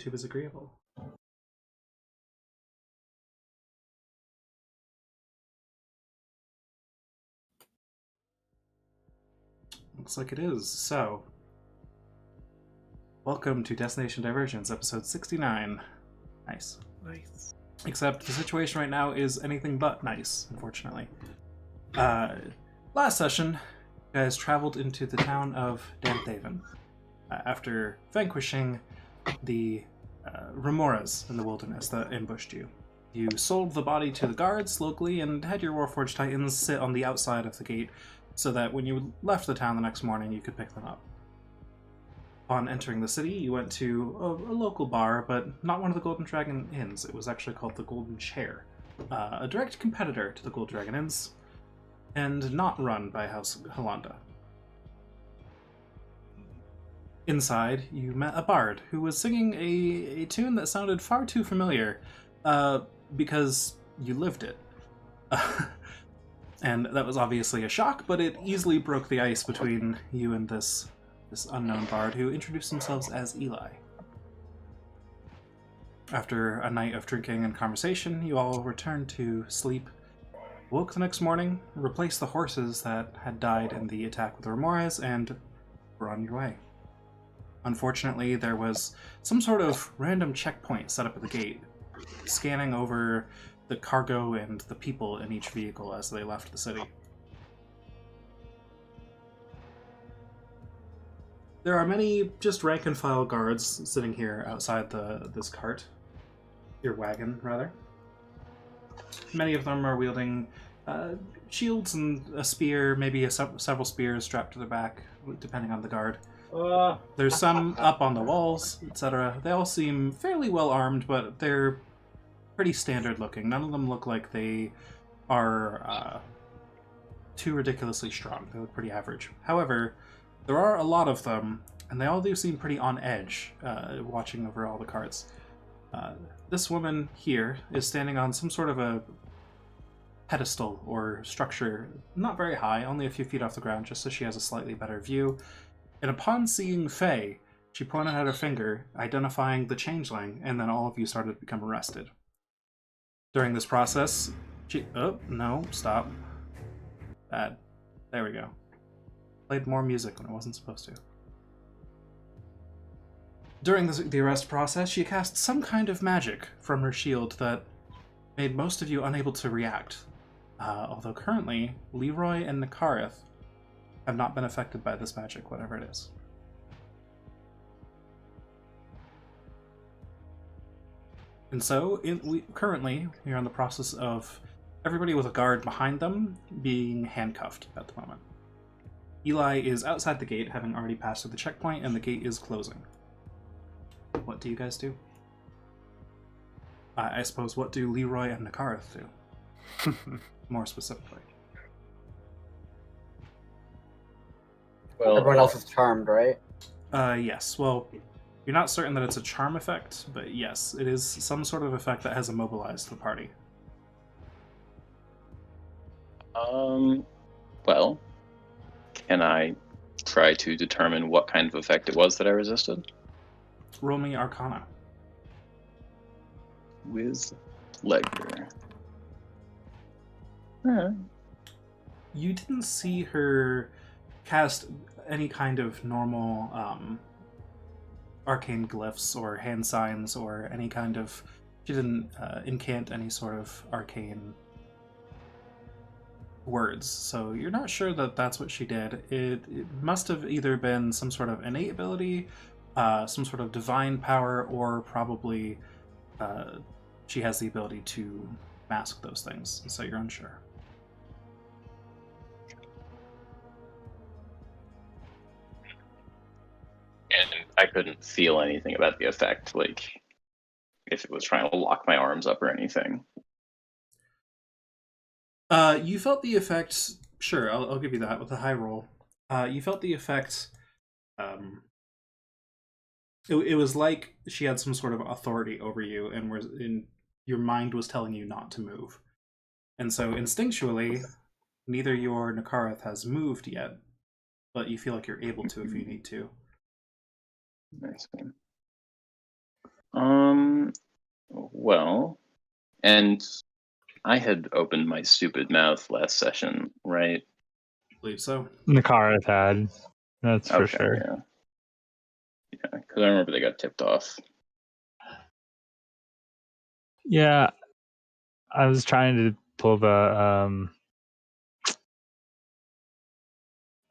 YouTube is agreeable. Looks like it is. So, welcome to Destination Divergence, episode 69. Nice. Nice. Except the situation right now is anything but nice, unfortunately. Last session, you guys traveled into the town of Danthaven after vanquishing the remoras in the wilderness that ambushed you. You sold the body to the guards locally and had your Warforged Titans sit on the outside of the gate so that when you left the town the next morning you could pick them up. Upon entering the city, you went to a local bar, but not one of the Golden Dragon Inns. It was actually called the Golden Chair, a direct competitor to the Golden Dragon Inns, and not run by House Halanda. Inside, you met a bard who was singing a tune that sounded far too familiar, because you lived it. And that was obviously a shock, but it easily broke the ice between you and this unknown bard who introduced themselves as Eli. After a night of drinking and conversation, you all returned to sleep, woke the next morning, replaced the horses that had died in the attack with the Remoras, and were on your way. Unfortunately, there was some sort of random checkpoint set up at the gate, scanning over the cargo and the people in each vehicle as they left the city. There are many just rank-and-file guards sitting here outside this cart. Your wagon, rather. Many of them are wielding shields and a spear, maybe several spears strapped to their back, depending on the guard. There's some up on the walls, etc. They all seem fairly well armed, but they're pretty standard looking. None of them look like they are too ridiculously strong. They look pretty average. However, there are a lot of them, and they all do seem pretty on edge, watching over all the carts. This woman here is standing on some sort of a pedestal or structure, not very high, only a few feet off the ground, just so she has a slightly better view. And upon seeing Faye, she pointed out her finger, identifying the changeling, and then all of you started to become arrested. During this process, she... Oh, no, stop. Bad. There we go. Played more music when it wasn't supposed to. During the arrest process, she cast some kind of magic from her shield that made most of you unable to react. Although currently, Leroy and Nikarith have not been affected by this magic, whatever it is. And so, currently, we're in the process of everybody with a guard behind them being handcuffed at the moment. Eli is outside the gate, having already passed through the checkpoint, and the gate is closing. What do you guys do? I suppose, what do Leroy and Nikarith do? More specifically. Well, everyone else is charmed, right? Yes. Well, you're not certain that it's a charm effect, but yes, it is some sort of effect that has immobilized the party. Well, can I try to determine what kind of effect it was that I resisted? Roll me Arcana. With pleasure. You didn't see her cast any kind of normal arcane glyphs or hand signs or any kind of... She didn't incant any sort of arcane words, so you're not sure that that's what she did. It must have either been some sort of innate ability, some sort of divine power, or probably she has the ability to mask those things, so you're unsure. And I couldn't feel anything about the effect, like if it was trying to lock my arms up or anything. You felt the effect, sure, I'll give you that with a high roll. You felt the effect, it was like she had some sort of authority over you, and your mind was telling you not to move. And so instinctually, neither you or Nikarith has moved yet, but you feel like you're able to if you need to. Nice. Well, and I had opened my stupid mouth last session, right? I believe so. Nakarath had. That's for Okay, sure. yeah. Yeah, because I remember they got tipped off. Yeah, I was trying to pull the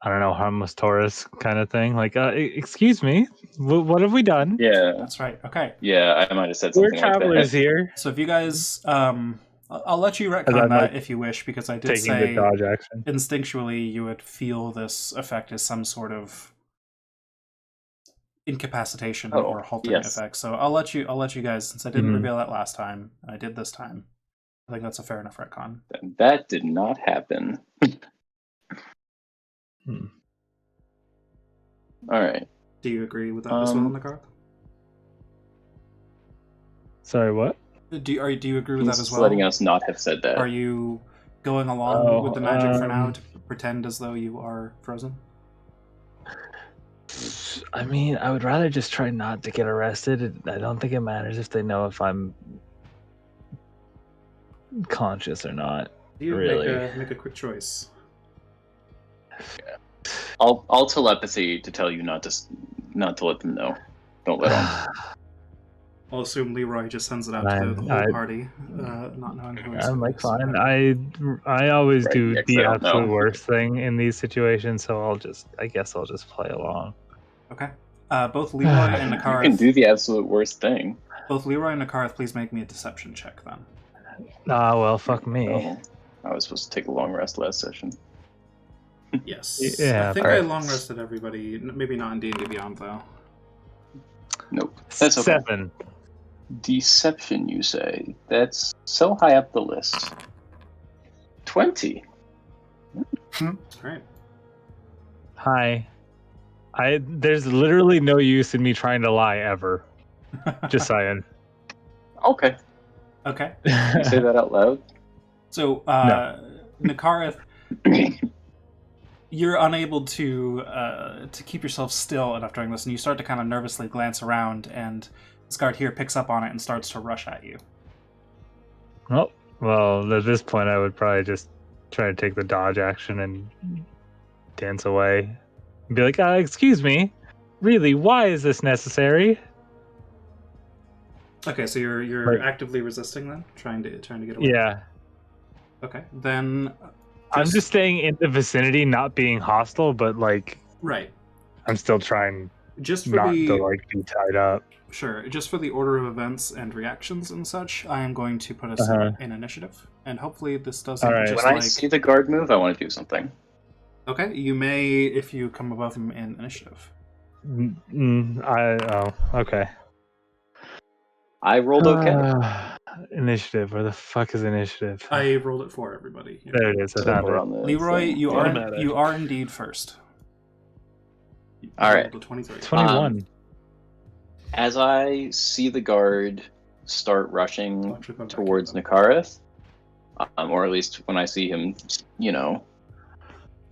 I don't know, harmless Taurus kind of thing. Like, excuse me, what have we done? Yeah, That's right. Okay. yeah, I might have said We're something like travelers that. here. So if you guys, I'll let you As retcon I'm, that like, if you wish, because I did Taking the say dodge action. instinctually you would feel this effect as some sort of incapacitation Oh, or halting yes. effect. So I'll let you guys, since I didn't Mhm. reveal that last time, and I did this time. I think that's a fair enough retcon. That did not happen. Hmm. All right. Do you agree with that as well, Nagarth? Sorry, what? Do you agree with He's that as just well? letting us not have said that. Are you going along with the magic for now um, to pretend as though you are frozen? I mean, I would rather just try not to get arrested. I don't think it matters if they know if I'm conscious or not. Do you Really? make a quick choice? I'll telepathy to tell you not to let them know. Don't let on. I'll assume Leroy just sends it out to the whole party, not knowing who I'm like, is fine. affected. I always Right, do yeah, 'cause the I don't absolute know. worst thing in these situations, so I guess I'll just play along. Okay. Both Leroy and You can Nakarth. do the absolute worst thing. Both Leroy and Nakarth, please make me a deception check then. Ah, well, fuck me. Oh, I was supposed to take a long rest last session. Yes. Yeah, I think alright. I long rested everybody. Maybe not in D&D Beyond though. Nope. That's okay. 7. Deception, you say? That's so high up the list. 20. All right. Hi. There's literally no use in me trying to lie ever. Just saying. Okay. Okay. You say that out loud? So, No. Nakarth, you're unable to keep yourself still enough during this, and you start to kind of nervously glance around, and this guard here picks up on it and starts to rush at you. Oh, well, at this point, I would probably just try to take the dodge action and dance away. And be like, excuse me, really, why is this necessary? Okay, so you're Like- actively resisting then, trying to get away. Yeah. Okay, then. I'm just staying in the vicinity, not being hostile, but like right. I'm still trying Just for not the to like be tied up. Sure. Just for the order of events and reactions and such, I am going to put us in initiative, and hopefully this doesn't All right. just When I like. see the guard move, I want to do something. Okay, you may if you come above him in initiative. Okay. I rolled okay. Initiative. Where the fuck is initiative? I rolled it for everybody. There it is. I So found we're it. on the Leroy, thing. you Automatic. are indeed first. You All right. rolled a 23. 21. As I see the guard start rushing Actually, go back towards here, Nakareth, or at least when I see him,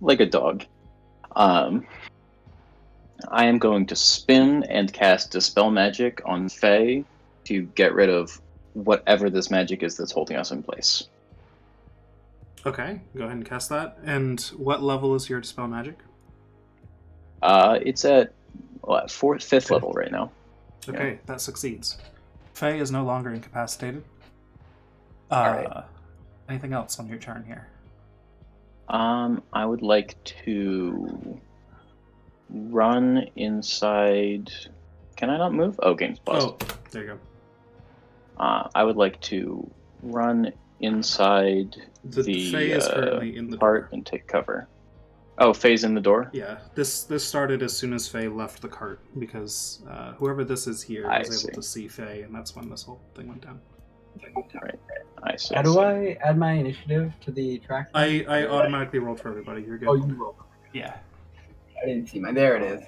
like a dog, I am going to spin and cast Dispel Magic on Faye to get rid of whatever this magic is that's holding us in place. Okay, go ahead and cast that. And what level is your dispel magic? It's at fifth level right now. Okay, that succeeds. Faye is no longer incapacitated. Alright. Anything else on your turn here? I would like to run inside. Can I not move? Oh, game's paused. Oh, there you go. I would like to run inside The Faye is currently in the part door. and take cover. Oh, Faye's in the door? Yeah, this started as soon as Faye left the cart, because whoever this is here was able to see Faye, and that's when this whole thing went down. Right. I see. How do I add my initiative to the track? I automatically rolled for everybody. You're good. Oh, you roll. Yeah. I didn't see mine. There it is.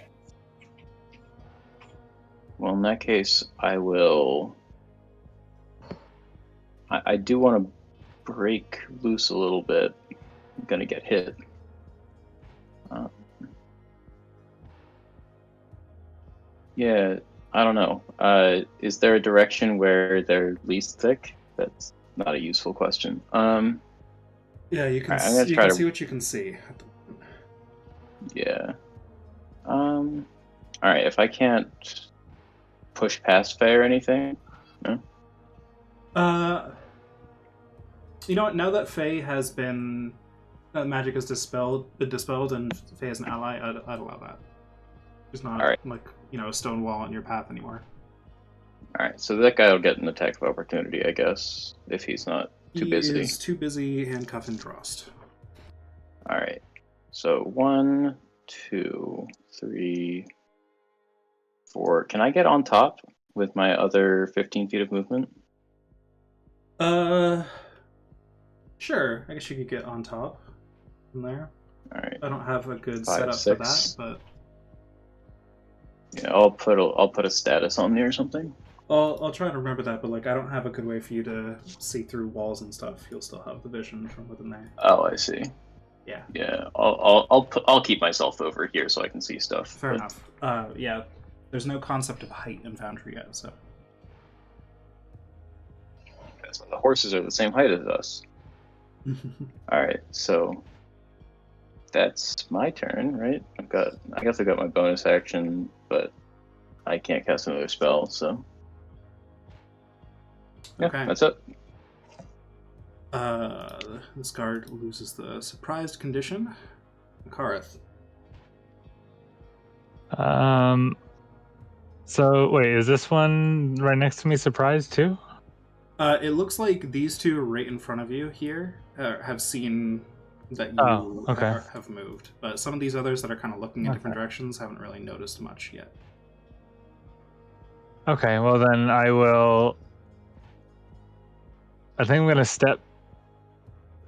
Well, in that case, I will... I do want to break loose a little bit. I'm going to get hit. Yeah, I don't know. Is there a direction where they're least thick? That's not a useful question. Yeah, you can Alright, I'm gonna you try can to- see what you can see. Yeah. Alright, if I can't push past Faye or anything, no? You know what? Now that Faye has been magic has been dispelled, and Faye is an ally, I'd allow that. There's not Alright. like a stone wall in your path anymore. Alright, so that guy will get an attack of opportunity, I guess, if he's not too busy. He is too busy handcuffing Drost. Alright. So 1, 2, 3, 4. Can I get on top with my other 15 feet of movement? Sure. I guess you could get on top from there. Alright. I don't have a good 5, setup 6. for that, but Yeah, I'll put a status on there or something. I'll try to remember that. But like, I don't have a good way for you to see through walls and stuff. You'll still have the vision from within there. Oh, I see. Yeah. Yeah, I'll keep myself over here so I can see stuff. Fair but- enough. Yeah. There's no concept of height in Foundry yet, so. So the horses are the same height as us. Alright, so that's my turn, right? I guess I got my bonus action, but I can't cast another spell, so yeah, Okay. that's it. This guard loses the surprised condition. Karth. So wait, is this one right next to me surprised too? It looks like these two right in front of you here have seen that you Oh, okay. have moved. But some of these others that are kind of looking in different Okay. directions haven't really noticed much yet. Okay, well then I think I'm gonna step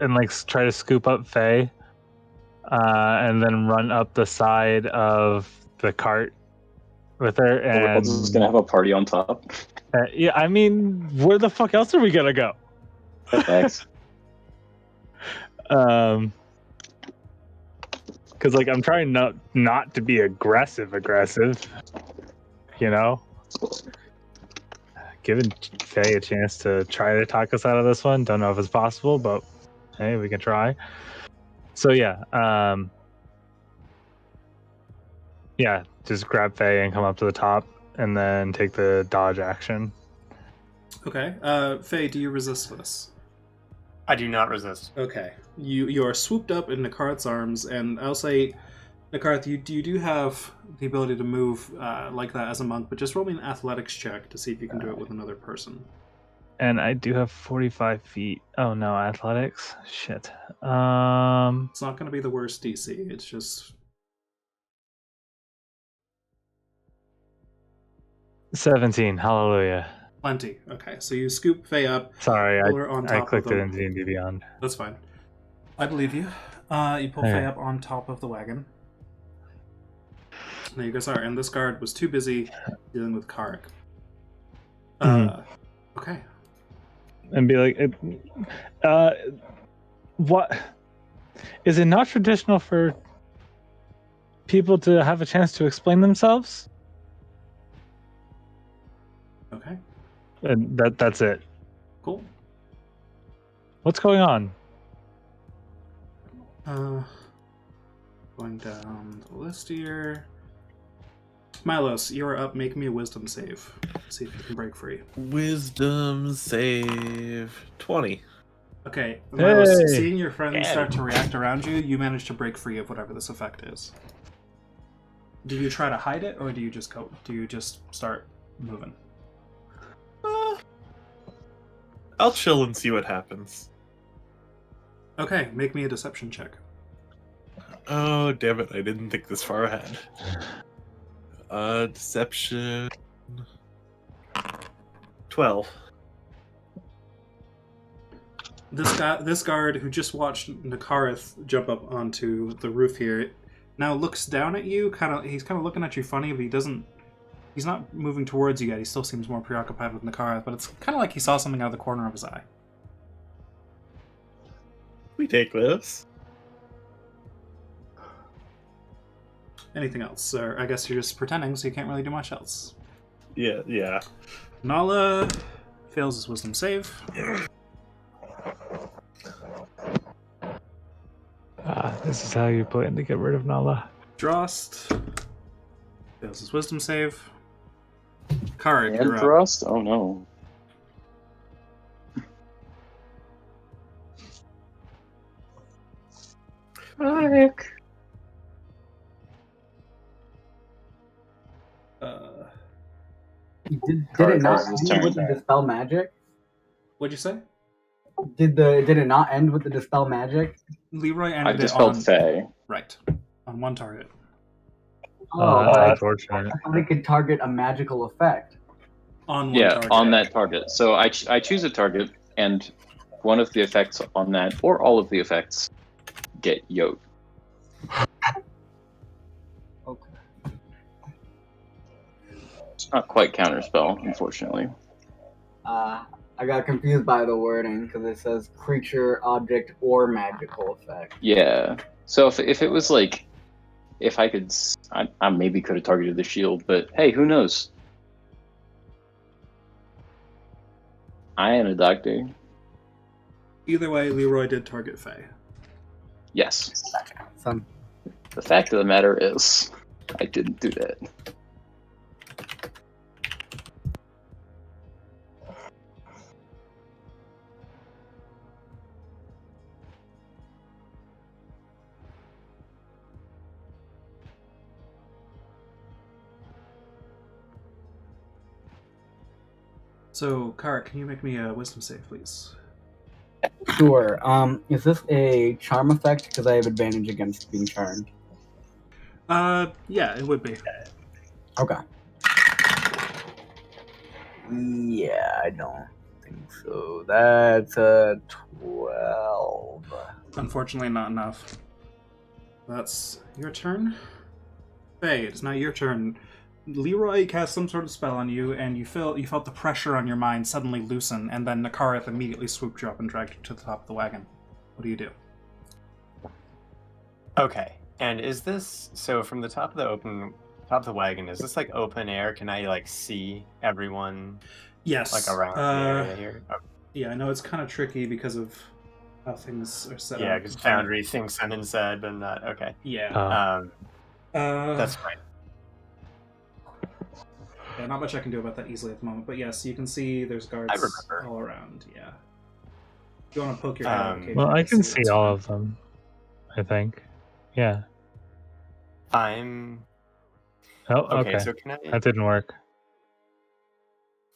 and like try to scoop up Faye, and then run up the side of the cart with her. We're And just gonna have a party on top. yeah, I mean, where the fuck else are we gonna go? Thanks. Because like I'm trying not to be aggressive, you know. Giving Faye a chance to try to talk us out of this one. Don't know if it's possible, but hey, we can try. So yeah, just grab Faye and come up to the top, and then take the dodge action. Okay. Faye, do you resist this? I do not resist. Okay. You are swooped up in Nakarth's arms, and I'll say, Nakarth, you do have the ability to move like that as a monk, but just roll me an athletics check to see if you can do it with another person. And I do have 45 feet. Oh no, athletics. Shit. It's not going to be the worst DC. It's just 17. Hallelujah. plenty. Okay, so you scoop Faye up. Sorry, Pull her on I top clicked of it the... in D&D Beyond. That's fine. I believe you. You pull Hey. Faye up on top of the wagon. There you guys are, and this guard was too busy dealing with Karek. Okay. And be like, what? Is it not traditional for people to have a chance to explain themselves? Okay. And that's it. Cool. What's going on? Going down the list here. Milos, you are up. Make me a wisdom save. See if you can break free. Wisdom save 20. Okay, Milos, Hey! seeing your friends Yeah. start to react around you, you manage to break free of whatever this effect is. Do you try to hide it, or do you just go? Do you just start moving? I'll chill and see what happens. Okay, make me a deception check. Oh, damn it. I didn't think this far ahead. Deception. 12. This guard who just watched Nakarth jump up onto the roof here, now looks down at you. He's kind of looking at you funny, but he's not moving towards you yet. He still seems more preoccupied with Nakarth, but it's kind of like he saw something out of the corner of his eye. We take this. Anything else? Or I guess you're just pretending, so you can't really do much else. Yeah. Nala fails his wisdom save. This is how you plan to get rid of Nala. Drost fails his wisdom save. Karik, And you're up. Drost? Oh no. Rick. Did Karik it not has his end turn. with the dispel magic? What'd you say? Did it not end with the dispel magic? Leroy I've ended it dispelled on Faye. right on one target. Oh, That's but unfortunate. I thought it could target a magical effect. On one Yeah, target. on that target. So I choose a target, and one of the effects on that, or all of the effects, get yoked. Okay. It's not quite counterspell, unfortunately. I got confused by the wording because it says creature, object, or magical effect. Yeah. So if it was like, if I could, I maybe could have targeted the shield, but hey, who knows? I am a doctor. Either way, Leroy did target Faye. Yes. Some The fact of the matter is, I didn't do that. So, Karik, can you make me a wisdom save, please? Sure. Is this a charm effect? Because I have advantage against being charmed. Yeah, it would be. Okay. Yeah, I don't think so. That's a 12. Unfortunately, not enough. That's your turn. Faye, it's now your turn. Leroy cast some sort of spell on you, and you felt the pressure on your mind suddenly loosen, and then Nakareth immediately swooped you up and dragged you to the top of the wagon. What do you do? Okay, and is this so from the top of the wagon? Is this like open air? Can I like see everyone Yes. like around the area here? Oh, Yeah, I know it's kind of tricky because of how things are set yeah, up. because Foundry thinks I'm inside, but not. Okay, Yeah. that's fine. Yeah, not much I can do about that easily at the moment, but yes, you can see there's guards I remember. all around. Yeah. If you want to poke your head out occasionally, Well, I can that's see fine. all of them. I think. Yeah. I'm Oh, okay. okay. So That didn't work.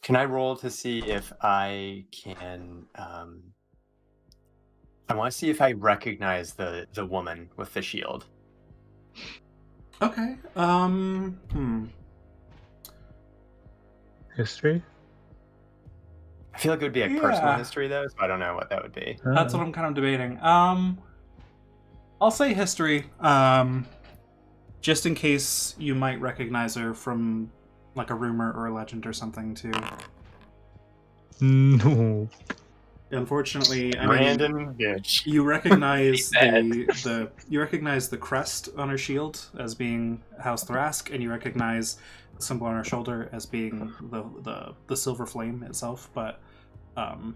can I roll to see if I can? I want to see if I recognize the woman with the shield. Okay. History? I feel like it would be like personal Yeah. history though, so I don't know what that would be. That's what I'm kind of debating. I'll say history. Just in case you might recognize her from like a rumor or a legend or something too. No. Unfortunately, I mean, Random bitch. you recognize Bad. you recognize the crest on her shield as being House Thrask, and you recognize the symbol on her shoulder as being the silver flame itself. But other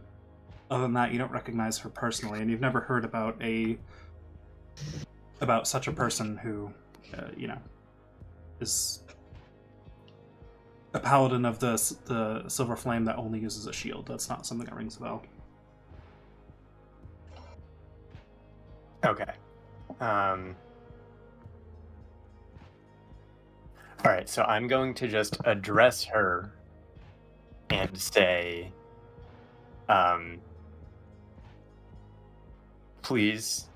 than that, you don't recognize her personally, and you've never heard about such a person who, is a paladin of the silver flame that only uses a shield. That's not something that rings a bell. Okay. All right, so I'm going to just address her and say, please,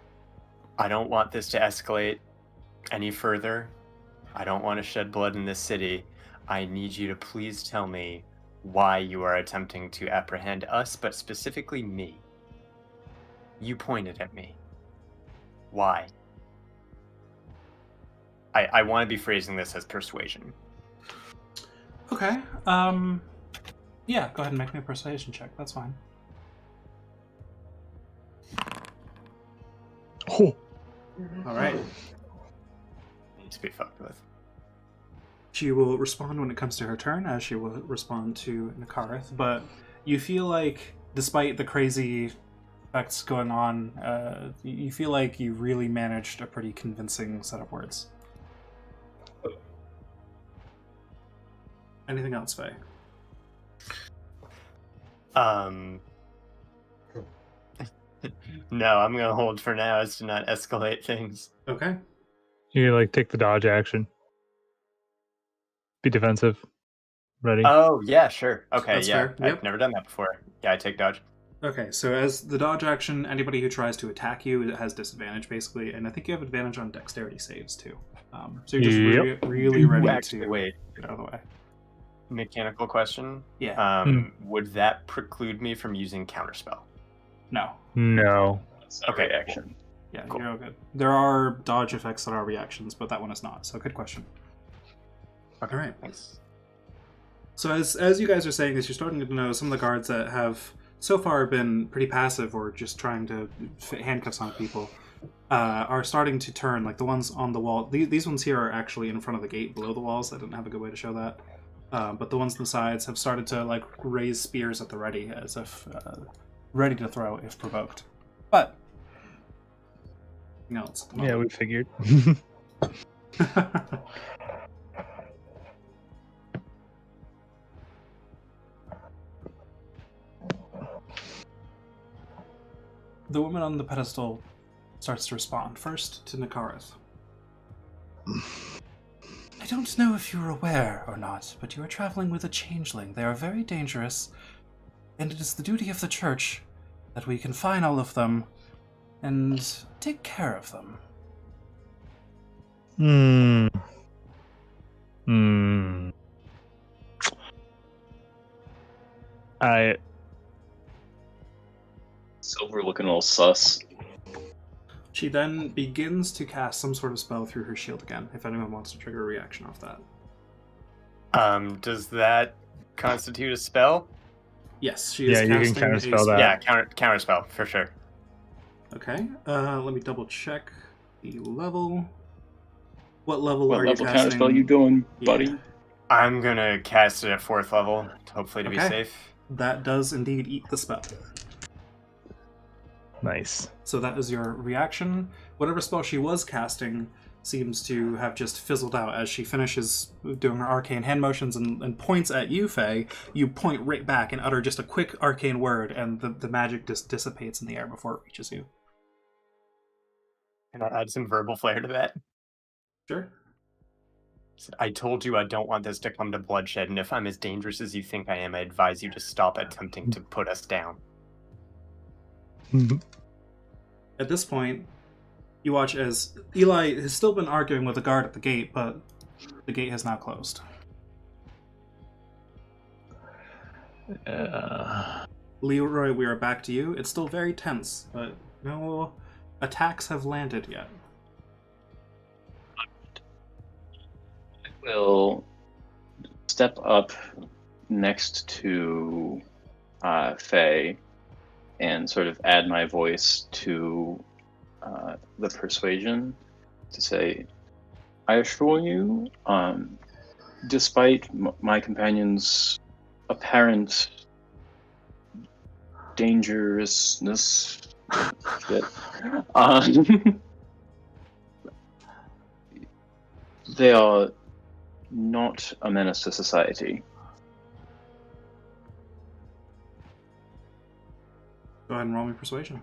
I don't want this to escalate any further. I don't want to shed blood in this city. I need you to please tell me why you are attempting to apprehend us, but specifically me. You pointed at me. Why? I want to be phrasing this as persuasion. Okay. Yeah, go ahead and make me a persuasion check. That's fine. Oh. All right. Needs to be fucked with. She will respond when it comes to her turn, as she will respond to Nakareth, but you feel like, despite the crazy effects going on, you feel like you really managed a pretty convincing set of words. Anything else, Faye? No, I'm gonna hold for now as to not escalate things. Okay. You like take the dodge action. Be defensive. Ready? Oh, yeah, sure. Okay, That's yeah. fair. Yep. I've never done that before. Yeah, I take dodge. Okay, so as the dodge action, anybody who tries to attack you it has disadvantage, basically, and I think you have advantage on dexterity saves, too. So you're just Yep. really ready Actually, to wait. get out of the way. Mechanical question. Yeah. Would that preclude me from using counterspell? No. No. That's not Okay, a reaction. Yeah, Cool. you're all good. There are dodge effects that are reactions, but that one is not, so good question. Okay, All right. thanks. So as you guys are saying this, you're starting to know some of the guards that have so far been pretty passive or just trying to fit handcuffs on people are starting to turn, like the ones on the wall. These ones here are actually in front of the gate below the walls. I didn't have a good way to show that. But the ones on the sides have started to like raise spears at the ready, as if ready to throw if provoked. But no, it's Yeah, we figured. The woman on the pedestal starts to respond, first to Nakareth. I don't know if you're aware or not, but you are traveling with a changeling. They are very dangerous, and it is the duty of the church that we confine all of them and take care of them. Silver looking a little sus. She then begins to cast some sort of spell through her shield again, if anyone wants to trigger a reaction off that. Does that constitute a spell? Yes, she is Yeah, you can casting a counterspell spell. that. Yeah, counter spell for sure. Okay, let me double check the level. What level What are level you casting? counterspell you doing, buddy? Yeah. I'm gonna cast it at 4th level, hopefully to be Okay. safe. That does indeed eat the spell. Nice. So that is your reaction. Whatever spell she was casting seems to have just fizzled out as she finishes doing her arcane hand motions and points at you, Faye. You point right back and utter just a quick arcane word, and the magic just dissipates in the air before it reaches you. Can I add some verbal flair to that? Sure. I told you I don't want this to come to bloodshed, and if I'm as dangerous as you think I am, I advise you to stop attempting to put us down. At this point, you watch as Eli has still been arguing with the guard at the gate, but the gate has now closed. Leroy, we are back to you. It's still very tense, but no attacks have landed yet. I will step up next to Faye and sort of add my voice to the persuasion to say, I assure you, despite my companion's apparent dangerousness, they are not a menace to society. Go ahead and roll me persuasion.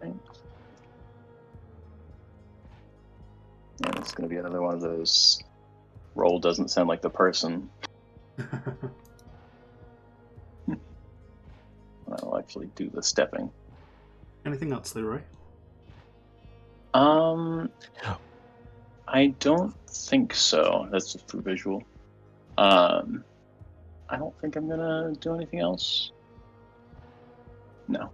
Thanks. And it's going to be another one of those roll doesn't sound like the person. I'll actually do the stepping. Anything else, Leroy? I don't think so. That's just for visual. I don't think I'm gonna do anything else. No.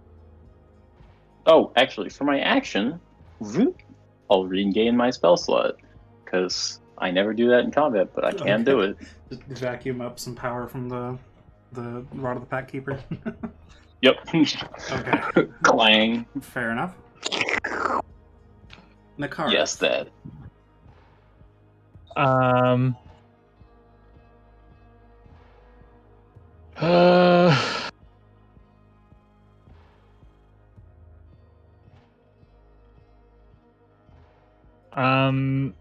Oh, actually, for my action, I'll regain my spell slot because I never do that in combat, but I can do it. Just vacuum up some power from the Rod of the Pack Keeper. Yep. Okay. Clang. Fair enough. Nakara. Yes, that. Um. Uh, um.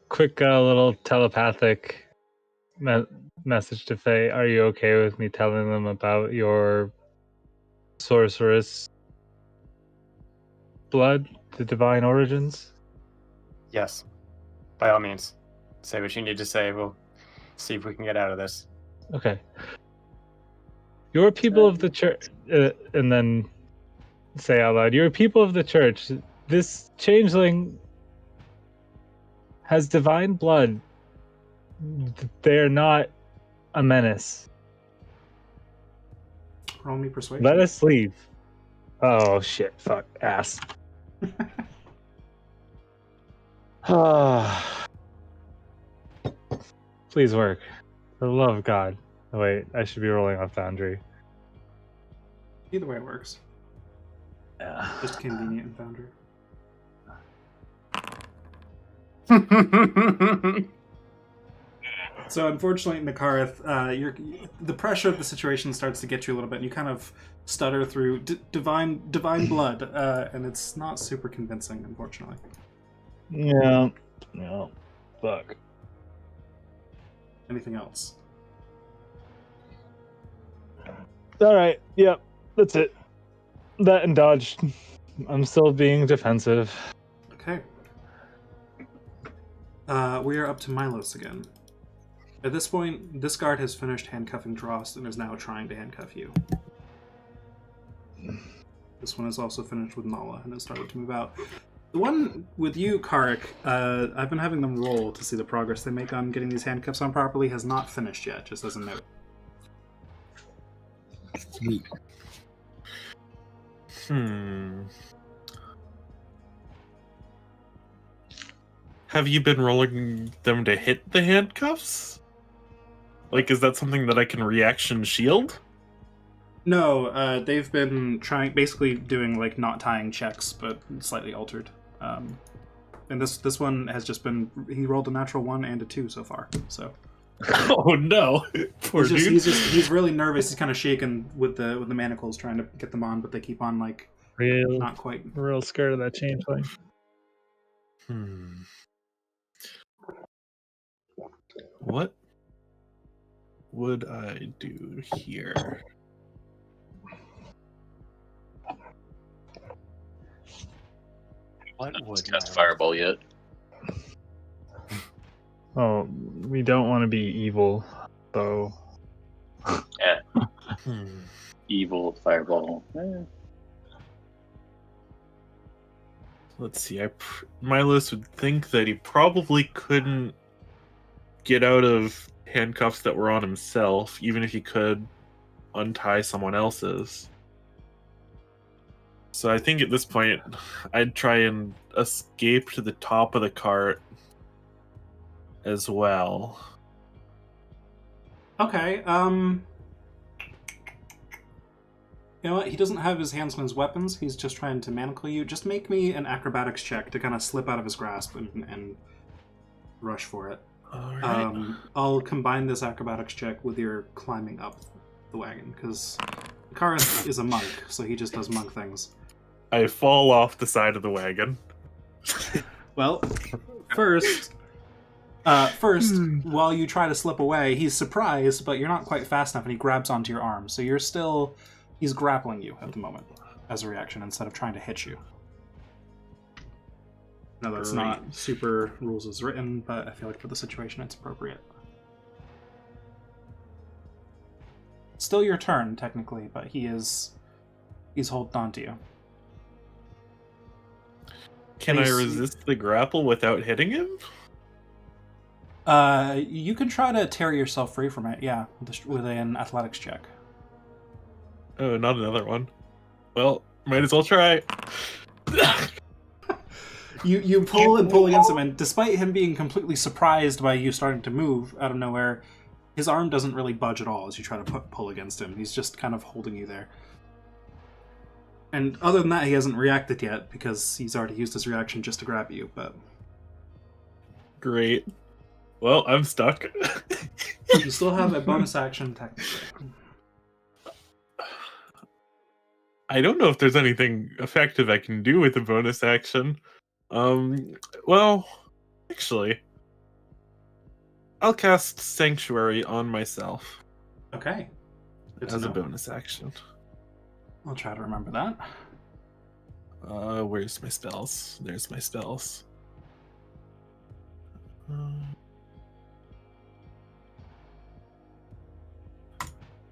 Quick little telepathic message to Faye. Are you okay with me telling them about your sorceress blood, the divine origins? Yes, by all means. Say what you need to say. We'll see if we can get out of this. Okay. You're people of the church, and then say out loud, you're people of the church. This changeling has divine blood. They're not a menace. Roll me persuasion. Let us leave. Oh shit! Fuck ass. Please work. For the love of God. Oh, wait, I should be rolling off Foundry. Either way it works. Yeah. Just convenient and Foundry. So unfortunately, Nakareth, the pressure of the situation starts to get you a little bit, and you kind of stutter through divine blood, and it's not super convincing, unfortunately. Yeah. No. Fuck. Anything else? All right. Yep. That's it. That and dodge. I'm still being defensive. Okay. We are up to Milos again. At this point, this guard has finished handcuffing Drost and is now trying to handcuff you. This one is also finished with Nala and has started to move out. The one with you, Karik, I've been having them roll to see the progress they make on getting these handcuffs on properly, has not finished yet, just as a note. Sweet. Have you been rolling them to hit the handcuffs? Like, is that something that I can reaction shield? No, they've been basically doing like not tying checks, but slightly altered. And this one has just been, he rolled a natural 1 and a 2 so far, so. Oh no, poor dude. He's really nervous. He's kind of shaking with the manacles, trying to get them on, but they keep on like not quite. Real scared of that changeling. What would I do here? What would Cast fireball yet? Oh, we don't want to be evil, though. Yeah. Evil fireball. Let's see. Milos would think that he probably couldn't get out of handcuffs that were on himself, even if he could untie someone else's. So I think at this point, I'd try and escape to the top of the cart as well. Okay. You know what? He doesn't have his handsman's weapons. He's just trying to manacle you. Just make me an acrobatics check to kind of slip out of his grasp and rush for it. All right. I'll combine this acrobatics check with your climbing up the wagon, because Kareth is a monk, so he just does monk things. I fall off the side of the wagon. Well, first, while you try to slip away, he's surprised, but you're not quite fast enough, and he grabs onto your arm. So he's grappling you at the moment as a reaction instead of trying to hit you. No, that's not super rules as written, but I feel like for the situation it's appropriate. Still your turn, technically, but he's holding on to you. Can I resist the grapple without hitting him? You can try to tear yourself free from it, yeah, with an athletics check. Oh, not another one. Well, might as well try. You pull and pull against him, and despite him being completely surprised by you starting to move out of nowhere, his arm doesn't really budge at all as you try to pull against him. He's just kind of holding you there. And other than that, he hasn't reacted yet, because he's already used his reaction just to grab you, but Great. Well, I'm stuck. You still have a bonus action technically. I don't know if there's anything effective I can do with a bonus action. Well, actually, I'll cast Sanctuary on myself Okay. Good to as a know. bonus action. I'll try to remember that. Where's my spells? There's my spells.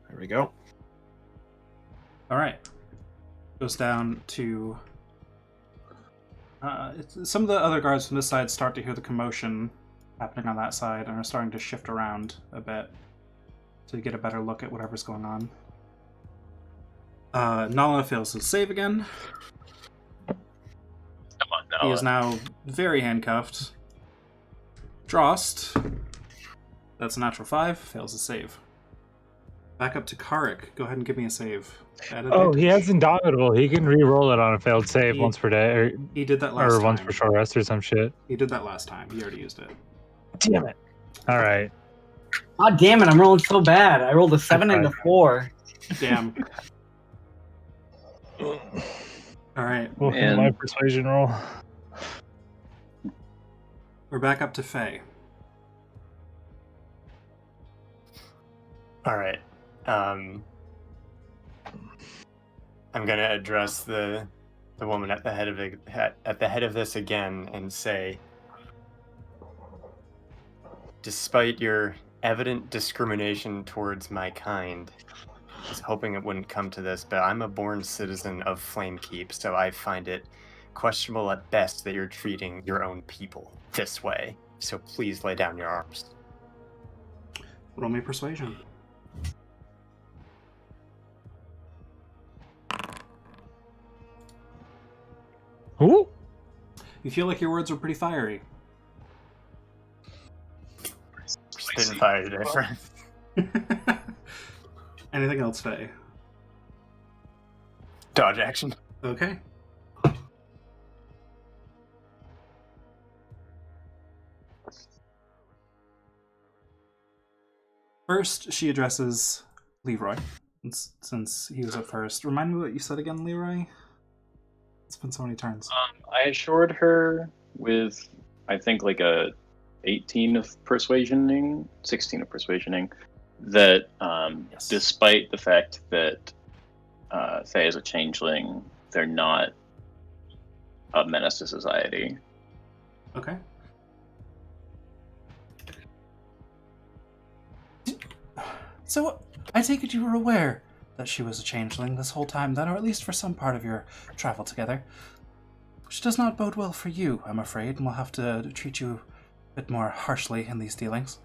There we go. All right. Goes down to. Some of the other guards from this side start to hear the commotion happening on that side and are starting to shift around a bit to get a better look at whatever's going on. Nala fails his save again. Come on, He Nala. is now very handcuffed. Drost. That's a natural 5. Fails his save. Back up to Karik. Go ahead and give me a save. At Oh, he advantage. has Indomitable. He can re-roll it on a failed save He- once per day, He did that last or time. once per short rest or some shit. He did that last time. He already used it. Damn it. All right. God damn it, I'm rolling so bad. I rolled a 7 and a 4. Damn. All right. Well, Man. my persuasion roll. We're back up to Faye. All right. I'm gonna address the woman at the head of this again and say, despite your evident discrimination towards my kind, I was hoping it wouldn't come to this, but I'm a born citizen of Flamekeep, so I find it questionable at best that you're treating your own people this way. So please lay down your arms. Roll me persuasion. Ooh. You feel like your words were pretty fiery. Spitting fire today, friend. Anything else, Faye? Dodge action. Okay. First, she addresses Leroy, since he was up first. Remind me what you said again, Leroy? It's been so many turns. I assured her with, I think, like a 18 of persuasioning, 16 of persuasioning, that Yes. despite the fact that Faye is a changeling, they're not a menace to society. Okay. So, I take it you were aware that she was a changeling this whole time then, or at least for some part of your travel together. Which does not bode well for you, I'm afraid, and we'll have to treat you a bit more harshly in these dealings.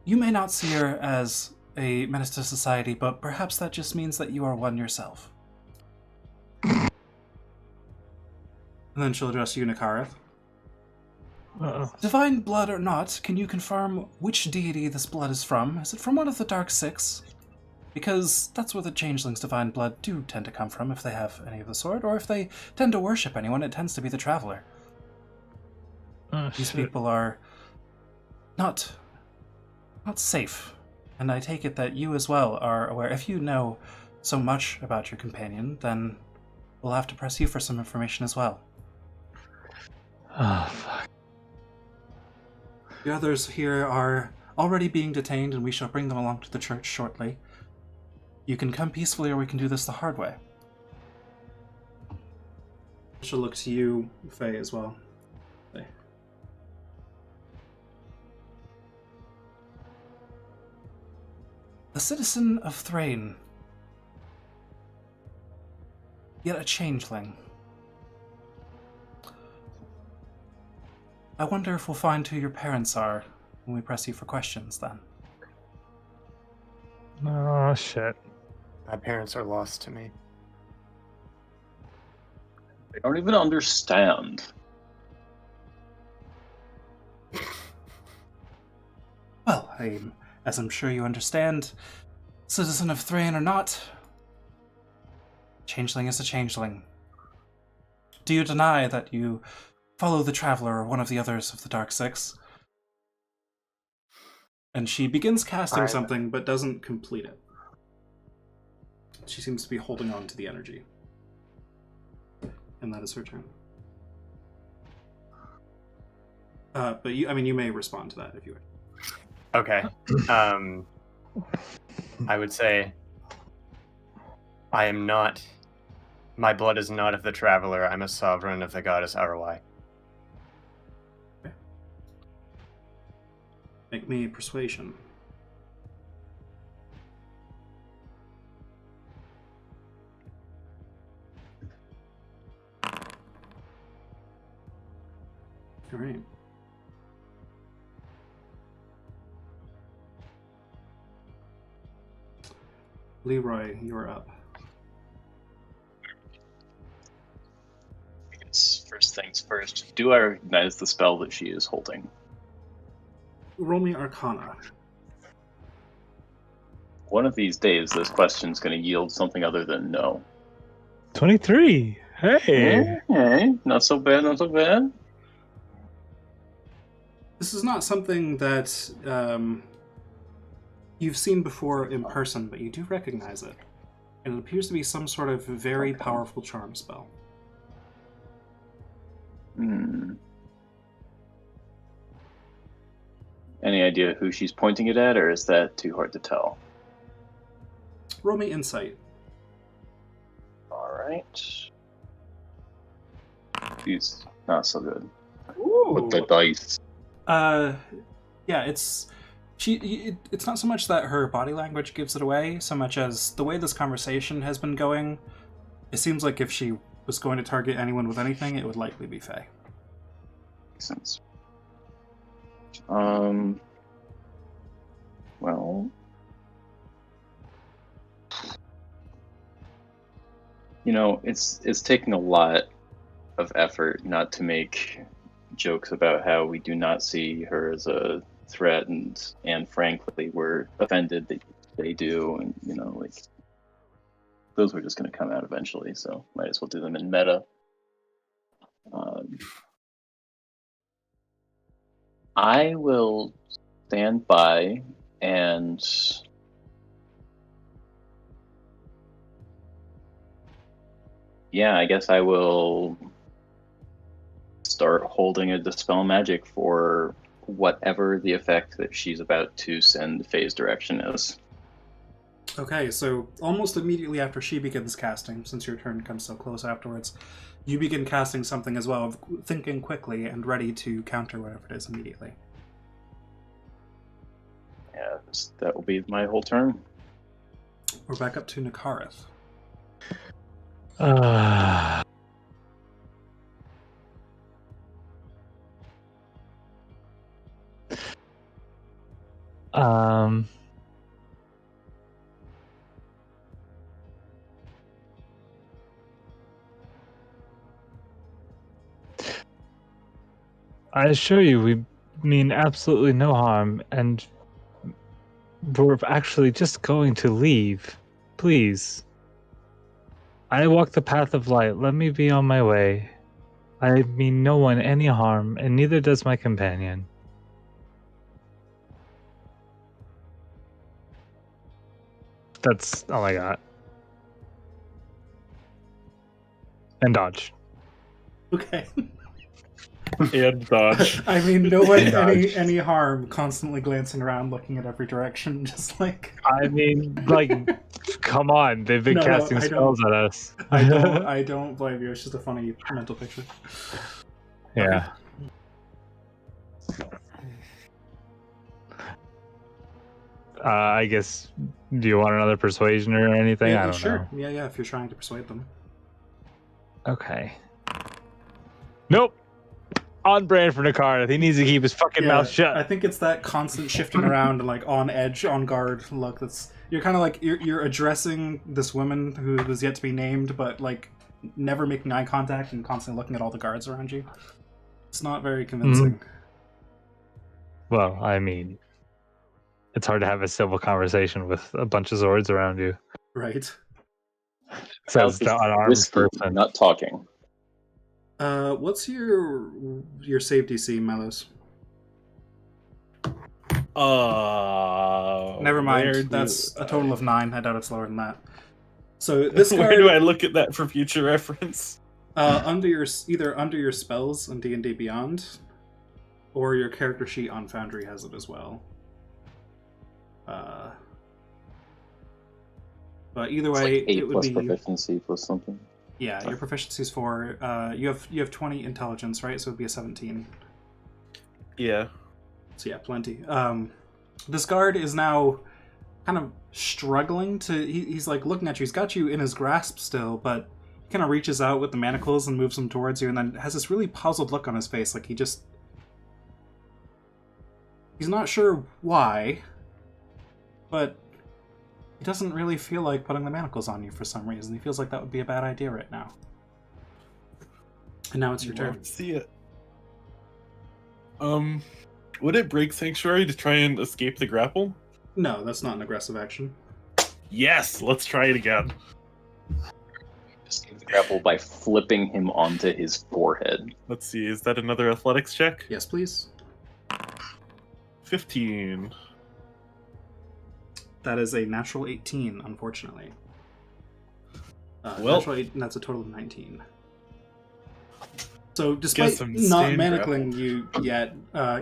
You may not see her as a menace to society, but perhaps that just means that you are one yourself. And then she'll address you, Nakareth. Uh-oh. Divine blood or not, can you confirm which deity this blood is from? Is it from one of the Dark Six? Because that's where the changelings' divine blood do tend to come from, if they have any of the sort, or if they tend to worship anyone, it tends to be the Traveler. Oh, These shit. people are not safe, and I take it that you as well are aware. If you know so much about your companion, then we'll have to press you for some information as well. Oh, fuck. The others here are already being detained, and we shall bring them along to the church shortly. You can come peacefully, or we can do this the hard way. She'll look to you, Faye, as well. Faye. A citizen of Thrain, yet a changeling. I wonder if we'll find who your parents are when we press you for questions, then. Oh, shit. My parents are lost to me. They don't even understand. Well, as I'm sure you understand, citizen of Thrain or not, changeling is a changeling. Do you deny that you follow the Traveler or one of the others of the Dark Six. And she begins casting something, but doesn't complete it. She seems to be holding on to the energy. And that is her turn. But you may respond to that if you wish. Okay. I would say I am not. My blood is not of the Traveler. I'm a sovereign of the goddess Arwai. Okay. Make me persuasion. All right. Leroy, you're up. I guess first things first. Do I recognize the spell that she is holding? Roll me Arcana. One of these days, this question's going to yield something other than no. 23. Hey. Okay, not so bad, not so bad. This is not something that you've seen before in person, but you do recognize it. And it appears to be some sort of very powerful charm spell. Any idea who she's pointing it at, or is that too hard to tell? Roll me Insight. Alright. She's not so good. Ooh. With the dice. Yeah, it's not so much that her body language gives it away, so much as the way this conversation has been going. It seems like if she was going to target anyone with anything, it would likely be Faye. Makes sense. Well, you know, it's taking a lot of effort not to make jokes about how we do not see her as a threat, and frankly, we're offended that they do, and you know, like those were just going to come out eventually, so might as well do them in meta. I will stand by and yeah, I guess I will start holding a Dispel Magic for whatever the effect that she's about to send Faye's direction is. Okay, so almost immediately after she begins casting, since your turn comes so close afterwards, you begin casting something as well, thinking quickly and ready to counter whatever it is immediately. Yeah, that will be my whole turn. We're back up to Nakareth. I assure you, we mean absolutely no harm, and we're actually just going to leave. Please. I walk the path of light. Let me be on my way. I mean no one any harm, and neither does my companion. That's all I got. And dodge. Okay. And dodge. I mean, no one Dodge. any harm, constantly glancing around, looking at every direction, just like... I mean, like, come on. They've been No, casting I spells at us. I don't blame you, it's just a funny mental picture. Yeah. I guess, do you want another persuasion or anything? Yeah, I don't sure. know. Yeah, if you're trying to persuade them. Okay. Nope. On brand for Nakareth. He needs to keep his fucking mouth shut. I think it's that constant shifting around and like on edge, on guard look. That's you're kind of like you're addressing this woman who was yet to be named, but like never making eye contact and constantly looking at all the guards around you. It's not very convincing. Well, I mean, it's hard to have a civil conversation with a bunch of Zords around you. Right. Says the unarmed Whispering, person. not talking. What's your save DC, Melos? Never mind. That's a total of 9. I doubt it's lower than that. So this card, Where do I look at that for future reference? under your either under your spells on D&D Beyond, or your character sheet on Foundry has it as well. But either It's way, like 8 it would plus be proficiency plus something. yeah. Your proficiency is 4. You have 20 intelligence, right? So it'd be a 17. Yeah. So yeah, plenty. This guard is now kind of struggling to. He's like looking at you. He's got you in his grasp still, but he kind of reaches out with the manacles and moves them towards you, and then has this really puzzled look on his face, like he's not sure why, but he doesn't really feel like putting the manacles on you for some reason. He feels like that would be a bad idea right now. And now it's your turn. See it. Would it break Sanctuary to try and escape the grapple? No, that's not an aggressive action. Yes, let's try it again. Escape the grapple by flipping him onto his forehead. Let's see, is that another athletics check? Yes, please. 15. That is a natural 18, unfortunately. Well- natural 8, and that's a total of 19. So, despite Guess I'm not staying manacling you yet,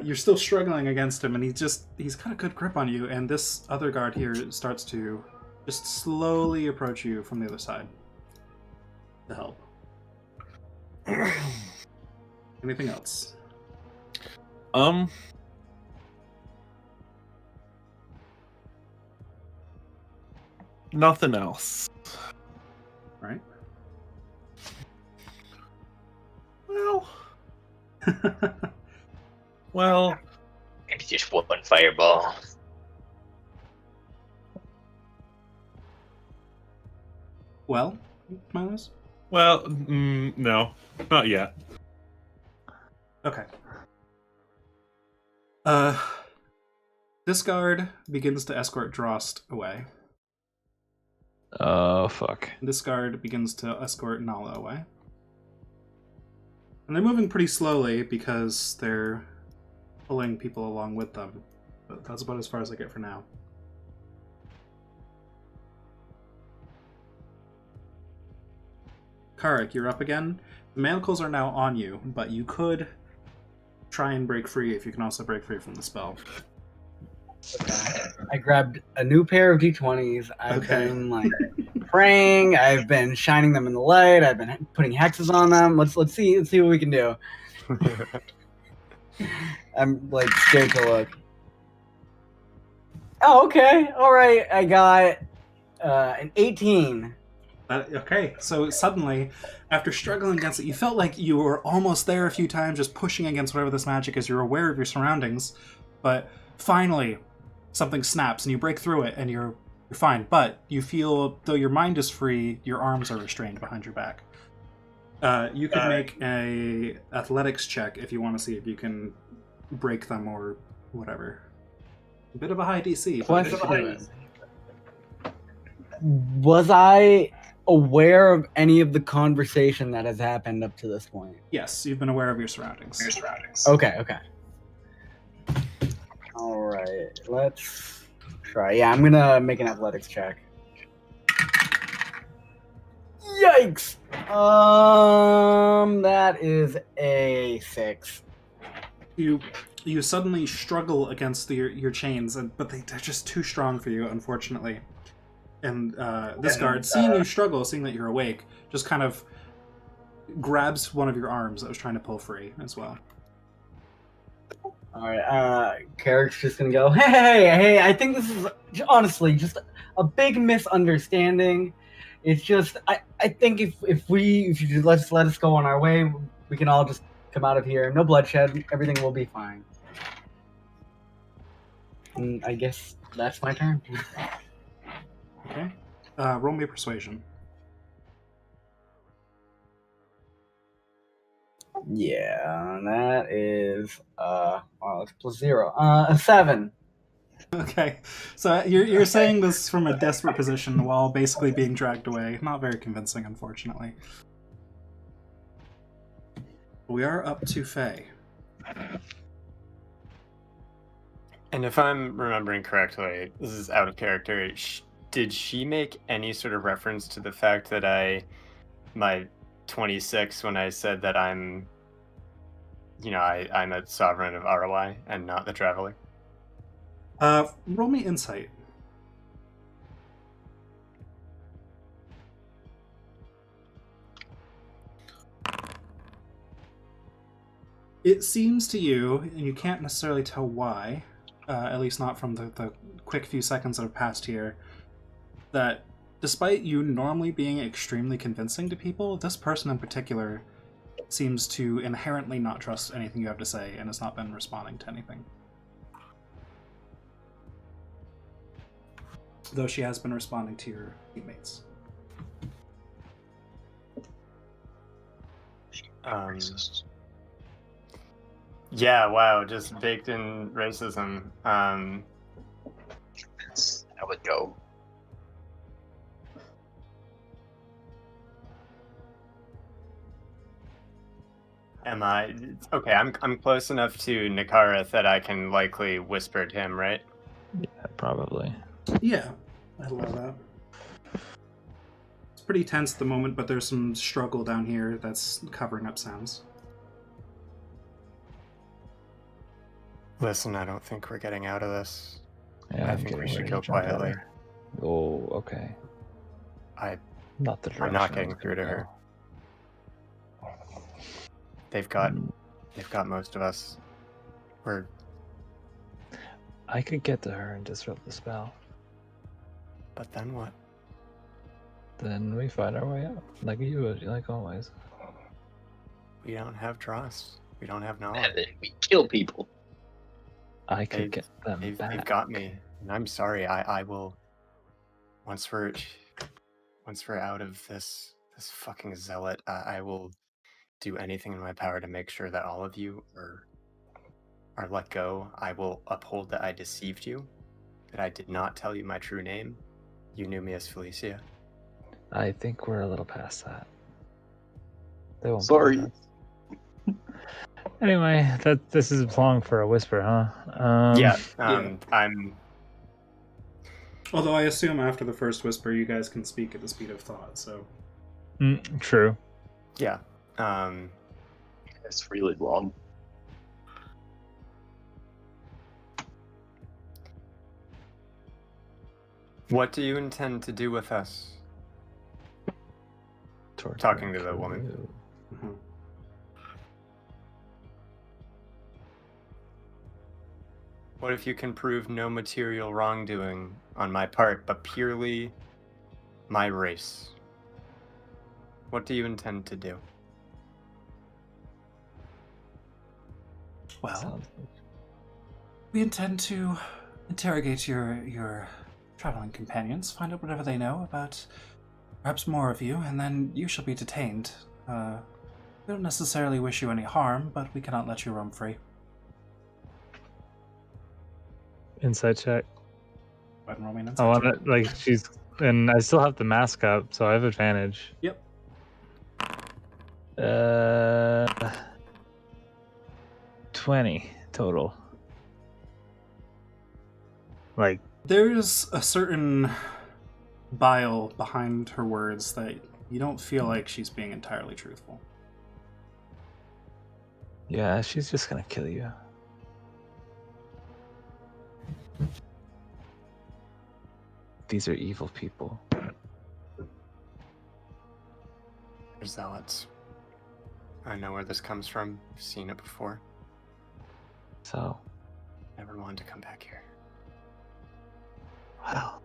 you're still struggling against him, and he's got a good grip on you, and this other guard here starts to just slowly approach you from the other side to help. Anything else? Nothing else. Right? Well, Maybe just one fireball. Well, Miles? no, not yet. Okay. This guard begins to escort Drost away. Oh, fuck. This guard begins to escort Nala away. And they're moving pretty slowly because they're pulling people along with them. But that's about as far as I get for now. Karik, you're up again. The manacles are now on you, but you could try and break free if you can also break free from the spell. I grabbed a new pair of D20s. I've Okay. been like praying. I've been shining them in the light. I've been putting hexes on them. Let's see what we can do. I'm like scared to look. Oh, okay. All right. I got an 18. Okay, so suddenly, after struggling against it, you felt like you were almost there a few times, just pushing against whatever this magic is. You're aware of your surroundings, but finally, something snaps and you break through it, and you're fine. But you feel, though your mind is free, your arms are restrained behind your back. You could make a athletics check if you want to see if you can break them or whatever. A bit of a high DC. But you can do it. Was I aware of any of the conversation that has happened up to this point? Yes, you've been aware of your surroundings. Okay. All right, let's try. Yeah, I'm gonna make an athletics check. Yikes! That is a 6. You suddenly struggle against your chains, but they're just too strong for you, unfortunately. And this guard, seeing you struggle, seeing that you're awake, just kind of grabs one of your arms that was trying to pull free as well. All right, Carrick's just gonna go. Hey! I think this is honestly just a big misunderstanding. It's just I think if you just let us go on our way, we can all just come out of here. No bloodshed. Everything will be fine. And I guess that's my turn. Okay. Roll me persuasion. Yeah, that is it's +0. A 7. Okay, so you're saying this from a desperate position while basically being dragged away. Not very convincing, unfortunately. We are up to Faye. And if I'm remembering correctly, this is out of character. Did she make any sort of reference to the fact that my 26 when I said that I'm a sovereign of ROI and not the traveler? Roll me insight. It seems to you, and you can't necessarily tell why, at least not from the quick few seconds that have passed here, that despite you normally being extremely convincing to people, this person in particular seems to inherently not trust anything you have to say and has not been responding to anything. Though she has been responding to your teammates. Yeah, wow, just baked in racism. That's how it go. Am I okay? I'm close enough to Nikareth that I can likely whisper to him, right? Yeah, probably. Yeah, I'd allow that. It's pretty tense at the moment, but there's some struggle down here that's covering up sounds. Listen, I don't think we're getting out of this. Yeah, I I'm think we getting should ready go to jump at quietly. her. Oh, okay. Not the I'm not direction I getting was through to gonna her. go. They've got most of us. I could get to her and disrupt the spell. But then what? Then we find our way out, like you would, like always. We don't have trust. We don't have And knowledge. then we kill people. I could get them They've back. got me, and I'm sorry. I will. Once we're out of this fucking zealot, I will do anything in my power to make sure that all of you are let go. I will uphold that I deceived you, that I did not tell you my true name. You knew me as Felicia. I think we're a little past that. They won't Sorry. believe us. Anyway, this is long for a whisper, huh? Yeah. Yeah. I'm. Although I assume after the first whisper, you guys can speak at the speed of thought, so... True. Yeah. It's really long. What do you intend to do with us? Torture Talking to the and woman. kill you. Mhm. What if you can prove no material wrongdoing on my part, but purely my race? What do you intend to do? Well, Sounds like we intend to interrogate your traveling companions, find out whatever they know about perhaps more of you, and then you shall be detained. We don't necessarily wish you any harm, but we cannot let you roam free. insight check. Go ahead and roll me an I insight want check. to, like, she's, and I still have the mask up, so I have advantage. Yep. 20 total. Like, There's a certain bile behind her words that you don't feel like she's being entirely truthful. yeah, she's just gonna kill you. These are evil people. They're zealots. I know where this comes from. I've seen it before. So, Never wanted to come back here. well,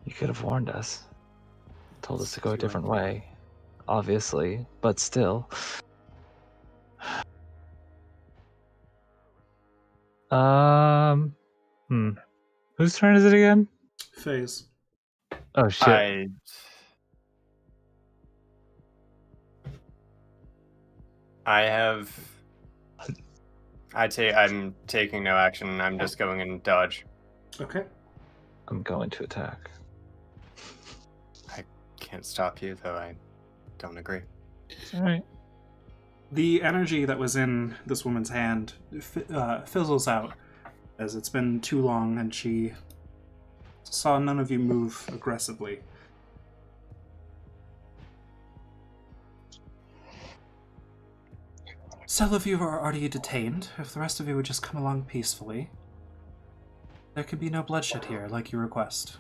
you could have warned us. Told us to go a You different went- way. Obviously, but still. Whose turn is it again? Phase. Oh shit. I'm taking no action. I'm just going in dodge. Okay. I'm going to attack. Can't stop you, though I don't agree. Alright. The energy that was in this woman's hand fizzles out as it's been too long, and she saw none of you move aggressively. Some of you are already detained. If the rest of you would just come along peacefully, there could be no bloodshed here, like you request.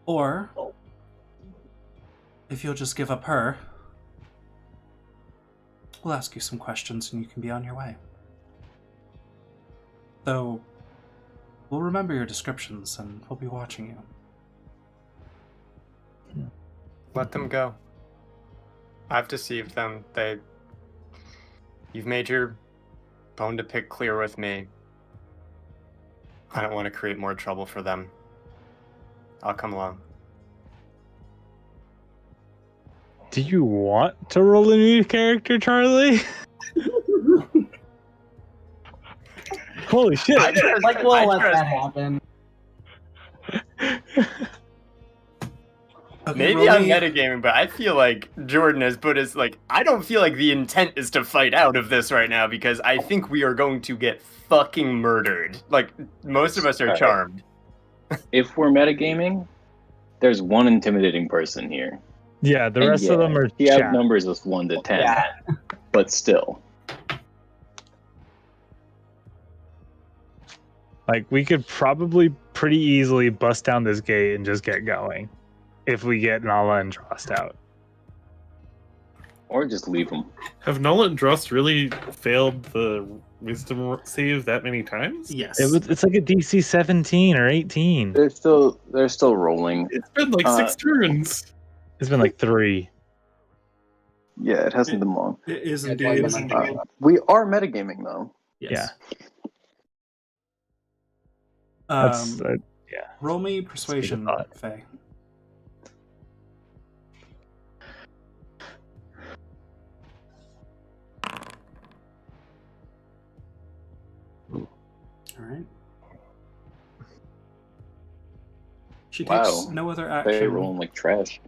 Or, if you'll just give up her, we'll ask you some questions and you can be on your way. Though, we'll remember your descriptions and we'll be watching you. Let them go. I've deceived them. You've made your bone to pick clear with me. I don't want to create more trouble for them. I'll come along. Do you want to roll a new character, Charlie? Holy shit! Like, we'll let that happen. Okay, Maybe I'm Romy, metagaming, but I feel like Jordan has put us I don't feel like the intent is to fight out of this right now because I think we are going to get fucking murdered. Like, most of us are Alright. charmed. If we're metagaming, there's one intimidating person here. Yeah, the And rest of them are he chat. outnumbers us 1 to 10, Yeah. but still. Like, we could probably pretty easily bust down this gate and just get going if we get Nala and Drost out. Or just leave them. Have Null and Drost really failed the wisdom save that many times? yes. It's like a DC 17 or 18. They're still rolling. It's been like 6 turns. It's been like 3. Yeah, it hasn't been long. It is Yeah, indeed. it's like- We are metagaming though. Yes. That's Roll me persuasion, thought. Faye. Alright. She takes Wow. no other They're action. rolling like trash.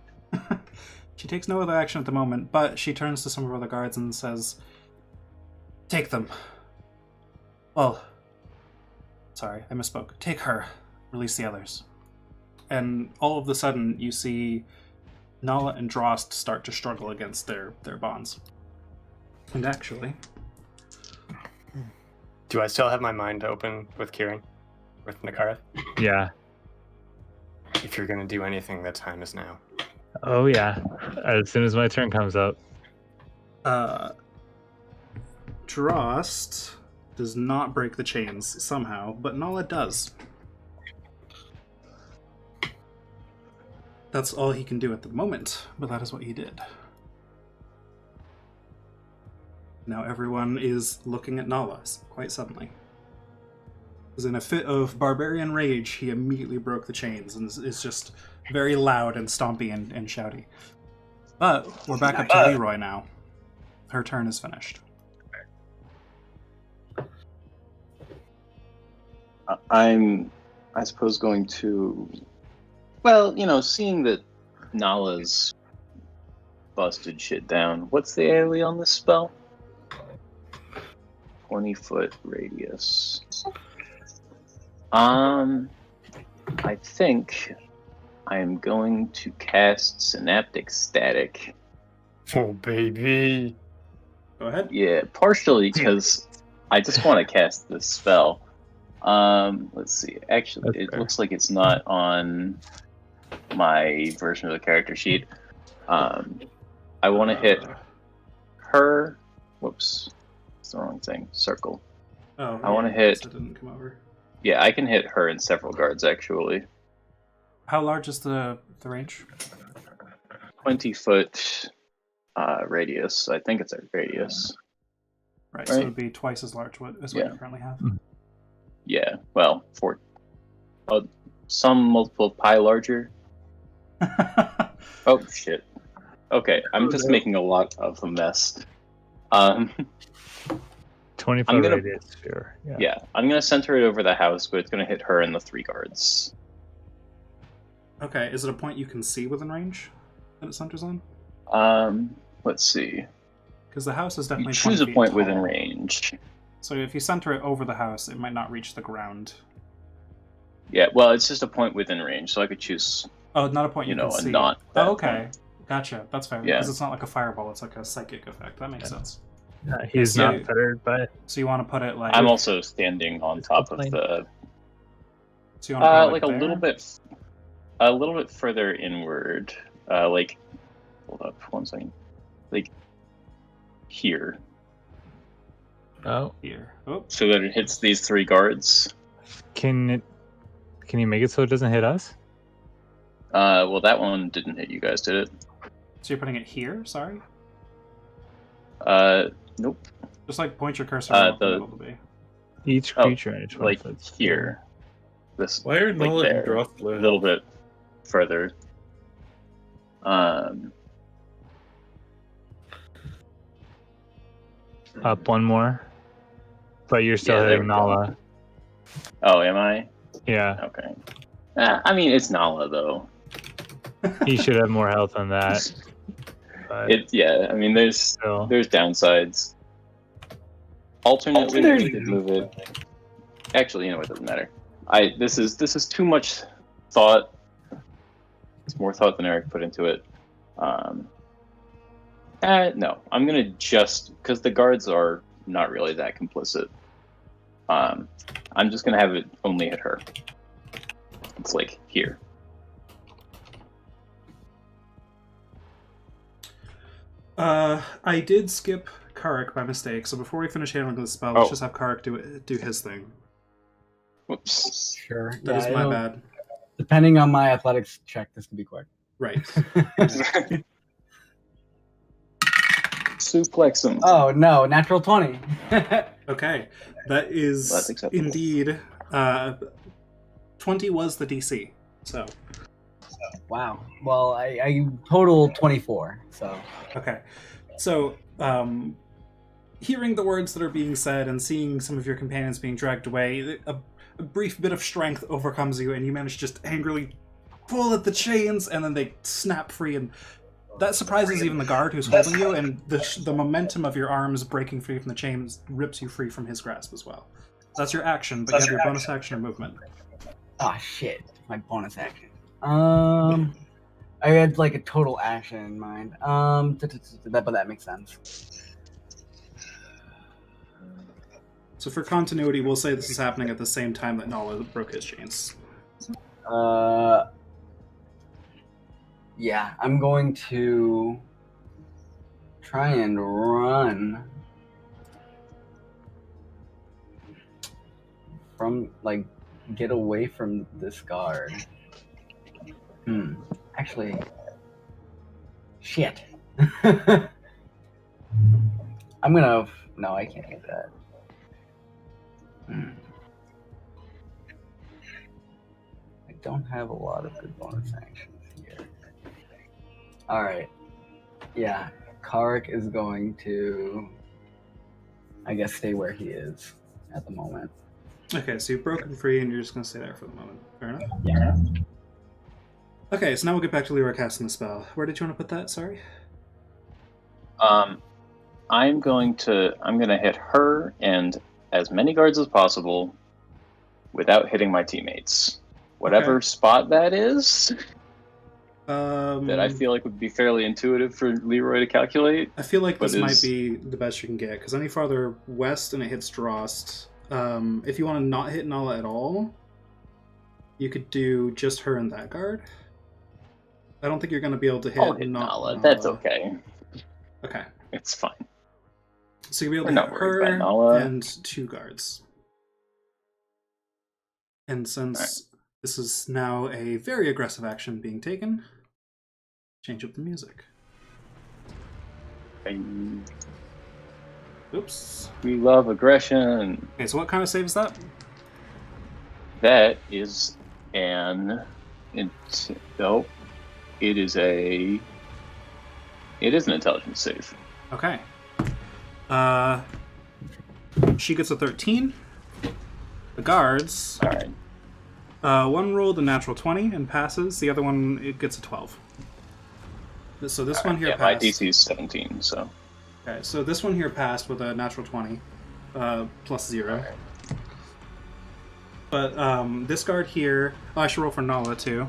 She takes no other action at the moment, but she turns to some of her other guards and says, "Take them." Well, sorry, I misspoke. Take her. Release the others. And all of a sudden, you see Nala and Drost start to struggle against their bonds. And actually, Do I still have my mind open with Kieran? With Nakara? Yeah. If you're gonna do anything, the time is now. Oh, yeah. As soon as my turn comes up. Drost does not break the chains somehow, but Nala does. That's all he can do at the moment, but that is what he did. Now everyone is looking at Nala quite suddenly. Because in a fit of barbarian rage, he immediately broke the chains and is just very loud and stompy and shouty. But we're back up to Leroy now. Her turn is finished. I'm, I suppose, going to. Well, seeing that Nala's busted shit down. What's the area on this spell? 20-foot radius. I think I am going to cast Synaptic Static. Oh, baby. Go ahead. Yeah, partially because I just want to cast this spell. Let's see. Actually, That's it fair. looks like it's not on my version of the character sheet. I want to hit her. Whoops, it's the wrong thing. Circle. Oh, I wanna hit- It didn't come over. Yeah, I can hit her and several guards actually. How large is the range? 20-foot radius. I think it's a radius. Right, so Right. it would be twice as large as what Yeah. you currently have. Yeah, well, some multiple pi larger. Oh shit. Okay, I'm just making a lot of a mess. 20 I'm foot gonna- radius sphere. Yeah. Yeah, I'm gonna center it over the house, but it's gonna hit her and the 3 guards. Okay, is it a point you can see within range that it centers on? Let's see. Because the house is You definitely choose 20 a feet point within tall. range. So if you center it over the house, it might not reach the ground. Yeah, well, it's just a point within range, so I could choose, Oh, not a point you, you know, can a see. not that Oh, okay. point. Gotcha. That's fair. Yeah. Because it's not like a fireball, it's like a psychic effect. That makes sense. He's So- not fettered by it. So you want to put it like... I'm also standing on top of plane. the, So you want to put it like a little bit further inward. Like, hold up 1 second. Like here, Oh, here. Oh, so that it hits these 3 guards. can you make it so it doesn't hit us? Well, that one didn't hit you guys, did it? so you're putting it here? Sorry? Nope. Just like point your cursor where the middle to be. Each Oh, creature in a 20 Like foot sphere. here. This Why are like Null there, and Droth a little bit further. Up one more. But you're still Yeah, there hitting we go. Nala. Oh, am I? Yeah, Okay. I mean, it's Nala though. he should have more health than that. But Yeah. I mean, there's still. downsides. Alternately, There's- we could move it. Actually, you know what? Doesn't matter. This is too much thought. It's more thought than Eric put into it. No, I'm gonna just because the guards are not really that complicit. I'm just gonna have it only hit her. It's like here. I did skip Karek by mistake, so before we finish handling the spell, let's Oh. just have Karek do his thing. Whoops. Sure. That is my it'll- bad. Depending on my athletics check, this could be quick. Right. Suplex him. Oh no, natural 20. Okay. That is That's acceptable. indeed 20 was the DC. So, Wow. Well, I total 24. So okay. So, hearing the words that are being said and seeing some of your companions being dragged away, a brief bit of strength overcomes you, and you manage to just angrily pull at the chains, and then they snap free, and that surprises even the guard who's holding you, and the momentum of your arms breaking free from the chains rips you free from his grasp as well. That's your action, but you have your bonus action or movement. ah shit, my bonus action. I had like a total action in mind. But that makes sense. So for continuity, we'll say this is happening at the same time that Nala broke his chains. Yeah, I'm going to try and run from, like, get away from this guard. Actually, shit. I'm gonna. No, I can't do that. I don't have a lot of good bonus actions here. Alright. Yeah. Karek is going to, I guess, stay where he is at the moment. Okay, so you've broken free and you're just going to stay there for the moment. Fair enough? Yeah. Okay, so now we'll get back to Leroy casting the spell. Where did you want to put that? Sorry? I'm gonna hit her and as many guards as possible without hitting my teammates. Whatever Okay. spot that is, That that I feel like would be fairly intuitive for Leroy to calculate. I feel like but this might is- be the best you can get, because any farther west and it hits Drost, if you want to not hit Nala at all, you could do just her and that guard. I don't think you're going to be able to hit, I'll hit Nala. That's okay. Okay. It's fine. So you'll be able We're to not hit worried about her Nala. and 2 guards. And since this is now a very aggressive action being taken, change up the music. Oops. We love aggression. Okay, so what kind of save is that? That is an. Nope. It is an intelligence save. Okay. She gets a 13. The guards, All right. one rolled a natural 20 and passes. The other one, it gets a 12. So this one here Yeah, my passed. DC is 17, so. Okay, so this one here passed with a natural 20, plus 0. But this guard here... Oh, I should roll for Nala, too.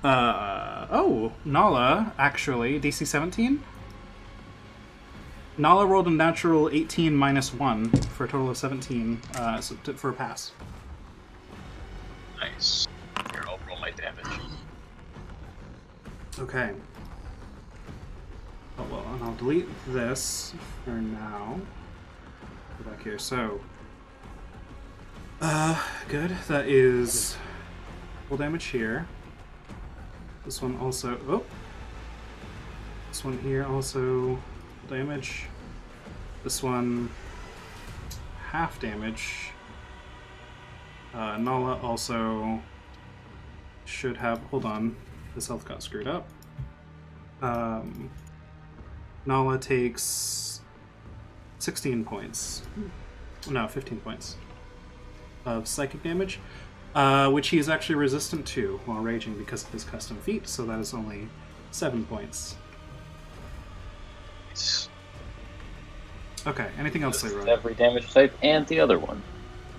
Nala, actually, DC 17? Nala rolled a natural 18 minus 1 for a total of 17 for a pass. Nice. Here, I'll roll my damage. Okay. Oh, well, and I'll delete this for now. Go back here. So, good. That is full damage here. This one also. Oh, this one here also full damage. This one half damage. Nala also should have. Hold on, this health got screwed up. Nala takes 16 points. No, 15 points of psychic damage, which he is actually resistant to while raging because of his custom feat, so that is only 7 points. Nice. Okay, anything else, This is Leroy? every damage type and the other one.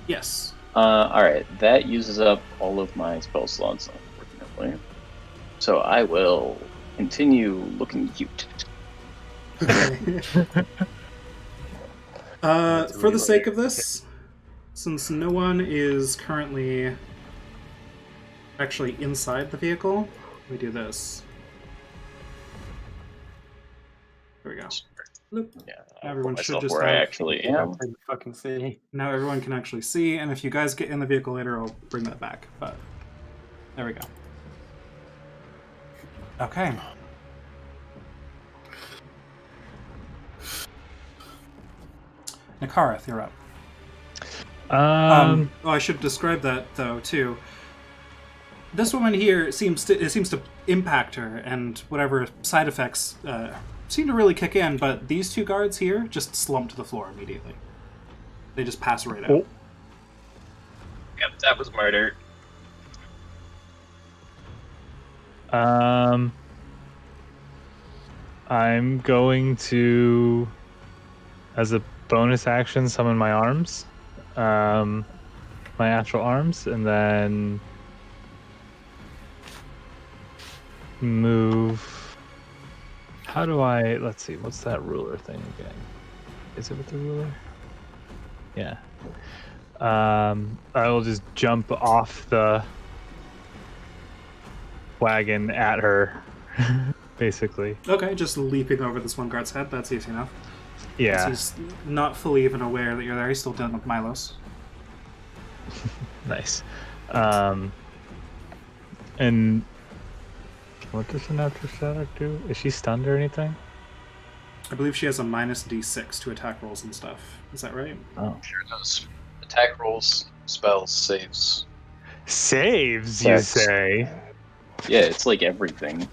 Yes. Alright, that uses up all of my spell slots, unfortunately. So I will continue looking cute. Okay. For the sake of this, since no one is currently actually inside the vehicle, we do this. There we go. Loop. Yeah, Everyone should just where I have- actually am. I can fucking see. Now everyone can actually see, and if you guys get in the vehicle later, I'll bring that back. But there we go. Okay. Nakarath, you're up. Oh, I should describe that though too. This woman here seems to impact her, and whatever side effects seem to really kick in. But these two guards here just slump to the floor immediately. They just pass right out. Oh. Yep, that was murder. I'm going to, as a bonus action, summon my arms, my actual arms, and then move. How do I? Let's see. What's that ruler thing again? Is it with the ruler? Yeah. I will just jump off the wagon at her, basically. Okay, just leaping over this one guard's head. That's easy enough. Yeah. He's not fully even aware that you're there. He's still dealing with Milos. Nice. And what does the natural static do? Is she stunned or anything? I believe she has a minus D6 to attack rolls and stuff. Is that right? Oh. Sure does. Attack rolls, spells, saves. Saves, you Yes. say? Yeah, it's like everything.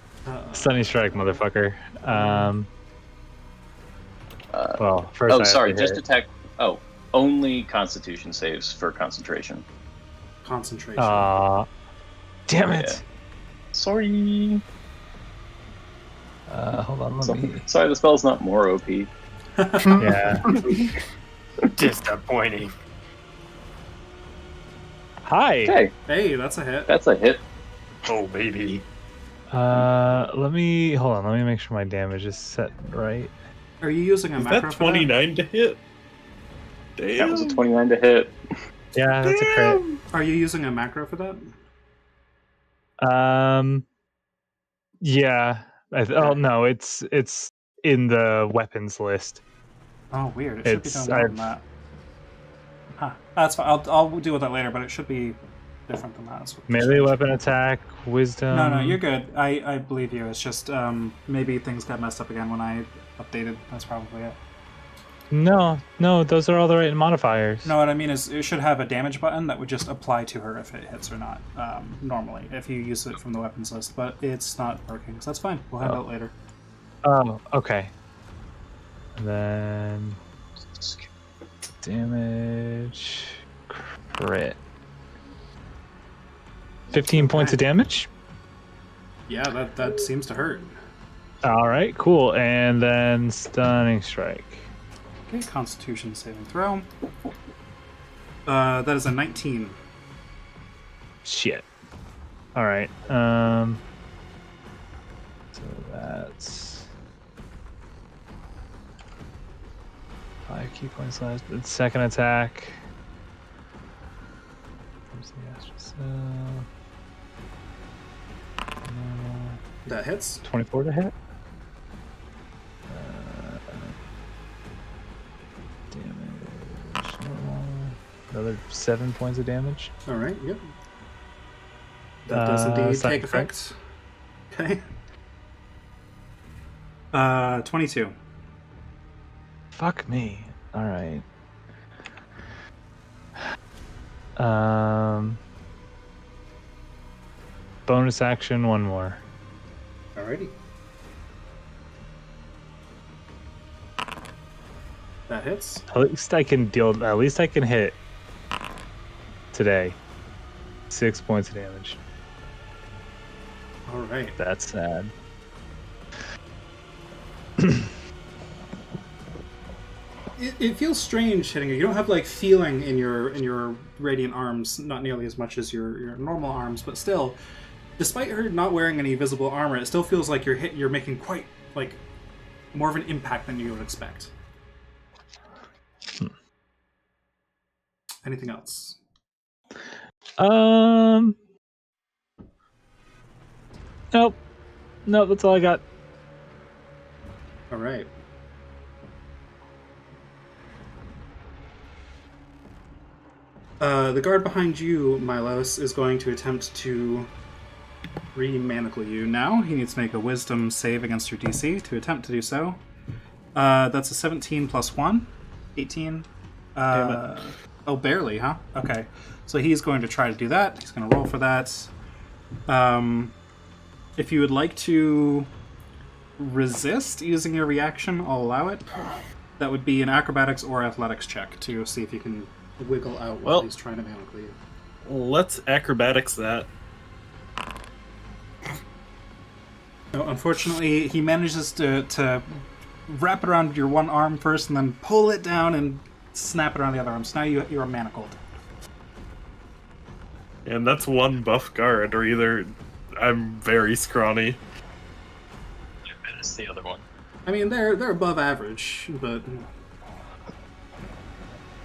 Stunning strike, motherfucker. Uh, Well, first. I oh, have sorry, to just hit. attack. Oh, only Constitution saves for concentration. Concentration. Damn Yeah. it. Sorry. Hold on, let me. Sorry, the spell's not more OP. Yeah. Disappointing. Hi. Okay, Hey, that's a hit. that's a hit. Oh, baby. Let me hold on. Let me make sure my damage is set right. Are you using a Is macro that for that? 29 to hit? Damn. That was a 29 to hit. Yeah, that's a crit. Are you using a macro for that? Yeah. Oh no, it's in the weapons list. Oh, weird. It should be It's- doing more than that. Huh. That's fine. I'll deal with that later, but it should be different than that. That's what Melee changed. weapon attack, wisdom. No, you're good. I believe you. It's just maybe things got messed up again when I updated. That's probably it. No, those are all the right modifiers. No, what I mean is it should have a damage button that would just apply to her if it hits or not, normally, if you use it from the weapons list, but it's not working, so that's fine. We'll have Oh. it later. Oh, okay. And then damage crit. 15 points of damage. Yeah, that seems to hurt. All right, cool. And then stunning strike. Okay, Constitution saving throw. That is a 19. Shit. All right. So that's 5 key points left. The second attack. Where's the Astral Cell? That hits. 24 to hit. Damage. Normal. Another 7 points of damage. All right. Yep. That does indeed stunning take strike. effect. Okay. 22. Fuck me. All right. Bonus action, one more. Alrighty. That hits. At least I can deal. At least I can hit today. 6 points of damage. All right. That's sad. It feels strange hitting you. You don't have like feeling in your radiant arms, not nearly as much as your normal arms, but still, despite her not wearing any visible armor, it still feels like you're making quite like more of an impact than you would expect. Anything else? Nope. Nope, that's all I got. All right. The guard behind you, Milos, is going to attempt to re-manacle you now. He needs to make a wisdom save against your DC to attempt to do so. That's a 17 plus 1. 18. Oh, barely, huh? Okay. So he's going to try to do that. He's going to roll for that. If you would like to resist using your reaction, I'll allow it. That would be an acrobatics or athletics check to see if you can wiggle out while Well, he's trying to manacle you. Let's acrobatics that. No, unfortunately, he manages to wrap it around your one arm first and then pull it down and snap it around the other arm. So now you're manacled. And that's one buff guard, or either I'm very scrawny. It's the other one. I mean, they're above average, but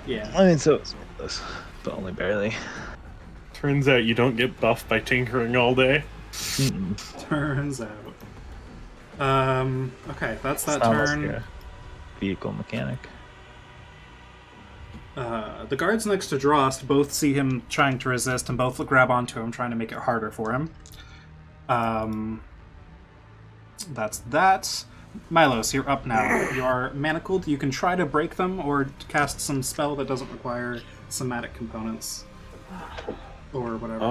yeah. I mean, so but only barely. Turns out you don't get buffed by tinkering all day. Turns out. Okay, that's that Sounds turn. like a vehicle mechanic. The guards next to Drost both see him trying to resist and both grab onto him, trying to make it harder for him. That's that. Milos, you're up now. You are manacled. You can try to break them or cast some spell that doesn't require somatic components. Or whatever.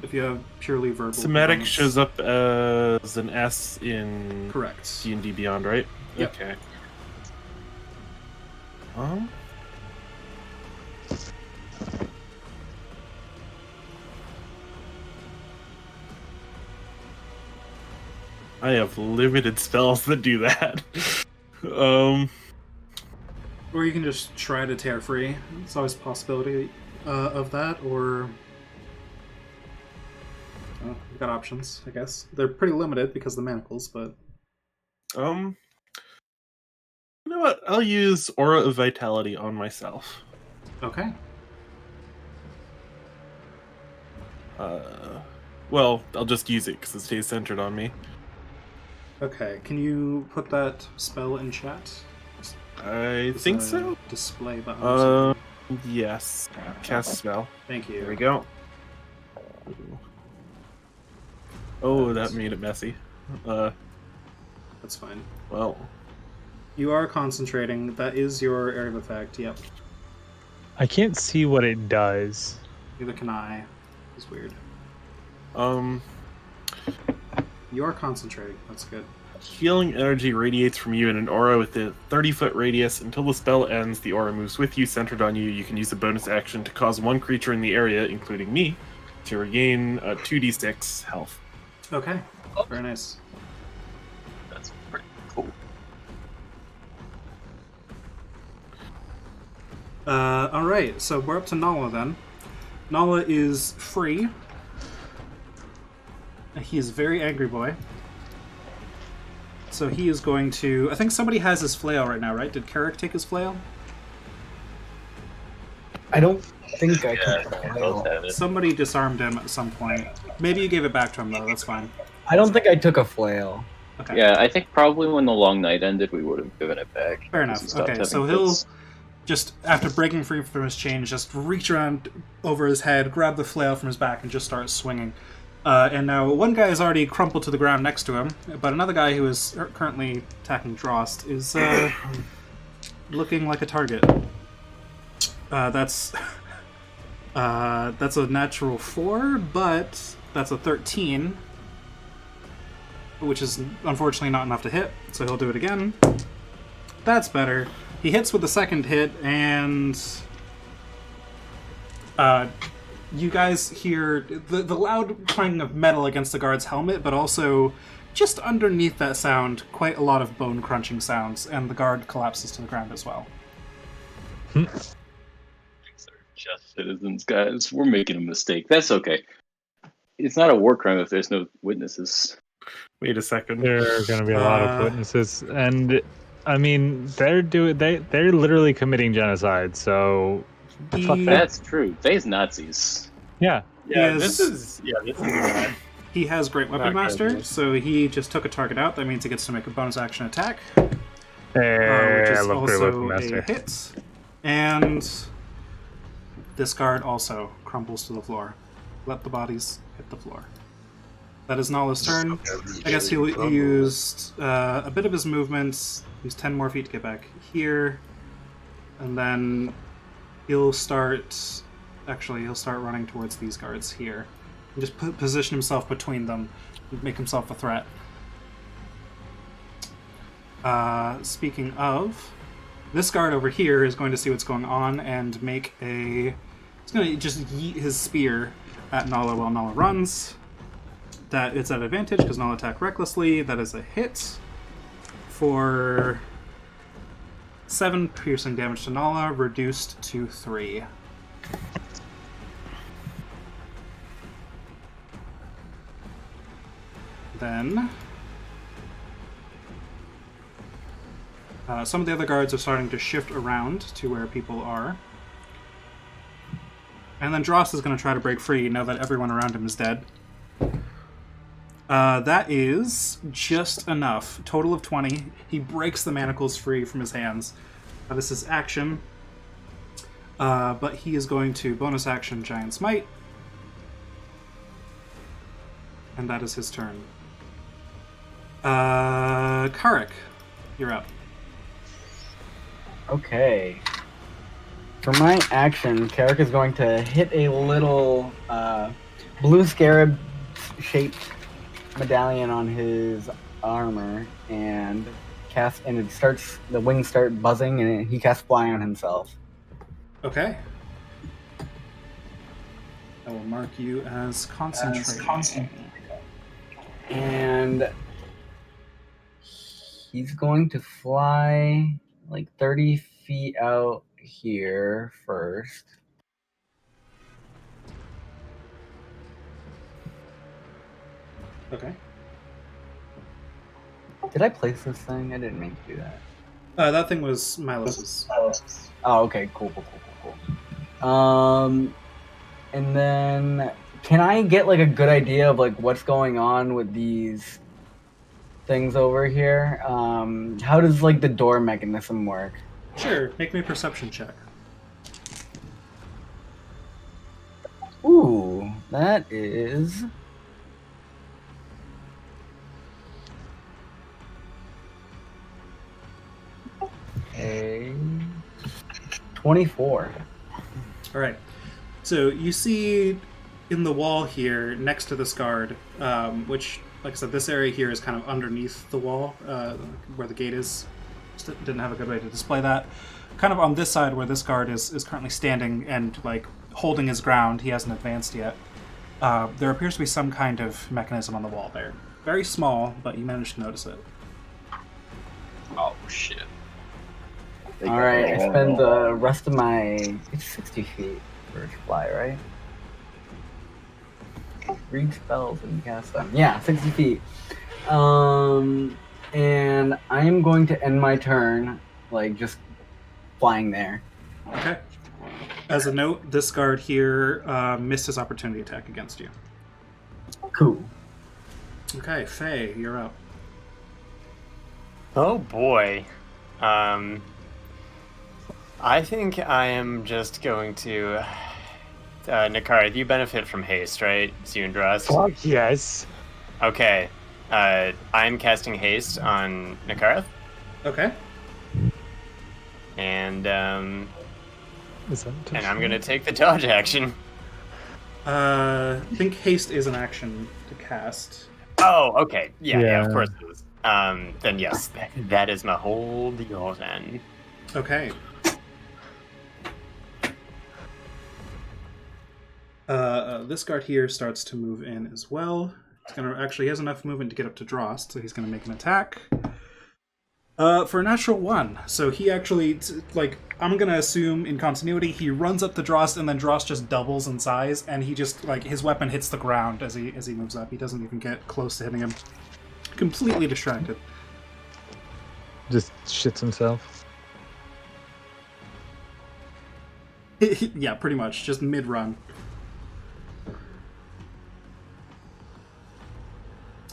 If you have purely verbal Somatic components. shows up as an S in Correct. D&D Beyond, right? Yep. Okay. I have limited spells that do that. Or you can just try to tear free. It's always a possibility of that, or... Oh, you've got options, I guess. They're pretty limited because of the manacles, but... You know what? I'll use Aura of Vitality on myself. Okay. Well, I'll just use it because it stays centered on me. Okay, can you put that spell in chat? I It's think a so. Display button or something. Yes. Cast spell. Thank you. There we go. Oh, that made it messy. That's fine. Well, You are concentrating. That is your area of effect, yep. I can't see what it does. Neither can I. It's weird. You are concentrating. That's good. healing energy radiates from you in an aura with a 30-foot radius. Until the spell ends, the aura moves with you, centered on you. You can use a bonus action to cause one creature in the area, including me, to regain 2d6 health. Okay. Very nice. That's Alright, so we're up to Nala then. Nala is free. He is a very angry boy. So he is going to... I think somebody has his flail right now, right? Did Carrick take his flail? I don't think I Yeah, took a both flail. have it. Somebody disarmed him at some point. Maybe you gave it back to him, though. That's fine. I don't think I took a flail. Okay. Yeah, I think probably when the long night ended, we would have given it back. Fair because enough. he stopped Okay, having so he'll fits. just, after breaking free from his chain, just reach around over his head, grab the flail from his back, and just start swinging. And now one guy is already crumpled to the ground next to him, but another guy who is currently attacking Drost is looking like a target. That's a natural 4, but that's a 13, which is unfortunately not enough to hit, so he'll do it again. That's better. He hits with the second hit, and you guys hear the loud clang of metal against the guard's helmet, but also just underneath that sound, quite a lot of bone-crunching sounds, and the guard collapses to the ground as well. These are just citizens, guys. We're making a mistake. That's okay. It's not a war crime if there's no witnesses. Wait a second. There are going to be a lot of witnesses, and I mean, they're literally committing genocide. So fuck that. That's true. They's Nazis. Yeah. Yeah, Yes. this is bad. He has Great Weapon Not good, Master, yes. so he just took a target out. That means he gets to make a bonus action attack, which Hey, is I love Great Weapon also a Master. hit. And this guard also crumbles to the floor. Let the bodies hit the floor. That is Nala's turn. I guess he used a bit of his movement, used 10 more feet to get back here, and then he'll start running towards these guards here. And just position himself between them, make himself a threat. Speaking of, this guard over here is going to see what's going on and make a... He's going to just yeet his spear at Nala while Nala runs. That it's at advantage because Nala attacked recklessly. That is a hit for 7 piercing damage to Nala, reduced to 3. Then some of the other guards are starting to shift around to where people are. And then Dross is going to try to break free now that everyone around him is dead. That is just enough. Total of 20. He breaks the manacles free from his hands. This is action. But he is going to bonus action Giant Smite. And that is his turn. Karek, you're up. Okay. For my action, Carrick is going to hit a little blue scarab-shaped medallion on his armor and cast, and the wings start buzzing, and he casts fly on himself. Okay. I will mark you as concentrating. And he's going to fly like 30 feet out here first. Okay. Did I place this thing? I didn't mean to do that. That thing was Milos's. Oh, okay, cool. And then can I get like a good idea of like what's going on with these things over here? How does like the door mechanism work? Sure, make me a perception check. Ooh, that is a 24. All right. So you see in the wall here, next to this guard, which, like I said, this area here is kind of underneath the wall, where the gate is. Just didn't have a good way to display that. Kind of on this side where this guard is currently standing and like holding his ground. He hasn't advanced yet. There appears to be some kind of mechanism on the wall there. Very small, but you managed to notice it. Oh shit! All right, I spend the rest of my. It's 60 feet for fly, right? Read spells and cast them. Yeah, 60 feet. And I am going to end my turn, like just flying there. Okay. As a note, this guard here missed his opportunity attack against you. Cool. Okay, Faye, you're up. Oh boy. I think I am just going to. Nakara, you benefit from haste, right? Zundras? Fuck yes. Okay. I'm casting haste on Nakara. Okay. And Is that and I'm gonna take the dodge action. I think haste is an action to cast. Oh, okay. Yeah, Yeah. of course it is. Then yes, that is my whole deal then. Okay. This guard here starts to move in as well. He's gonna he has enough movement to get up to Drost, so he's gonna make an attack. For a natural 1. So he actually, I'm gonna assume in continuity, he runs up to Drost, and then Drost just doubles in size, and he just, his weapon hits the ground as he moves up. He doesn't even get close to hitting him. Completely distracted. Just shits himself. Yeah, pretty much. Just mid-run.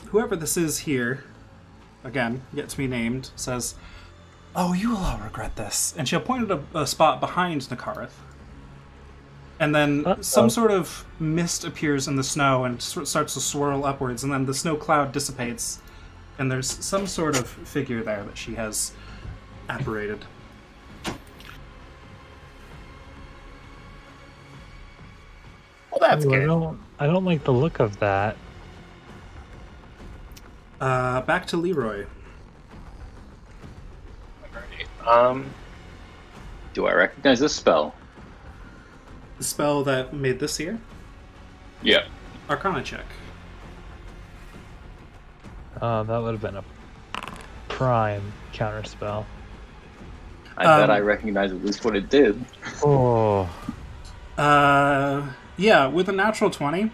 Whoever this is here, again, yet to be named, says, "Oh, you will all regret this." And she'll point at a spot behind Nakareth. And then some sort of mist appears in the snow and starts to swirl upwards, and then the snow cloud dissipates. And there's some sort of figure there that she has apparated. Well, that's Ooh, good. I don't like the look of that. Back to Leroy. Do I recognize this spell? The spell that made this here? Yeah. Arcana check. That would have been a prime counter spell. I bet I recognize at least what it did. Oh. Yeah, with a natural 20,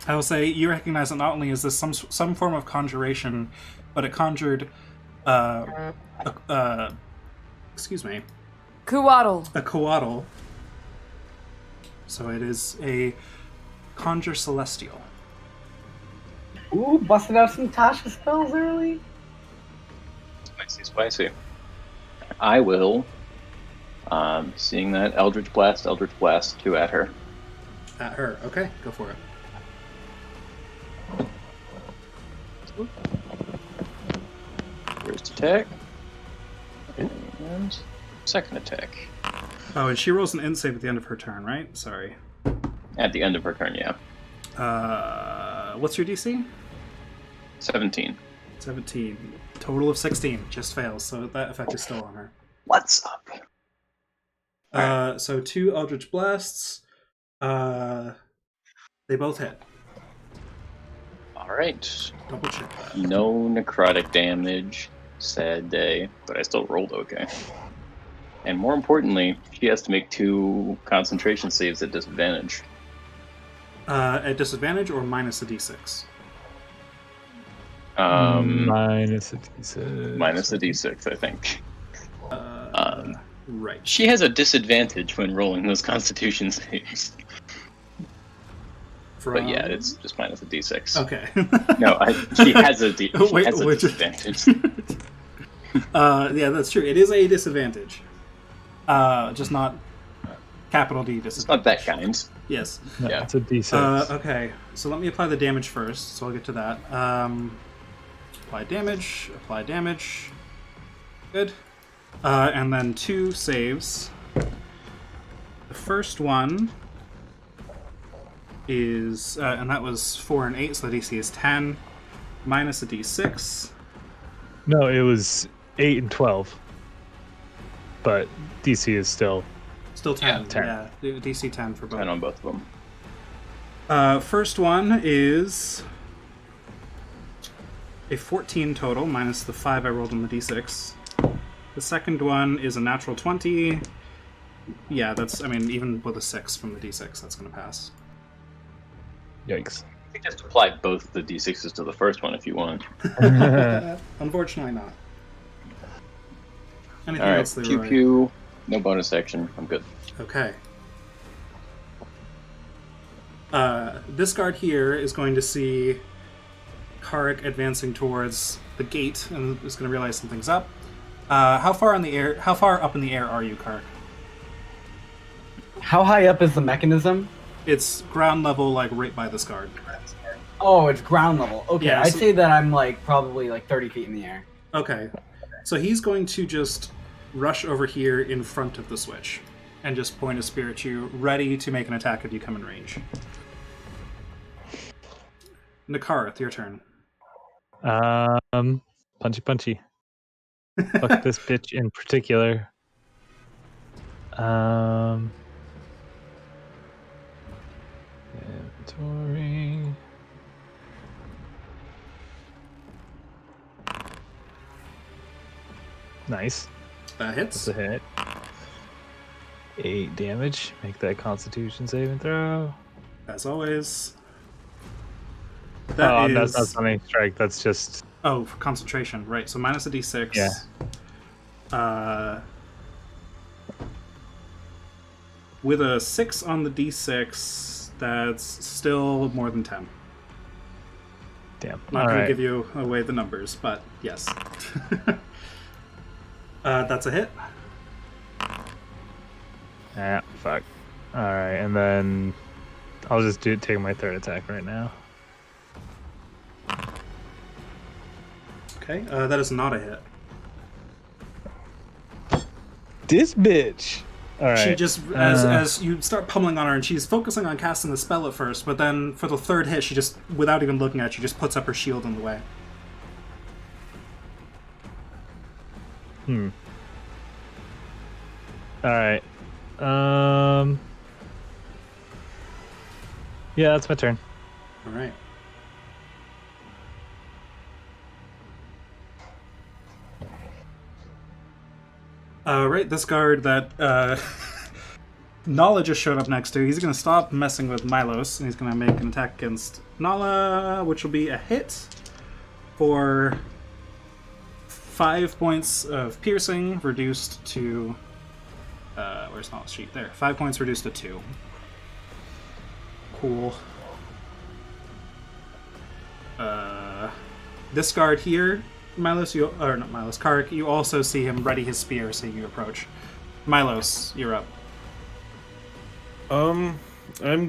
I will say you recognize that not only is this some form of conjuration, but it conjured, excuse me, Kuwaddle. a coatl. So it is a conjure celestial. Ooh, busted out some Tasha spells early. Spicy. I will, seeing that Eldritch Blast 2 at her. At her. Okay, go for it. First attack. And second attack. Oh, and she rolls an int save at the end of her turn, right? Sorry. At the end of her turn, yeah. What's your DC? 17. 17. Total of 16. Just fails, so that effect is still on her. What's up? So 2 Eldritch Blasts. They both hit. Alright. Double check that. No necrotic damage. Sad day. But I still rolled okay. And more importantly, she has to make 2 concentration saves at disadvantage. At disadvantage or minus a d6? Minus a d6. Minus a d6, I think. Right. She has a disadvantage when rolling those constitution saves. But yeah, it's just minus a d6. Okay. No, she has a Wait, has a which- disadvantage. Yeah, that's true. It is a disadvantage. Just not capital D disadvantage. It's not that kind. Yes. No, Yeah. it's a d6. Okay, so let me apply the damage first, so I'll get to that. Apply damage. Good. And then 2 saves. The first one is, and that was 4 and 8, so the DC is 10, minus a d6. No, it was 8 and 12. But DC is still... Still 10. Yeah, 10. Yeah, DC 10 for both. 10 on both of them. First one is a 14 total, minus the 5 I rolled on the d6. The second one is a natural 20. Yeah, that's, I mean, even with a 6 from the d6, that's going to pass. Yikes. You can just apply both the d6s to the first one if you want. Unfortunately not. Anything All right, else, pew Leroy? pew. No bonus action. I'm good. Okay. This guard here is going to see Karik advancing towards the gate and is going to realize something's up. How far up in the air are you, Karik? How high up is the mechanism? It's ground level, like right by this guard. Oh, it's ground level. Okay, Yeah, I'd so- say that I'm like probably like 30 feet in the air. Okay. So he's going to just rush over here in front of the switch and just point a spear at you, ready to make an attack if you come in range. Nakarth, your turn. Punchy. Fuck this bitch in particular. Inventory. Nice. That hits. That's a hit. 8 damage. Make that Constitution saving throw. As always. That's That not is... stunning strike. That's just Oh, for concentration. Right, so minus a d6. Yeah. With a 6 on the d6, that's still more than 10. damn. Not All going to right. give you away the numbers, but yes. That's a hit. Ah, fuck. All right, and then I'll just take my third attack right now. Okay, that is not a hit. This bitch. All right. She just, as you start pummeling on her, and she's focusing on casting the spell at first, but then for the third hit, she just, without even looking at you, just puts up her shield in the way. All right. Yeah, that's my turn. All right. Right, this guard that Nala just showed up next to, he's going to stop messing with Milos, and he's going to make an attack against Nala, which will be a hit for 5 points of piercing, reduced to... where's Nala's sheet? There. 5 points reduced to 2. Cool. This guard here, Milos, Karik, you also see him ready his spear, seeing you approach. Milos, you're up. I'm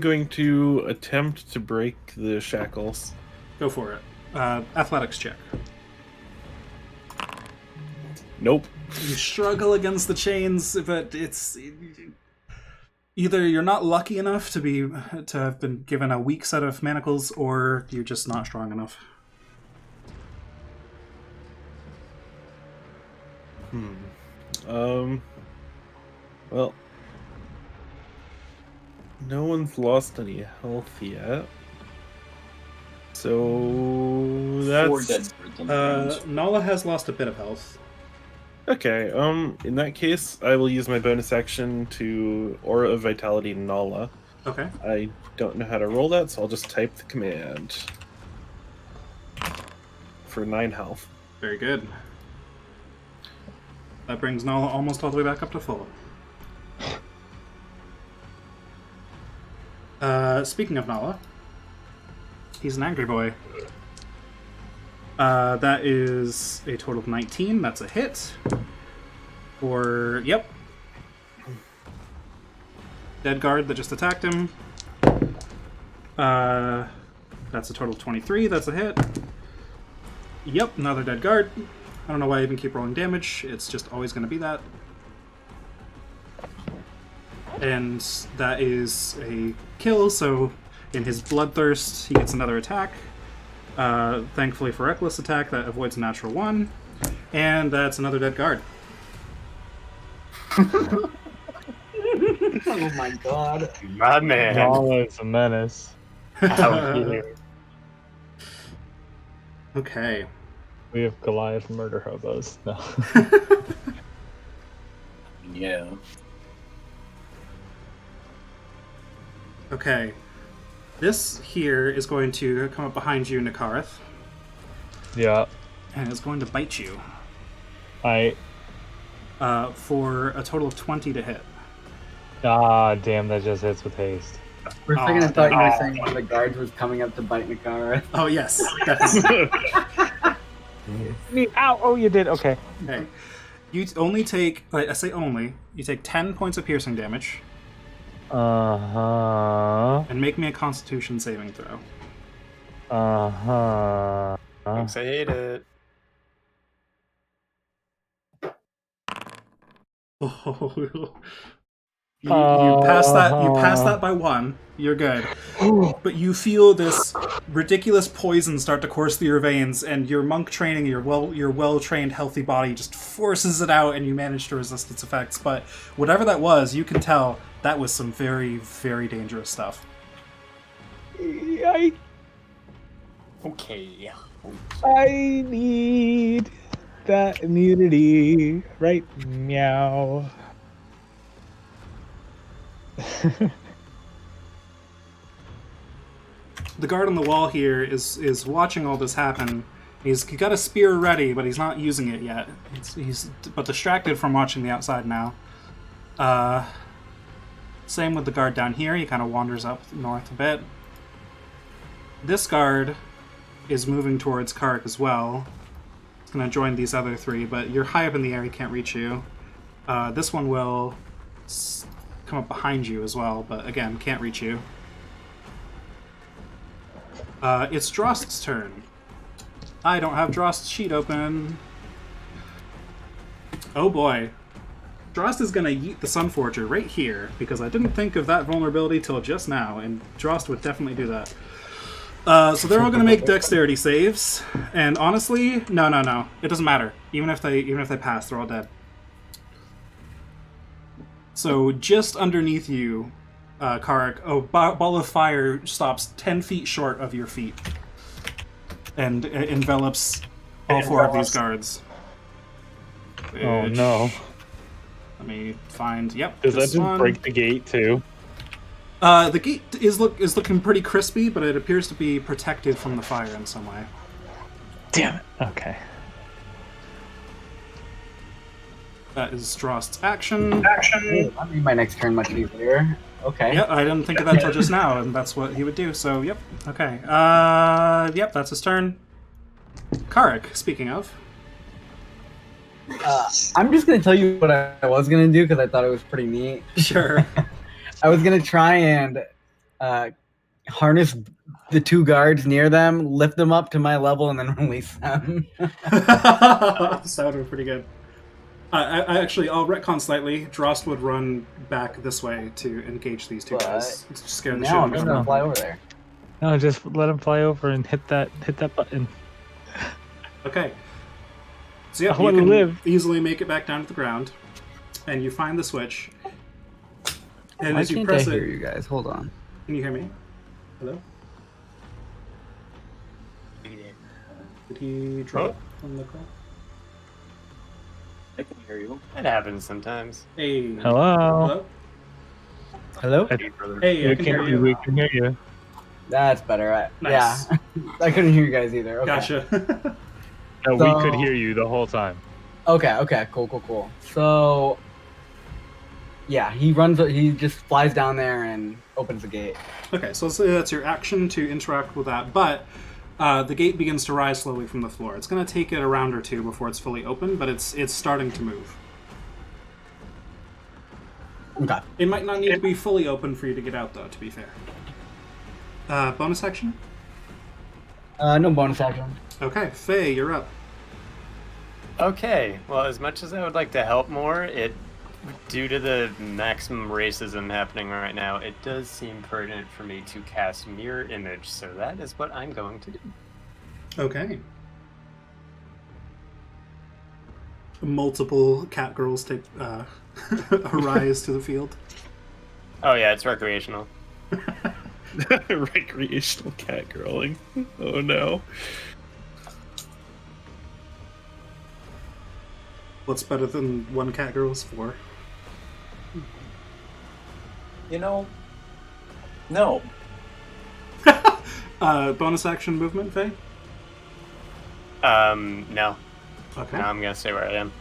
going to attempt to break the shackles. Go for it. Athletics check. Nope. You struggle against the chains, but it's either you're not lucky enough to have been given a weak set of manacles, or you're just not strong enough. Well, no one's lost any health yet. So 4 dead that's birds on the ground. Nala has lost a bit of health. okay. In that case, I will use my bonus action to Aura of Vitality Nala. Okay. I don't know how to roll that, so I'll just type the command for 9 health. Very good. That brings Nala almost all the way back up to full. Speaking of Nala, he's an angry boy. That is a total of 19. That's a hit. Yep. Dead guard that just attacked him. That's a total of 23. That's a hit. Yep, another dead guard. I don't know why I even keep rolling damage. It's just always going to be that. And that is a kill, so in his bloodthirst, he gets another attack. Thankfully for Reckless Attack, that avoids a natural 1. And that's another dead guard. Oh my god. My man. Nala is a menace. Out here. Okay. We have Goliath murder hobos. No. Yeah. Okay. This here is going to come up behind you, Nakarth, Yeah. and is going to bite you I. for a total of 20 to hit. Ah, damn, that just hits with haste. For a second, I Aw, thought you were damn. saying one of the guards was coming up to bite Nakara. Oh, yes, definitely. Ow! Oh, you did. Okay. Okay. You only take, I say only, you take 10 points of piercing damage, Uh-huh. and make me a constitution saving throw. Uh-huh. Folks, I hate it. You pass that. You pass that by 1. You're good. But you feel this ridiculous poison start to course through your veins, and your monk training, your well trained, healthy body just forces it out, and you manage to resist its effects. But whatever that was, you can tell that was some very, very dangerous stuff. I Okay. need that immunity. Right? Meow. The guard on the wall here is watching all this happen. He's got a spear ready, but he's not using it yet. He's but distracted from watching the outside now. Same with the guard down here. He kind of wanders up north a bit. This guard is moving towards Kark as well. It's going to join these other 3, but you're high up in the air. He can't reach you. This one will come up behind you as well, but again, can't reach you. It's Drost's turn. I don't have Drost's sheet open. Oh boy. Drost is gonna yeet the Sunforger right here, because I didn't think of that vulnerability till just now, and Drost would definitely do that. So they're all gonna make dexterity saves, and honestly, no. It doesn't matter. Even if they pass, they're all dead. So just underneath you, Kark, a ball of fire stops 10 feet short of your feet and envelops all 4 of these guards. Oh no. Let me find. Yep. Does that this just one. break the gate too? The gate is looking pretty crispy, but it appears to be protected from the fire in some way. Damn it. Okay. That is Drost's action. Oh, that made my next turn much easier. Okay. Yep, I didn't think of that until just now, and that's what he would do. So, yep. Okay. Yep, that's his turn. Kark, speaking of. I'm just gonna tell you what I was gonna do because I thought it was pretty neat. Sure. I was gonna try and harness the 2 guards near them, lift them up to my level, and then release them. That would be pretty good. I actually, I'll retcon slightly. Drost would run back this way to engage these 2 guys. Scare the shit Now out I'm of just them. gonna fly over there. No, just let him fly over and hit that button. Okay. So yeah, I you wanna can live. easily make it back down to the ground, and you find the switch. And Why as you can't press I hear it, you guys? Hold on. can you hear me? Hello? Did he drop from the call? I can hear you. It happens sometimes. Hey. Hello. Hello? Hey, I can hear you. We can hear you. That's better. Nice. Yeah. I couldn't hear you guys either. Okay. Gotcha. No, So- we could hear you the whole time. Okay, cool. So, yeah, he just flies down there and opens the gate. Okay, so that's your action to interact with that, but the gate begins to rise slowly from the floor. It's going to take it a round or 2 before it's fully open, but it's starting to move. Okay. It might not need to be fully open for you to get out, though, to be fair. Bonus action? No bonus action. Okay, Faye, you're up. Okay, well, as much as I would like to help more, due to the maximum racism happening right now, it does seem pertinent for me to cast Mirror Image, so that is what I'm going to do. Okay. Multiple cat girls take arise to the field. Oh yeah, it's recreational. Recreational cat girling. Oh no. What's better than 1 cat girl's 4? You know, no. Bonus action movement, Faye? No. Okay. No, I'm gonna stay where I am.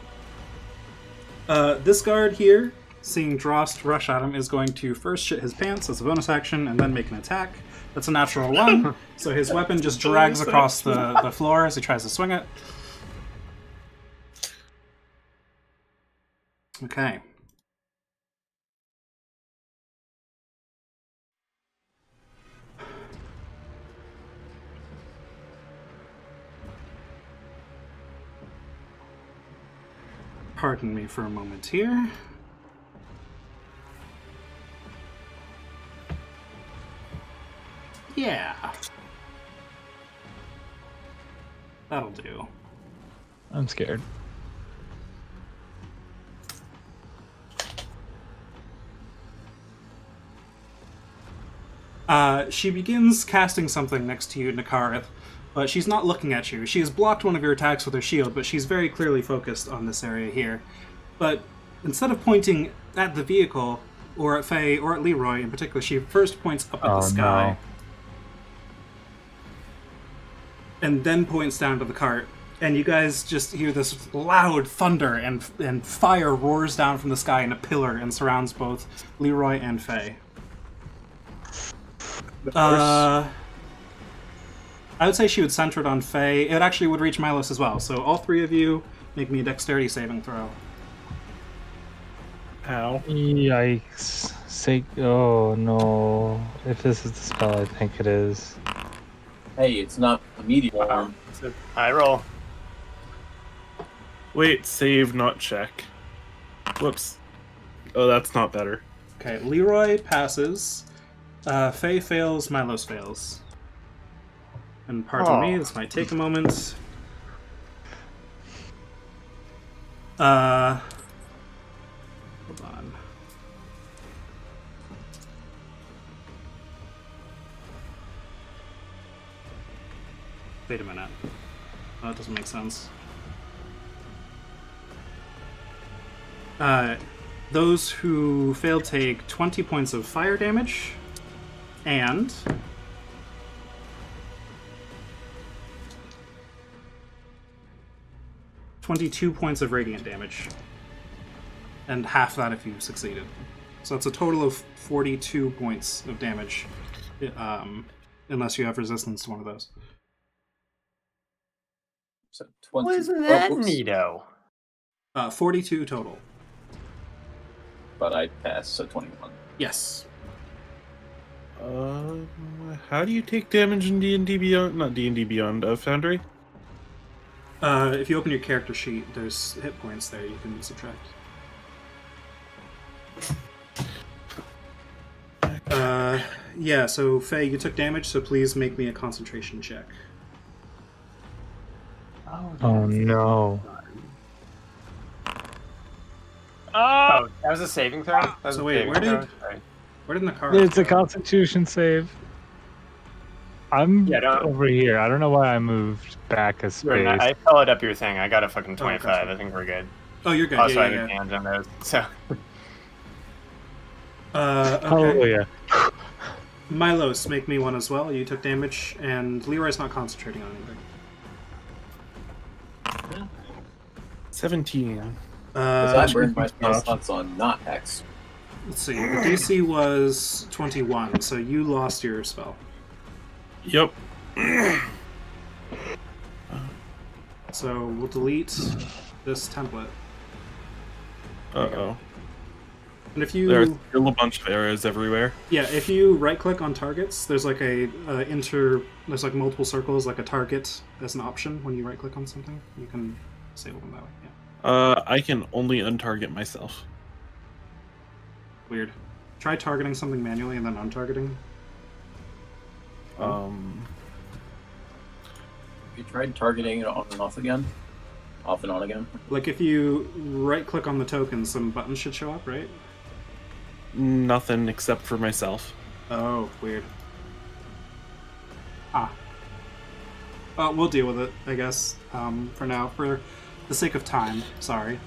This guard here, seeing Drost rush at him, is going to first shit his pants as a bonus action and then make an attack. That's a natural 1, so his weapon just drags across the floor as he tries to swing it. Okay. Pardon me for a moment here. Yeah. That'll do. I'm scared. She begins casting something next to you, Nakareth, but she's not looking at you. She has blocked one of your attacks with her shield, but she's very clearly focused on this area here. But instead of pointing at the vehicle, or at Faye, or at Leroy in particular, she first points up at the sky. No. And then points down to the cart. And you guys just hear this loud thunder, and fire roars down from the sky in a pillar and surrounds both Leroy and Faye. I would say she would center it on Faye. It actually would reach Milos as well. So all three of you make me a dexterity saving throw. Ow. Yikes. Oh no. If this is the spell I think it is. Hey, it's not a meteor. I roll. Wait, save, not check. Whoops. Oh, that's not better. Okay, Leroy passes. Faye fails, Milos fails. And pardon me, this might take a moment. Hold on. Wait a minute. Oh, that doesn't make sense. Those who fail take 20 points of fire damage, and $22 points of radiant damage, and half that if you succeeded. So it's a total of 42 points of damage, unless you have resistance to one of those. So 20. Wasn't that whoops. neato? 42 total. But I passed, so 21. Yes. How do you take damage in D&D Beyond? Not D&D Beyond, Foundry? If you open your character sheet, there's hit points there you can subtract. Yeah, so Faye, you took damage, so please make me a concentration check. Oh no. Oh, that was a saving throw? That was So a wait, saving where throw? did- Sorry. Where did the car It's a go? constitution save. I'm Yeah, don't- over here. I don't know why I moved back a You're not- space. I followed up your thing. I got a fucking Oh, 25. gotcha. I think we're good. Oh, you're good. Also, I yeah, have yeah, hands on those. So, yeah. Okay. Hallelujah. Milos, make me one as well. You took damage, and Leroy's not concentrating on anything. 17. 'Cause I burned my spell slots on not Hex. Let's see. The DC was 21, so you lost your spell. Yep. So we'll delete this template. Uh-oh. And if There are you, still a bunch of arrows everywhere. yeah, if you right-click on targets, there's like there's like multiple circles, like a target as an option when you right-click on something. You can disable them that way. Yeah. I can only untarget myself. Weird. Try targeting something manually and then untargeting. You tried targeting it on and off again? Off and on again? Like if you right-click on the token, some buttons should show up, right? Nothing except for myself. Oh, weird. Ah. We'll deal with it, I guess, for now, for the sake of time. Sorry.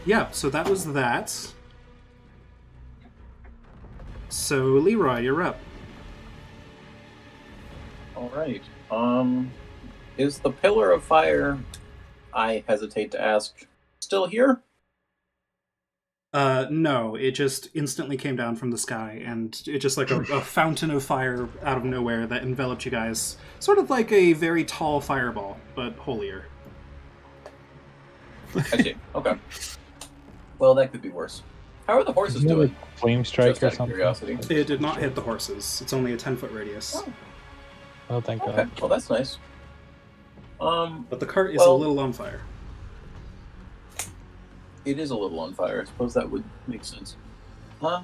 Yeah, so that was that. So, Leroy, you're up. All right. Is the pillar of fire, I hesitate to ask, still here? No, it just instantly came down from the sky, and it just like a fountain of fire out of nowhere that enveloped you guys. Sort of like a very tall fireball, but holier. I see. Okay. Well, that could be worse. How are the horses Isn't that doing? a flame strike Just or out of something? curiosity. It did not hit the horses. It's only a 10-foot radius. Oh, Oh, thank okay. God. Well, that's nice. But the cart is a Well- little on fire. It is a little on fire. I suppose that would make sense. Well,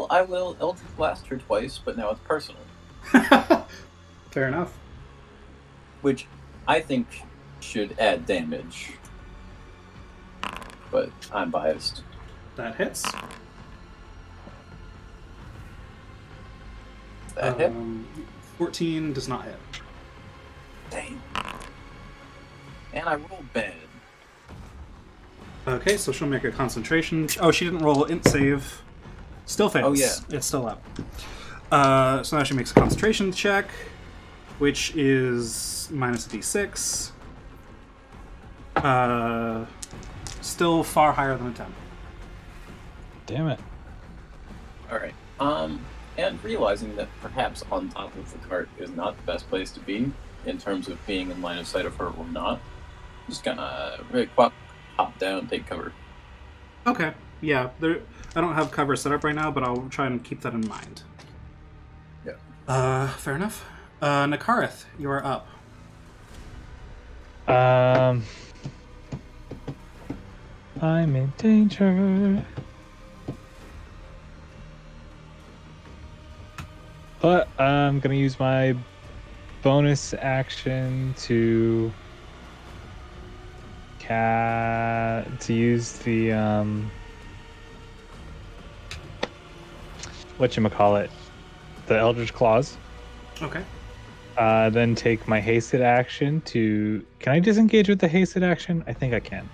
I will Eldritch Blast her twice, but now it's personal. Fair enough. Which I think should add damage. But I'm biased. That hits. That hit? 14 does not hit. Dang. And I rolled bad. Okay, so she'll make a concentration. Oh, she didn't roll int save. Still fails. Oh, yeah. It's still up. So now she makes a concentration check, which is minus a d6. Still far higher than a 10. Damn it. Alright. And realizing that perhaps on top of the cart is not the best place to be, in terms of being in line of sight of her or not, just gonna really hop down, take cover. Okay, yeah. I don't have cover set up right now, but I'll try and keep that in mind. Yeah. Fair enough. Nakareth, you are up. I'm in danger. But I'm gonna use my bonus action to use the whatchamacallit, the Eldritch Claws. Okay. Then take my hasted action to. Can I disengage with the hasted action? I think I can.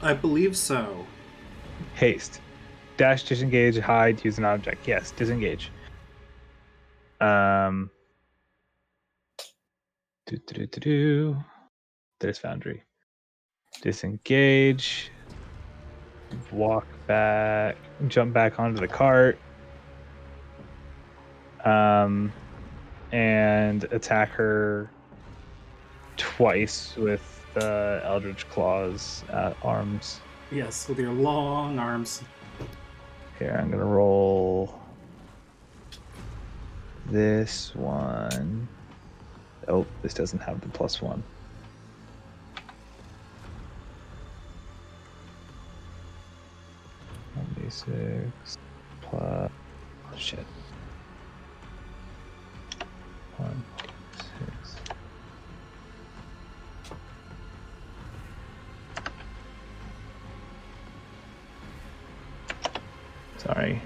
I believe so. Haste. Dash, disengage, hide, use an object. Yes, disengage. There's Foundry. Disengage. Walk back. Jump back onto the cart. And attack her twice with the Eldritch Claws arms. Yes, with your long arms. Here, I'm gonna roll this one. Oh, this doesn't have the +1. D6 plus shit. 1, 6. Sorry.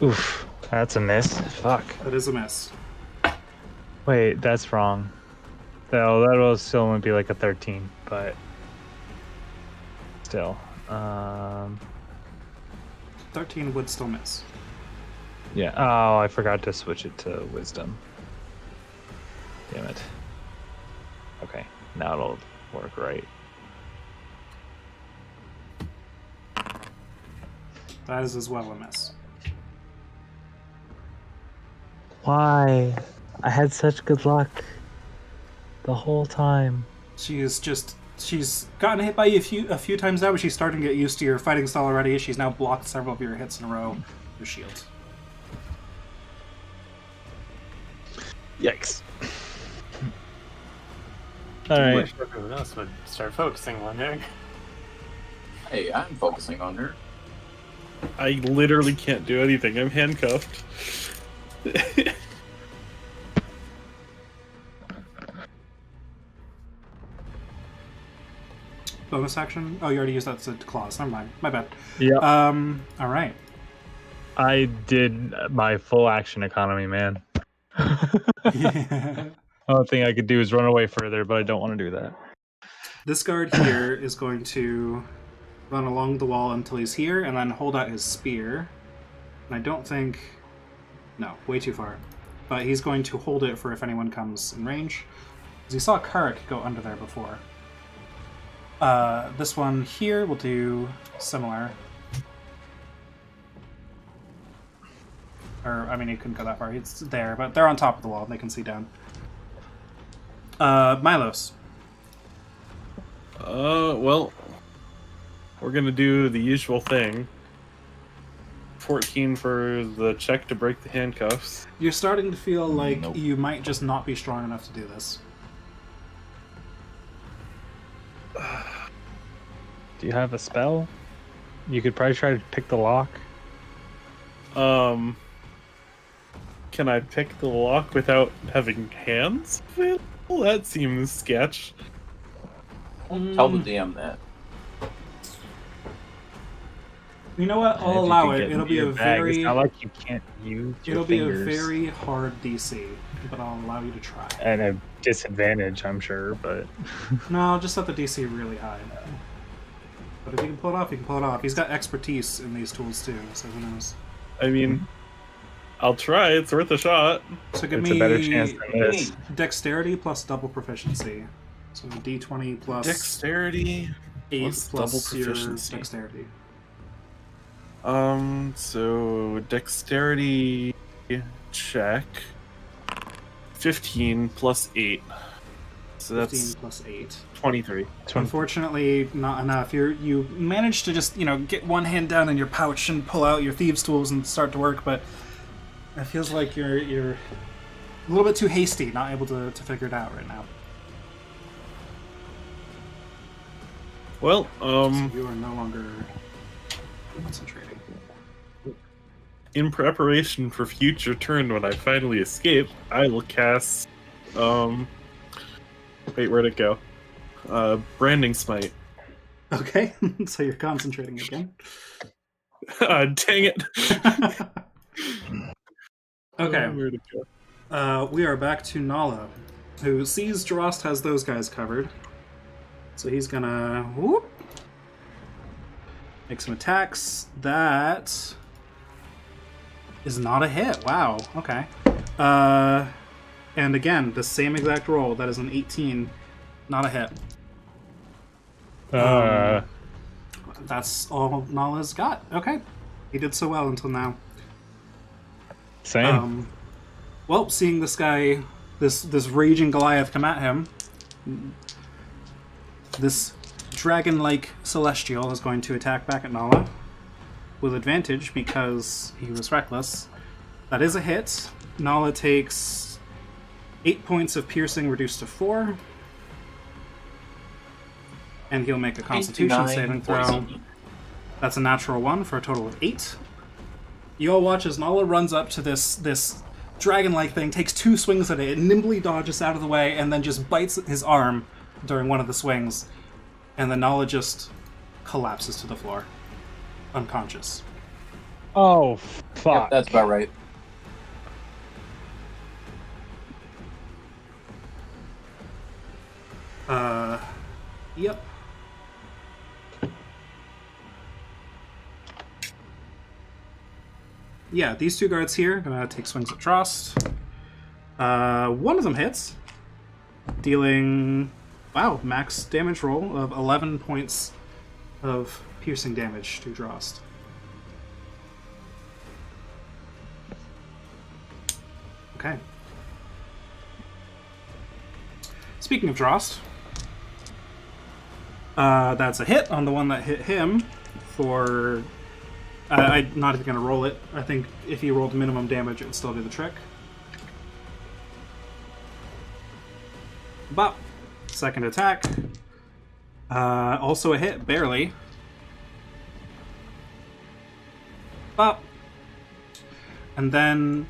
Oof, that's a miss. Fuck. That is a miss. Wait, that's wrong. That'll still only be like a 13, but still. 13 would still miss. Yeah. Oh, I forgot to switch it to wisdom. Damn it. Okay, now it'll work right. That is as well a miss. Why? I had such good luck the whole time. She's gotten hit by you a few times now, but she's starting to get used to your fighting style already. She's now blocked several of your hits in a row with your shield. Yikes. Alright. Everyone else would start focusing on her. Hey, I'm focusing on her. I literally can't do anything. I'm handcuffed. Bonus action? Oh, you already used that to claws. Never mind. My bad. Yeah. All right. I did my full action economy, man. The only thing I could do is run away further, but I don't want to do that. This guard here is going to run along the wall until he's here, and then hold out his spear. And I don't think... No, way too far. But he's going to hold it for if anyone comes in range. Because you saw Karik go under there before. This one here will do similar. Or, I mean, he couldn't go that far. It's there, but they're on top of the wall. They can see down. Milos. Well, we're gonna do the usual thing. 14 for the check to break the handcuffs. You're starting to feel like you might just not be strong enough to do this. Do you have a spell? You could probably try to pick the lock. Can I pick the lock without having hands? Well, that seems sketch. Tell the DM that. You know what? If I'll you allow can it. get It'll into be a your bag, very... It's not like you can't use your It'll be a fingers. very hard DC, but I'll allow you to try. And a disadvantage, I'm sure, but... No, just set the DC really high. But if you can pull it off, you can pull it off. He's got expertise in these tools too, so who knows. I mean, I'll try. It's worth a shot. So give It's me a better chance than this. dexterity plus double proficiency. So D20 plus Dexterity 8 plus plus double your proficiency. dexterity. So dexterity check. 15 plus 8. So 15 that's plus 8. 23. Unfortunately, not enough. You managed to just, get one hand down in your pouch and pull out your thieves' tools and start to work, but it feels like you're a little bit too hasty, not able to figure it out right now. Well, So you are no longer concentrating. in preparation for future turn when I finally escape, I will cast wait, where'd it go? Branding Smite. Okay, so you're concentrating again. Dang it. Okay. Where'd it go? We are back to Nala, who sees Drost has those guys covered. So he's gonna make some attacks. That is not a hit. Wow. Okay. And again, the same exact roll. That is an 18. Not a hit. That's all Nala's got. Okay. He did so well until now. Same. Well, seeing this guy, this raging Goliath come at him, this dragon-like celestial is going to attack back at Nala with advantage because he was reckless. That is a hit. Nala takes 8 points of piercing reduced to 4. And he'll make a Constitution saving throw. Poison. That's a natural 1 for a total of 8. You all watch as Nala runs up to this dragon-like thing, takes 2 swings at it, nimbly dodges out of the way, and then just bites his arm during one of the swings. And then Nala just collapses to the floor, unconscious. Oh, fuck. Yep, that's about right. Yep. Yeah, these 2 guards here are gonna take swings at Drost. One of them hits, dealing, max damage roll of 11 points of piercing damage to Drost. Okay. Speaking of Drost, that's a hit on the one that hit him for... I'm not even going to roll it. I think if he rolled minimum damage, it would still do the trick. Bop. Second attack. Also a hit, barely. Bop. And then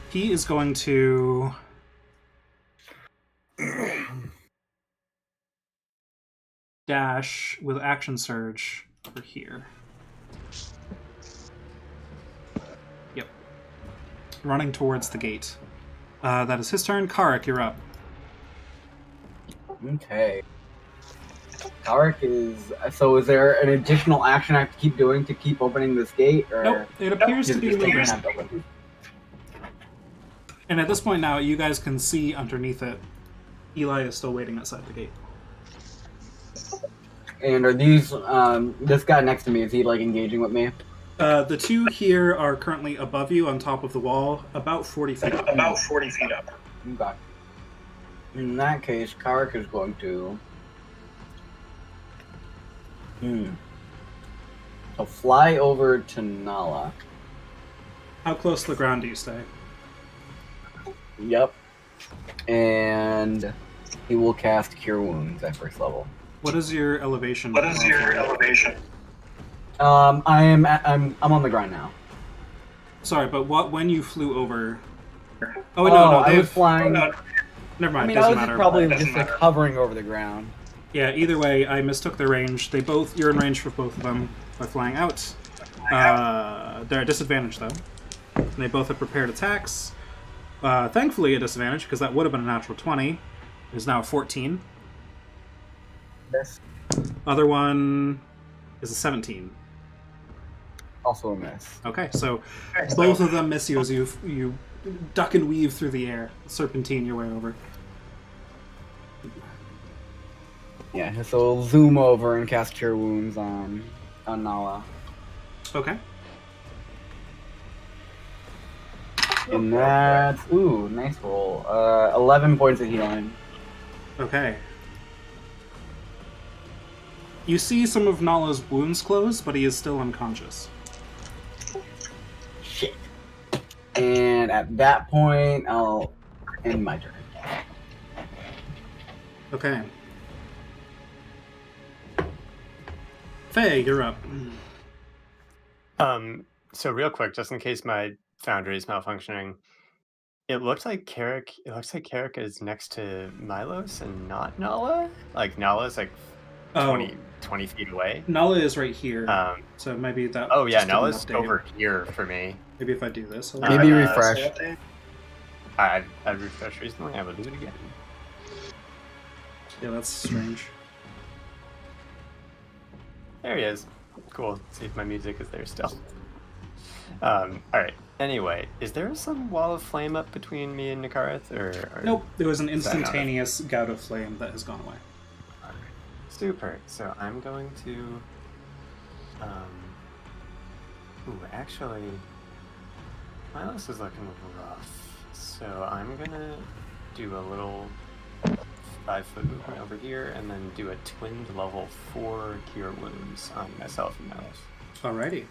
he is going to... dash with action surge over here. running towards the gate. That is his turn. Karik, you're up. Okay. Tarek is. So, is there an additional action I have to keep doing to keep opening this gate? Or Nope, it appears to be just legal. have to open? And at this point now, you guys can see underneath it, Eli is still waiting outside the gate. And are these? This guy next to me, is he like engaging with me? The two here are currently above you on top of the wall, about 40 feet up. Okay. In that case, Karik is going to. So fly over to Nala. How close to the ground do you stay? Yep. And he will cast Cure Wounds at first level. What is your elevation? I'm on the ground now. Sorry, but when you flew over? Oh, Oh, no, I was flying. Never mind. I mean, doesn't I was matter. probably just like hovering over the ground. Yeah. Either way, I mistook their range. You're in range for both of them by flying out. They're at disadvantage though. And they both have prepared attacks. Thankfully, a disadvantage because that would have been a natural 20. It is now a 14. Yes. Other one is a 17. Also a miss. Okay, so both of them miss you as you duck and weave through the air, serpentine your way over. Yeah, so we'll zoom over and cast Cure Wounds on Nala. Okay. And that's nice roll. 11 points of healing. Okay. You see some of Nala's wounds close, but he is still unconscious. Shit. And at that point, I'll end my turn. Okay. Faye, you're up. So real quick, just in case my foundry is malfunctioning, it looks like Carrick is next to Milos and not Nala. Like Nala's like 20 feet away. Nala is right here. So maybe that. Oh yeah, just didn't Nala's update over it. here for me. Maybe if I do this. Maybe refresh. I refreshed recently. I will do it again. Yeah, that's strange. There he is. Cool. See if my music is there still. All right. Anyway, is there some wall of flame up between me and Nikareth, or Nope. There was an is that not it? instantaneous gout of flame that has gone away. All right. Super. So I'm going to. Actually, Milos is looking rough. So I'm gonna do a little 5-foot movement over here, and then do a twinned level 4 Cure Wounds on myself and Milos. Alrighty.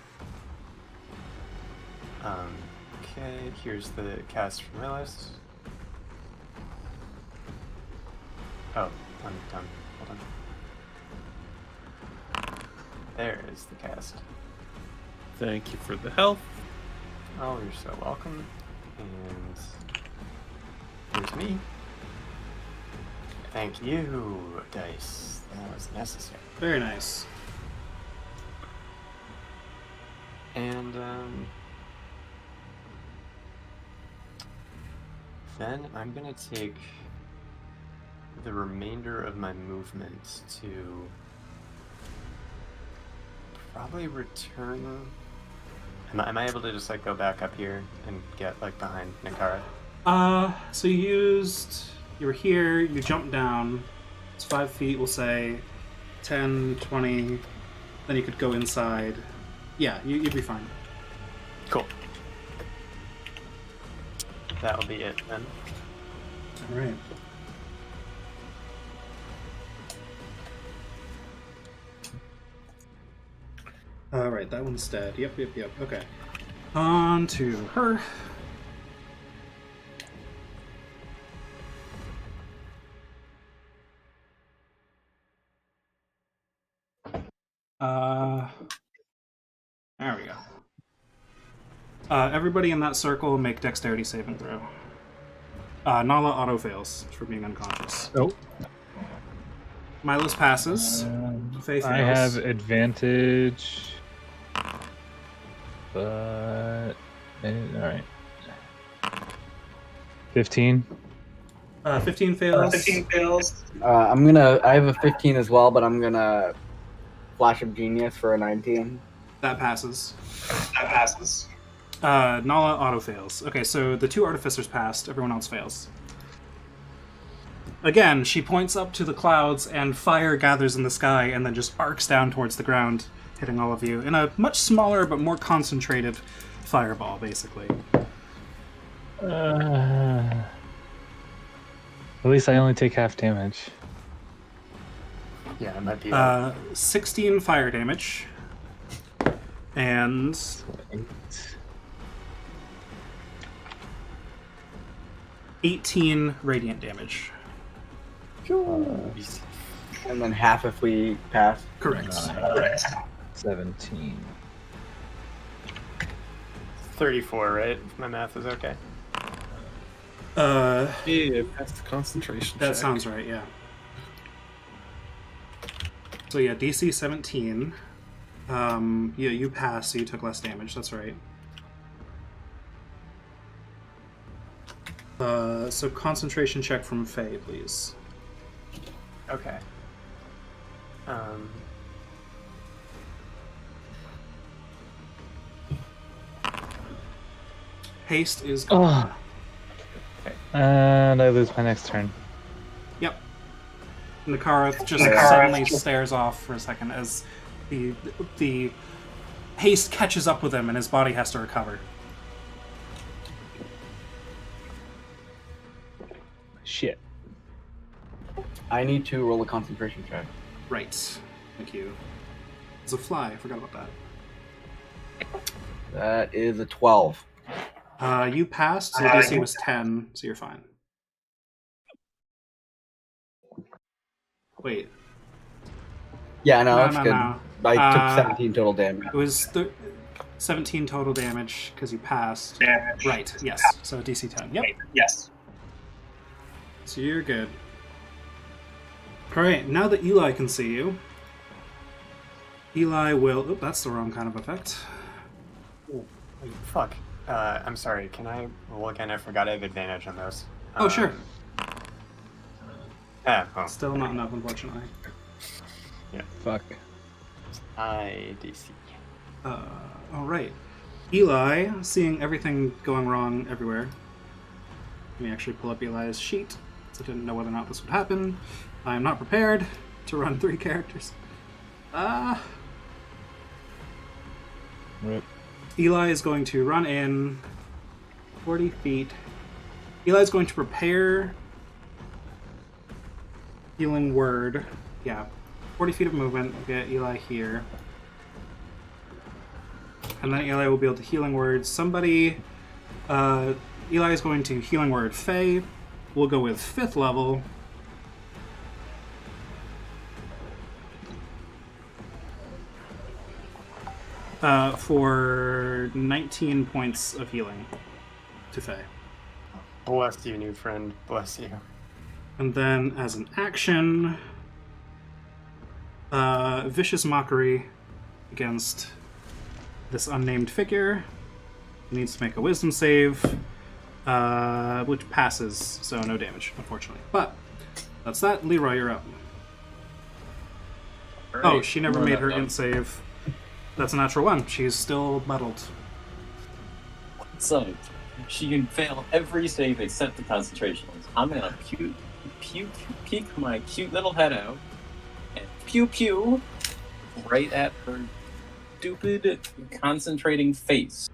Okay, here's the cast from Milos. Oh, I'm done. Hold on. There is the cast. Thank you for the help. Oh, you're so welcome. And here's me. Thank you, Dice. That was necessary. Very nice. And then I'm gonna take the remainder of my movement to probably return. Am I able to just like go back up here and get like behind Nikara? So you were here, you jumped down. It's 5 feet, we'll say 10, 20. Then you could go inside. Yeah, you'd be fine. Cool. That'll be it then. Alright. Alright, that one's dead. Yep. Okay. On to her. There we go. Everybody in that circle make dexterity saving throw. Nala auto fails for being unconscious. Nope. Milos passes. Faye fails. I have advantage, but all right. 15. 15 fails. 15 fails. I have a 15 as well, but I'm gonna flash of genius for a 19. That passes. That passes. Nala auto fails. Okay, so the 2 artificers passed. Everyone else fails. Again, she points up to the clouds, and fire gathers in the sky, and then just arcs down towards the ground, hitting all of you in a much smaller but more concentrated fireball, basically. At least I only take half damage. Yeah, it might be. 16 fire damage, and 18 radiant damage. And then half if we pass. Correct. 17. 34, right? If my math is okay. Yeah, that's the concentration That check. sounds right, yeah. So yeah, DC 17. Yeah, you passed, so you took less damage, that's right. So concentration check from Faye, please. Okay. Haste is gone. And I lose my next turn. Yep. And Nakarath just suddenly stares off for a second as the haste catches up with him and his body has to recover. Shit. I need to roll a concentration check. Right. Thank you. It's a fly, I forgot about that. That is a 12. You passed, so the DC was 10, so you're fine. Wait. Yeah, no, No, that's no, good. no. I took 17 total damage. It was 17 total damage because you passed. Damage. Right, yes. So DC 10. Yep. Yes. So you're good. Alright, now that Eli can see you, Eli will... Oh, that's the wrong kind of effect. Fuck. I'm sorry. Can I roll again? I forgot I have advantage on those. Oh, sure. Well, Still not enough, unfortunately. Fuck. DC. Alright. Eli, seeing everything going wrong everywhere. Let me actually pull up Eli's sheet, because I didn't know whether or not this would happen. I am not prepared to run 3 characters. Rip. Eli is going to run in 40 feet. Eli is going to prepare Healing Word. Yeah, 40 feet of movement. We'll get Eli here. And then Eli will be able to Healing Word somebody. Eli is going to Healing Word Faye. We'll go with 5th level. For 19 points of healing to Faye. Bless you, new friend. Bless you. And then, as an action, Vicious Mockery against this unnamed figure. He needs to make a Wisdom save, which passes, so no damage, unfortunately. But that's that. Leroy, you're up. Oh, she never made her int save. That's a natural 1. She's still muddled. So, she can fail every save except the concentration ones. I'm gonna peek my cute little head out and pew right at her stupid concentrating face.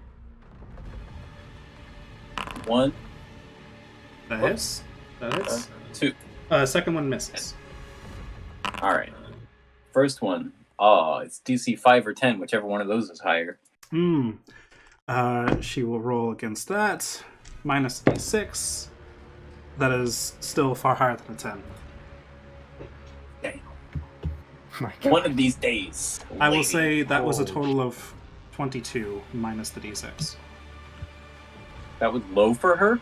1, That hits. That hits. 2. Second one misses. Alright. First one. Oh, it's DC 5 or 10, whichever one of those is higher. She will roll against that. Minus D6. That is still far higher than a 10. Damn. My God. One of these days. I will lady. say that was a Holy total of 22 minus the D6. That was low for her?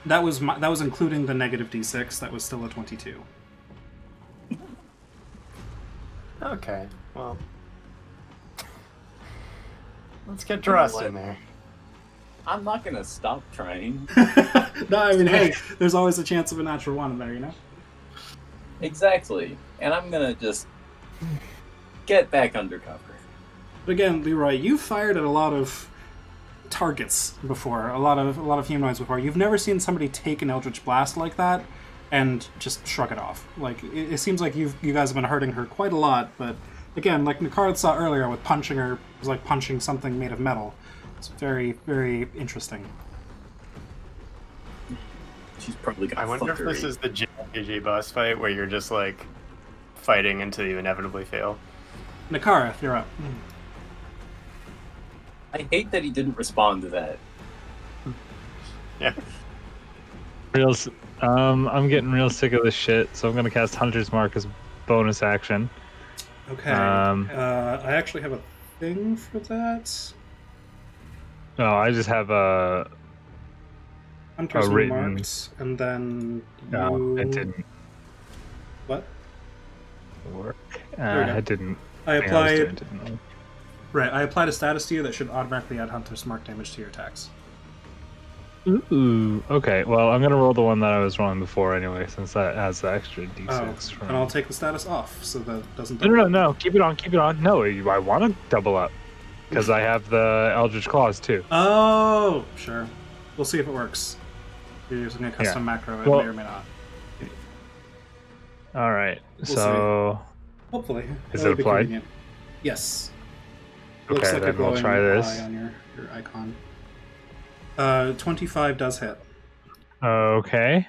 That was including the negative D6. That was still a 22. Okay, well. Let's get Drost in there. I'm not gonna stop trying. No, I mean, hey, there's always a chance of a natural one in there, you know? Exactly. And I'm gonna just get back undercover. But again, Leroy, you've fired at a lot of targets before, a lot of humanoids before. You've never seen somebody take an Eldritch Blast like that and just shrug it off. Like, it seems like you guys have been hurting her quite a lot, but again, like Nicard saw earlier with punching her, it was like punching something made of metal. It's very, very interesting. She's probably got I wonder if this is the JRPG boss fight where you're just like fighting until you inevitably fail. Nakara, you're up. I hate that he didn't respond to that. Yeah. I'm getting real sick of this shit, so I'm gonna cast Hunter's Mark as bonus action. Okay. I actually have a thing for that. No, I just have a Hunter's written- marked, and then No, you... it didn't What? work. There we go. It didn't. I thing I was applied... doing didn't work. Right, I applied a status to you that should automatically add Hunter's Mark damage to your attacks. Ooh, okay. Well, I'm gonna roll the one that I was rolling before anyway, since that has the extra d6. Oh, and I'll take the status off, so that it doesn't... No. Keep it on. No, I want to double up. Because I have the Eldritch Claws, too. Oh, sure. We'll see if it works. You're using a custom macro, it Well- may or may not. Alright, We'll so... Hopefully. Is That would it be applied? convenient. Yes. Okay, Looks like a then we'll glowing try this. eye on your icon. 25 does hit. Okay.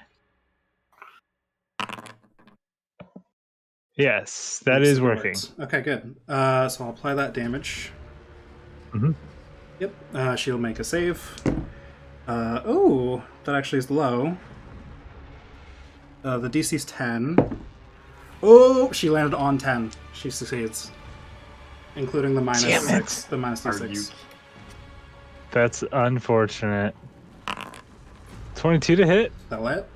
Yes, that Looks is like it working. works. Okay, good. So I'll apply that damage. Mhm. Yep. She'll make a save. Oh, that actually is low. The DC's 10. Oh, she landed on 10. She succeeds. Including the minus Damn it. 6. The minus Are D6. you That's unfortunate. 22 to hit. That'll hit.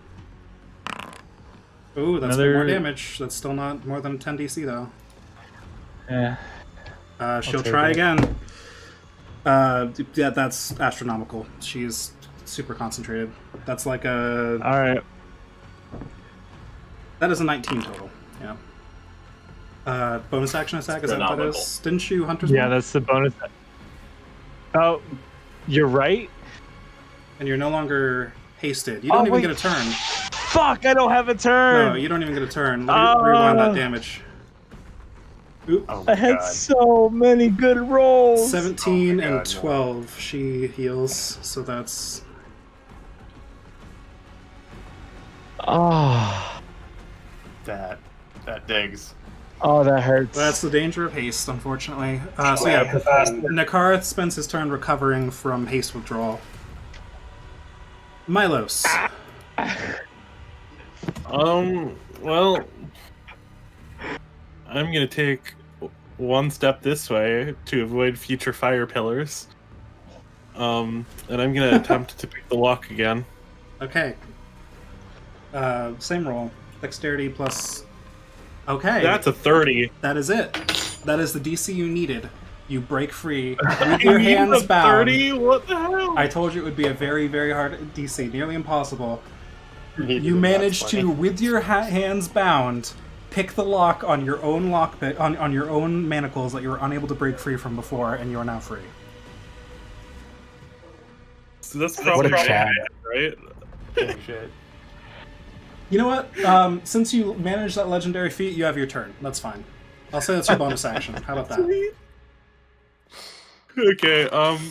Ooh, that's Another- more damage. That's still not more than 10 DC, though. Yeah. She'll take try it. again. Yeah, that's astronomical. She's super concentrated. That's like a... Alright. That is a 19 total. Yeah. Bonus action attack, is that what that Astronomical. is? Didn't you Hunter's Yeah, Mark? that's the bonus. Oh, you're right? And you're no longer hasted. You don't even wait. get a turn. Fuck, I don't have a turn! No, you don't even get a turn. Let me rewind that damage. Oop. Oh I my had god. so many good rolls! 17 Oh my God, and no. 12. She heals, so that's... Oh, That digs. that hurts. That's the danger of haste, unfortunately. So yeah, Nakarth spends his turn recovering from haste withdrawal. Milos. Well, I'm gonna take one step this way to avoid future fire pillars. And I'm gonna attempt to pick the lock again. Okay. Same roll. Dexterity plus... Okay. That's a 30. That is it. That is the DC you needed. You break free with your hands a bound. 30? What the hell? I told you it would be a very, very hard DC, nearly impossible. Needed You it, managed that's to, funny. with your hands bound, pick the lock on your own lockpick on your own manacles that you were unable to break free from before, and you are now free. So that's What probably a chat. right? Oh, shit. You know what? Since you managed that legendary feat, you have your turn. That's fine. I'll say that's your bonus action. How about that? Okay, I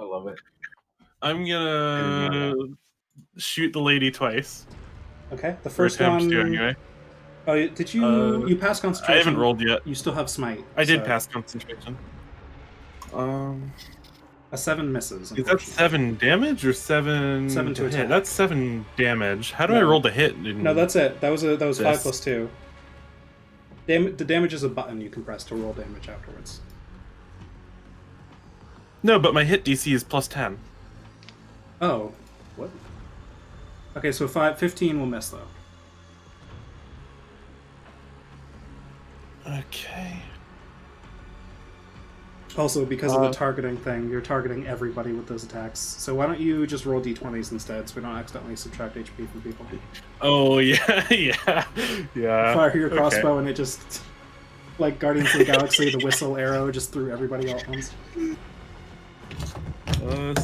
love it. I'm gonna shoot the lady twice. Okay, the Or first attempt one. to, anyway. Oh, did you? You passed concentration. I haven't rolled yet. You still have smite. I did so pass concentration. A 7 misses. Is that unfortunately. 7 damage or 7? 7 to hit? attack. That's 7 damage. How do No. I roll the hit? in No, that's it. That was 5 this? plus 2. The damage is a button you can press to roll damage afterwards. No, but my hit DC is plus 10. Oh, what? Okay, so 15 will miss though. Okay. Also, because of the targeting thing, you're targeting everybody with those attacks. So why don't you just roll d20s instead, so we don't accidentally subtract HP from people? Oh yeah, yeah. Fire your crossbow, and it just, like Guardians of the Galaxy, the whistle arrow just threw everybody all at once.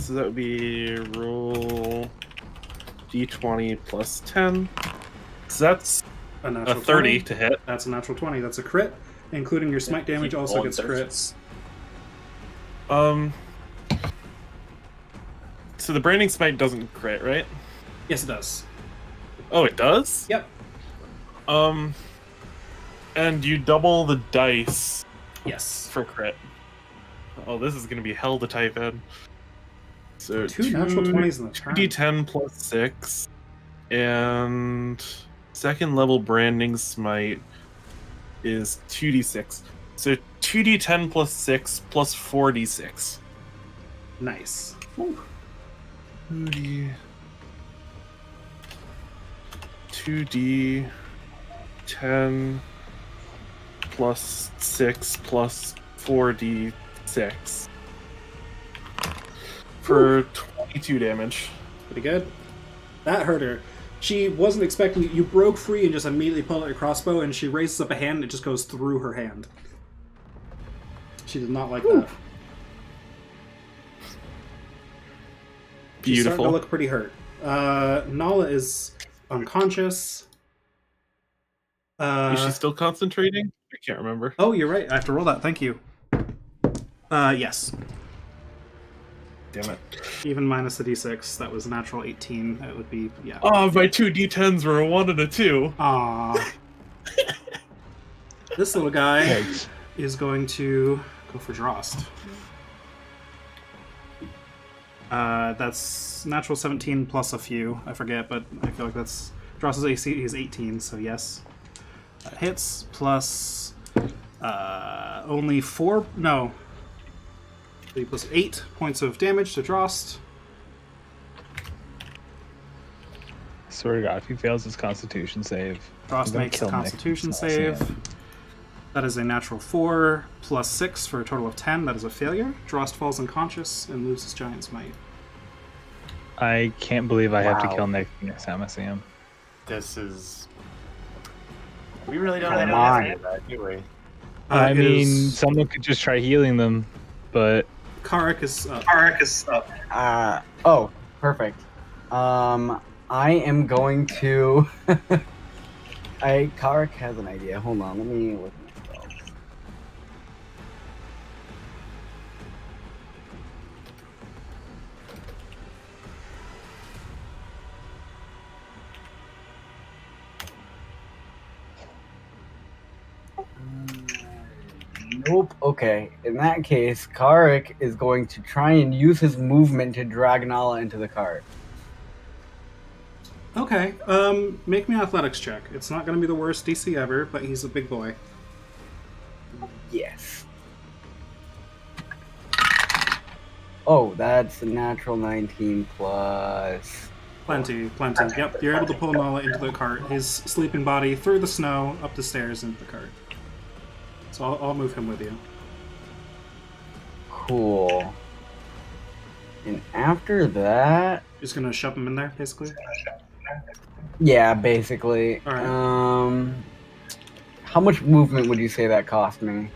So that would be roll d20 plus 10. So that's A a natural 30 20. to hit. That's a natural 20. That's a crit, including your smite damage Keep also rolling gets crit. thirsts. So the branding smite doesn't crit, right? Yes, it does. Oh, it does? Yep. And you double the dice Yes. for crit. Oh, this is gonna be hell to type in. So Two natural 20s in the turn. 2d10 plus 6, and second level branding smite is 2d6. So 2d10 plus 6 plus 4d6. Nice. 2d10 plus 6 plus 4d6 for 22 damage. Pretty good. That hurt her. She wasn't expecting you broke free and just immediately pulled out your crossbow, and she raises up a hand and it just goes through her hand. She did not like that. She's starting to Beautiful. look pretty hurt. Nala is unconscious. Is she still concentrating? I can't remember. Oh, you're right. I have to roll that. Thank you. Yes. Damn it. Even minus the d6, that was a natural 18. That would be, yeah. Oh, my two d10s were a 1 and a 2. Aww. This little guy Yikes. is going to go for Drost. That's natural 17 plus a few. I forget, but I feel like that's... Drost's AC is 18, so yes. Hits plus only 4... No. 3 plus 8 points of damage to Drost. Swear to God, if he fails his Constitution save, Drost I'm gonna makes a kill Nick. Constitution It's not saying save. That is a natural 4 plus 6 for a total of 10. That is a failure. Drost falls unconscious and loses Giant's Might. I can't believe I have to Wow. kill Nick next time I see him. This is. We really don't Come have on. any of that, do we? I It mean, is- someone could just try healing them, but Karak is up. Oh, perfect. I am going to. Karak has an idea. Hold on, let me look at my spells. Nope. Okay. In that case, Karak is going to try and use his movement to drag Nala into the cart. Okay, make me an athletics check. It's not going to be the worst DC ever, but he's a big boy. Yes. Oh, that's a natural 19 plus. Plenty. Yep, you're able to pull Nala into the cart. His sleeping body through the snow, up the stairs, into the cart. So I'll move him with you. Cool. And after that, Just going to shove him in there, basically. yeah, basically. Alright. How much movement would you say that cost me?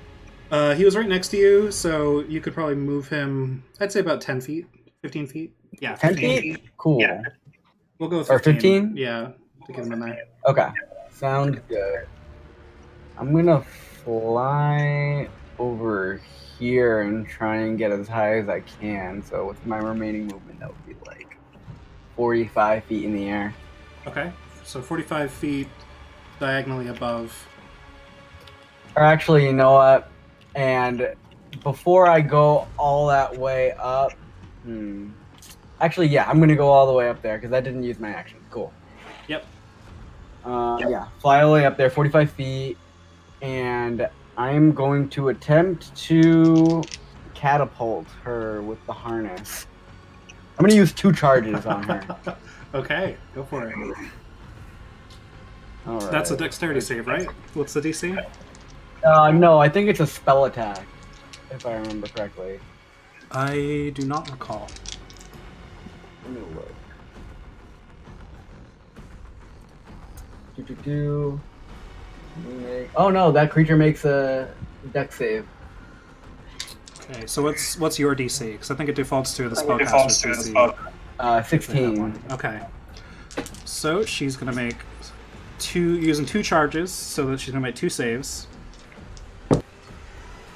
He was right next to you, so you could probably move him, I'd say about 10 feet, 15 feet. Yeah, 10 15. feet? Cool. Yeah. We'll go with Or 15. 15? Yeah, to get him in there. Okay. Sounds good. I'm gonna fly over here and try and get as high as I can. So with my remaining movement, that would be like 45 feet in the air. Okay, so 45 feet diagonally above. Or actually, you know what? And before I go all that way up, actually, yeah, I'm gonna go all the way up there because I didn't use my action. Cool. Yep. Yeah, fly all the way up there, 45 feet, and I'm going to attempt to catapult her with the harness. I'm gonna use 2 charges on her. Okay, go for it. All right. That's a dexterity save, right? What's the DC? No, I think it's a spell attack. if I remember correctly. I do not recall. Let me look. Do. Oh no, that creature makes a dex save. Okay, so what's your DC? Because I think it defaults to the spellcaster's DC. 16. Okay. So she's gonna make using 2 charges, so that she's gonna make 2 saves.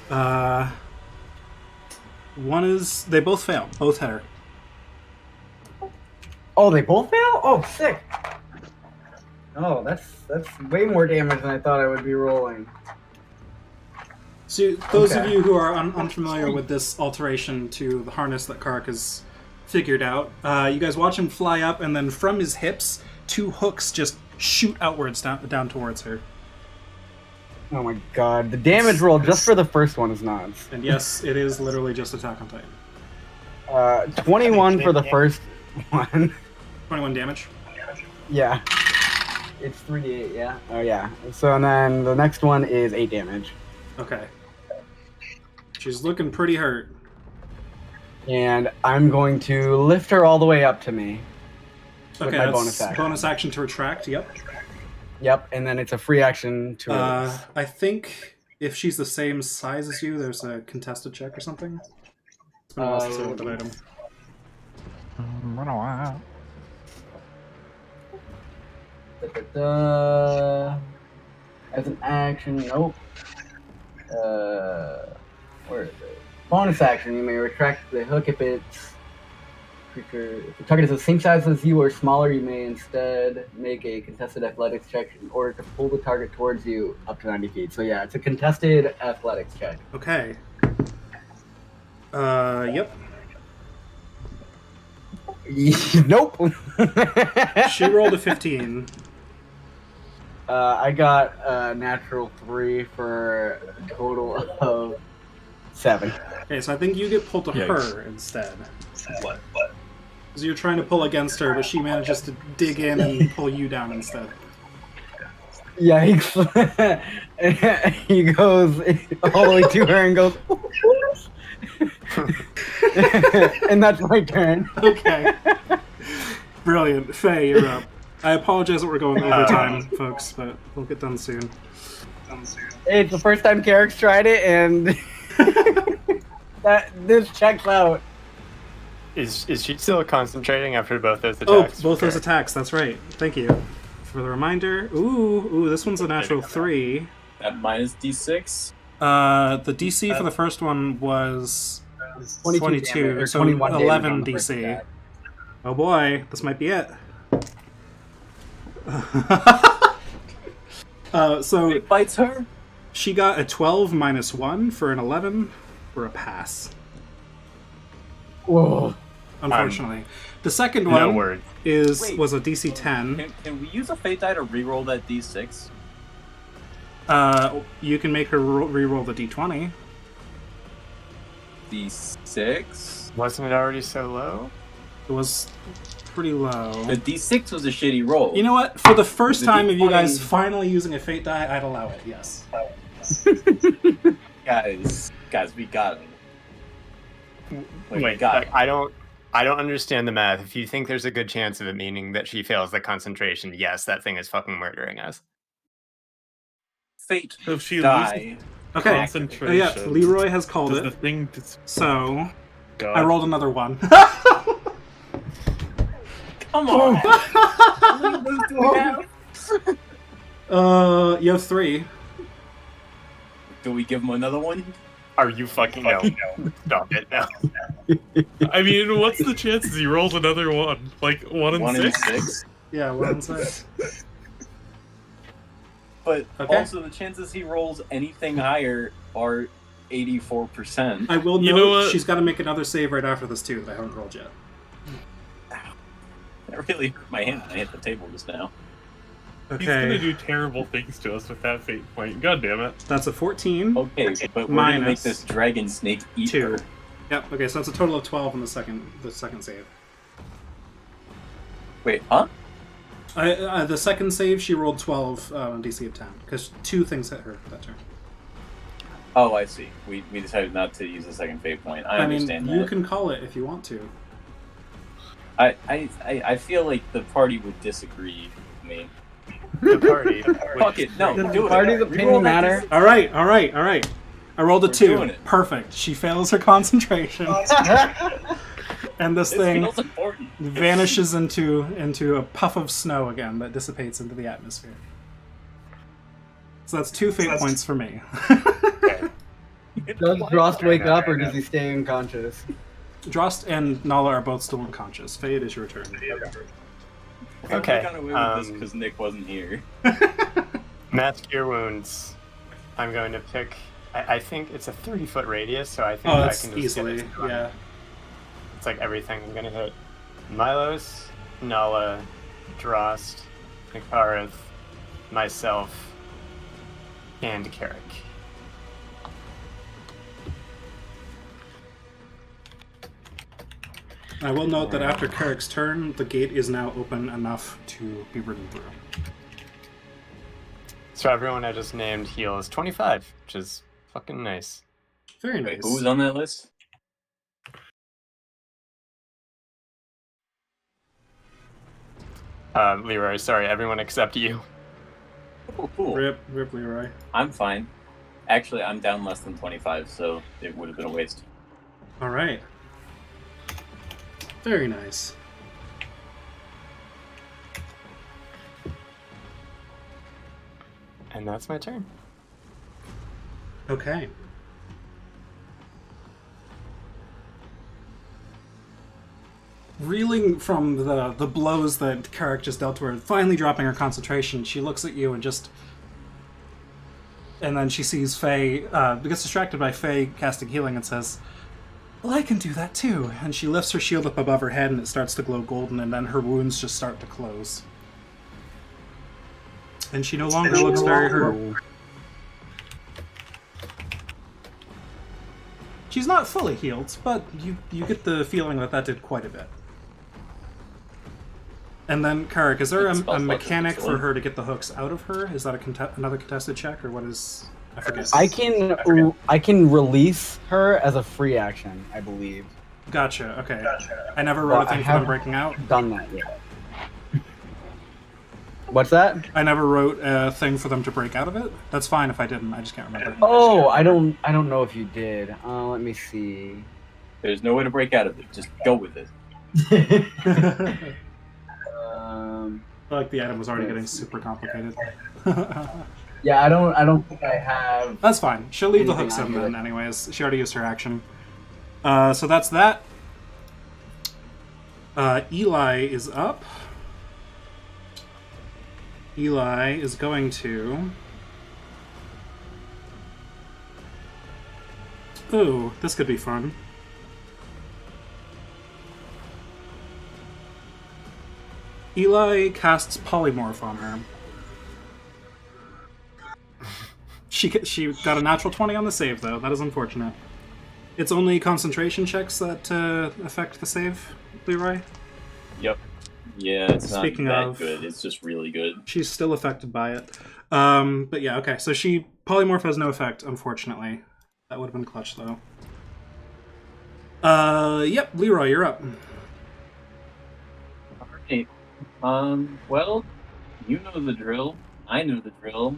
One is they both fail. Both hit her. Oh, they both fail? Oh, sick. Oh, that's way more damage than I thought I would be rolling. So those of Okay. you who are unfamiliar with this alteration to the harness that Kark has figured out, you guys watch him fly up, and then from his hips, 2 hooks just shoot outwards down towards her. Oh my god, the damage roll just for the first one is nuts. And yes, it is literally just Attack on Titan. 21 for the first one. 21 damage. Yeah. It's 3d8, yeah? Oh yeah. So and then the next one is 8 damage. Okay. She's looking pretty hurt. And I'm going to lift her all the way up to me. With Okay, my that's bonus action. bonus action to retract, yep. Yep, and then it's a free action to release. I think if she's the same size as you, there's a contested check or something. It's been a while since I looked at item. As an action, nope. Where is it? Bonus action, you may retract the hook if it's creature. If the target is the same size as you or smaller, you may instead make a contested athletics check in order to pull the target towards you up to 90 feet. So yeah, it's a contested athletics check. Okay. Yep. Nope. She rolled a 15. I got a natural 3 for a total of 7. Okay, so I think you get pulled to her instead. What? Because you're trying to pull against her, but she manages to dig in and pull you down instead. Yeah, he goes all the way to her and goes, and that's my turn. Okay. Brilliant. Faye, you're up. I apologize that we're going over time, folks, but we'll get done soon. Hey, it's the first time Carrick's tried it, and this checks out. Is she still concentrating after both those Oh, attacks? both those attacks, that's right. Thank you for the reminder. Ooh, this one's a natural 3. At minus D6. The DC for the first one was 22, damage, or so 21 damage 11 on the first DC. attack. Oh boy, this might be it. So It bites her. she got a 12 minus 1 for an 11 for a pass. Whoa. Unfortunately, the second No one word. was a DC 10. Can we use a fate die to reroll that D6? You can make her re-roll the D20. D6? Wasn't it already so low? It was pretty low. The D6 was a shitty roll. You know what? For the first The time of you D20 guys finally using a fate die, I'd allow it. Yes. Guys, we got him. We Wait, got like, him. I don't understand the math. If you think there's a good chance of it meaning that she fails the concentration, yes, that thing is fucking murdering us. Fate So if she die. Okay. concentration. Oh, yeah, Leroy has called Does the it. thing So God. I rolled another 1. Come on. How many of those do we have? You have 3. Do we give him another one? Are you fucking no? Stop it now. I mean, what's the chances he rolls another one? Like 1 in 1 in 6? 6. Yeah, 1 in 6. But Okay. also the chances he rolls anything higher are 84%. I will You note know what? she's got to make another save right after this too that I haven't rolled yet. That really hurt my hand when I hit the table just now. He's gonna Okay, do terrible things to us with that fate point. God damn it. that's a 14. Okay, but we're gonna make Minus this dragon snake eat 2. her. Yep. Okay, so that's a total of 12 in the second save. Wait, huh? The second save she rolled 12 on DC of 10 because 2 things hit her that turn. Oh, I see. We decided not to use the second fate point. I understand mean, you that. can call it if you want to. I feel like the party would disagree with me. The party. Fuck it, no, Does do the it. party's Reroll opinion that matter? All right. I rolled a We're 2. doing it. Perfect. She fails her concentration, and this This thing feels important. vanishes into a puff of snow again that dissipates into the atmosphere. So that's 2 fate points for me. Does Drost wake up or does he stay unconscious? Drost and Nala are both still unconscious. Fade, is your turn. Okay, I got away with this because Nick wasn't here. Mass Cure Wounds. I'm going to pick. I think it's a 30-foot radius, so I think Oh, I that's can just easily, get it to yeah. It's like everything I'm going to hit. Milos, Nala, Drost, Nikarith, myself, and Carrick. I will note that after Carrick's turn, the gate is now open enough to be ridden through. So everyone I just named heal is 25, which is fucking nice. Very Wait, nice. who was on that list? Leroy, sorry, everyone except you. Oh, cool. Rip Leroy. I'm fine. Actually, I'm down less than 25, so it would have been a waste. All right. Very nice. And that's my turn. Okay. Reeling from the blows that Carrick just dealt to her, finally dropping her concentration, she looks at you and just... And then she sees Faye, gets distracted by Faye casting healing and says, "Well, I can do that too." And she lifts her shield up above her head and it starts to glow golden, and then her wounds just start to close. And she no longer looks very hurt. She's not fully healed, but you get the feeling that that did quite a bit. And then, Carrick, is there a mechanic for her to get the hooks out of her? Is that another contested check, or what is... I forget. I can release her as a free action, I believe. Gotcha, okay. I never wrote a thing for them breaking out. Done that yet. What's that? I never wrote a thing for them to break out of it. That's fine if I didn't, I just can't remember. Oh, I don't know if you did. Let me see. There's no way to break out of it. Just go with it. I feel like the item was already getting super complicated. Yeah, I don't think I have. That's fine. She'll leave the anything hooks in on then, it. anyways. She already used her action. So that's that. Eli is up. Eli is going to... Ooh, this could be fun. Eli casts Polymorph on her. She got a natural 20 on the save, though. That is unfortunate. It's only concentration checks that affect the save, Leroy? Yep. Yeah, it's Speaking not that of- good. It's just really good. She's still affected by it. But yeah, okay. So Polymorph has no effect, unfortunately. That would have been clutch, though. Yep, Leroy, you're up. Alright. Well, you know the drill. I know the drill.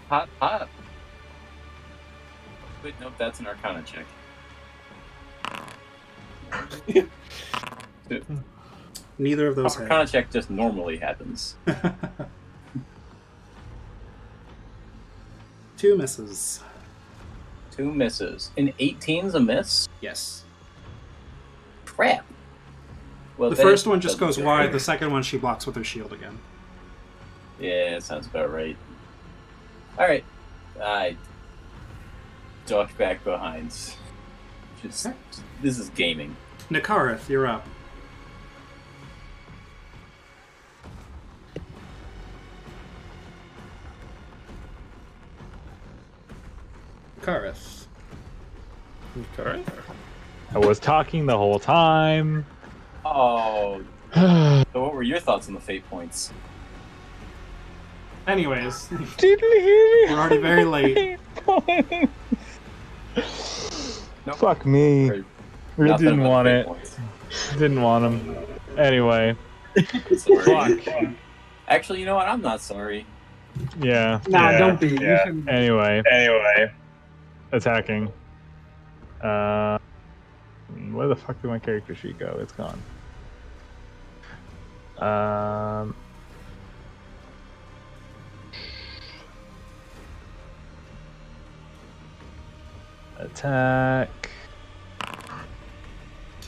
Hot, hot. Wait, nope, that's an Arcana check. Neither of those hit. Arcana check just normally happens. 2 misses. 2 misses. An 18's a miss? Yes. Crap. Well, The that first one just doesn't goes wide, matter. the second one she blocks with her shield again. Yeah, sounds about right. Alright. I duck back behind. Just this is gaming. Nikarith, you're up. Nikarith. Okay. I was talking the whole time. Oh, so what were your thoughts on the fate points? Anyways, We're already very late. Nope. Fuck me. Right. We Nothing didn't but want fate it. points. Didn't want him. Anyway. Sorry. Fuck. Actually, you know what? I'm not sorry. Yeah. Nah, yeah, don't be. You Yeah. shouldn't be. Anyway. Attacking. Where the fuck did my character sheet go? It's gone. Attack.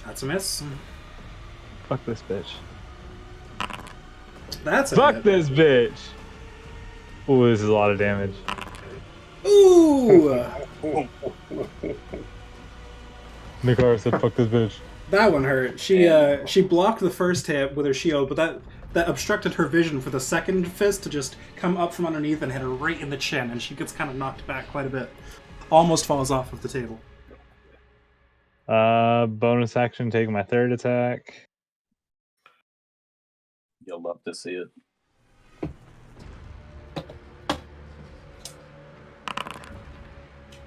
That's a miss. Fuck this bitch. That's a Fuck hit. this bitch. Ooh, this is a lot of damage. Ooh! Nicara said, "Fuck this bitch." That one hurt. She blocked the first hit with her shield, but that obstructed her vision for the second fist to just come up from underneath and hit her right in the chin, and she gets kind of knocked back quite a bit. Almost falls off of the table. Bonus action, take my third attack. You'll love to see it.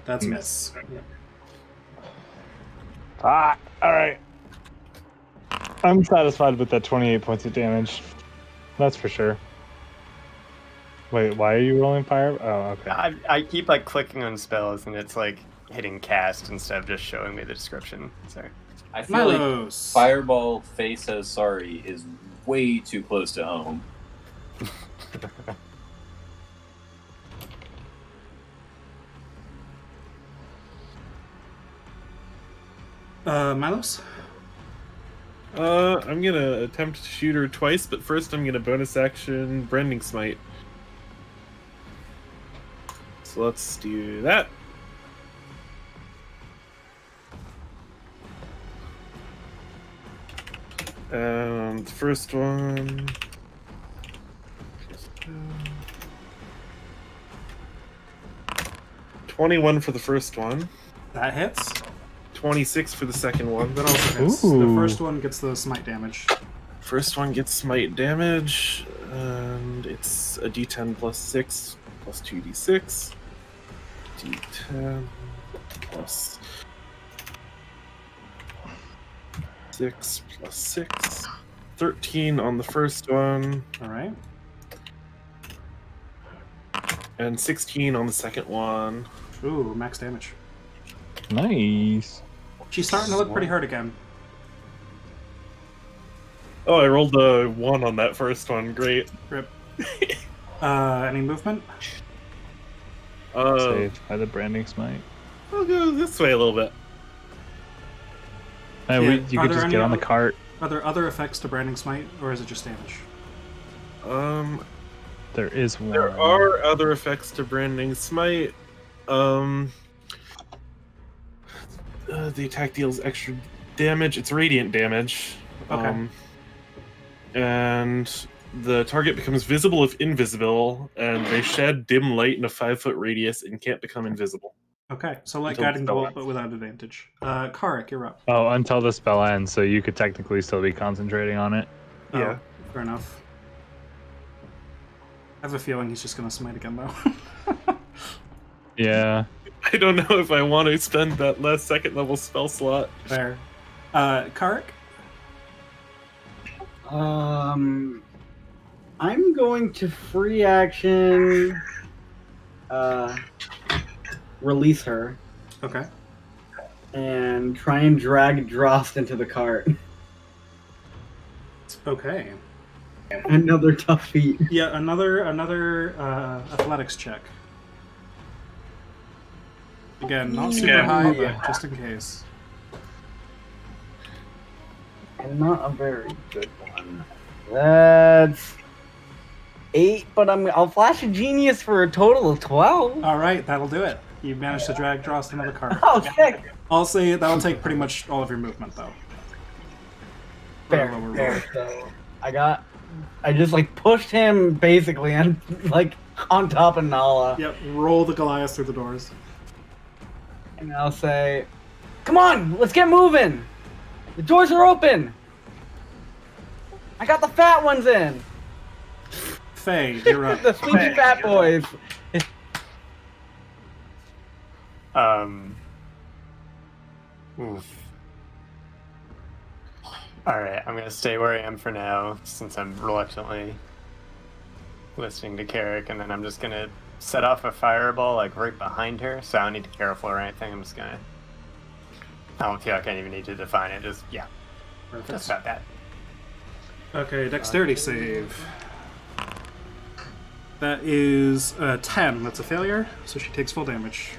That's a miss. Yep. Ah, alright. I'm satisfied with that 28 points of damage. That's for sure. Wait, why are you rolling fire? Oh, okay. I keep like clicking on spells and it's like hitting cast instead of just showing me the description. Sorry. I feel like Milos. Fireball Faye Says Sorry is way too close to home. Milos? I'm gonna attempt to shoot her twice, but first I'm gonna bonus action Branding Smite. So let's do that. And the first one. 21 for the first one. That hits. 26 for the second one. That also hits. Ooh. The first one gets the smite damage. First one gets smite damage, and it's a d10 plus 6 plus 2d6. D10 plus 6 plus 6. 13 on the first one, Alright. and 16 on the second one. Ooh, max damage. Nice. She's starting to look pretty hurt again. Oh, I rolled a 1 on that first one. Great. Rip. Any movement? Saved by the branding smite. I'll go this way a little bit. Hey, Yeah, you are could there just any get on the other- cart. Are there other effects to Branding Smite, or is it just damage? There is one. There are other effects to Branding Smite. The attack deals extra damage. It's radiant damage. Okay. And the target becomes visible if invisible, and they shed dim light in a 5-foot radius and can't become invisible. Okay, so like Until the Guiding spell Bolt, ends. but without advantage. Karik, you're up. Oh, until the spell ends, so you could technically still be concentrating on it. Yeah. Oh, fair enough. I have a feeling he's just going to smite again, though. Yeah. I don't know if I want to spend that last second level spell slot. Fair. Karik? I'm going to free action release her Okay. and try and drag Drost into the cart. Okay. Another tough feat. Yeah, another athletics check. Again, not super high, but just in case. And not a very good one. That's 8, but I'll flash a genius for a total of 12. All right, that'll do it. You managed to drag Drost into the cart. Oh, sick. I'll say that'll take pretty much all of your movement, though. Fair, Lower roll. fair. So I just like pushed him basically and like on top of Nala. Yep, roll the Goliath through the doors. And I'll say, "Come on, let's get moving. The doors are open. I got the fat ones in. Faye, you're up. The sleepy fat boys." Oof. Alright, I'm gonna stay where I am for now, since I'm reluctantly listening to Carrick, and then I'm just gonna set off a fireball like right behind her, so I don't need to careful or anything. I'm just gonna. I don't feel like I even need to define it. Just yeah, Perfect. just about that. Okay, dexterity save. That is 10. That's a failure, so she takes full damage.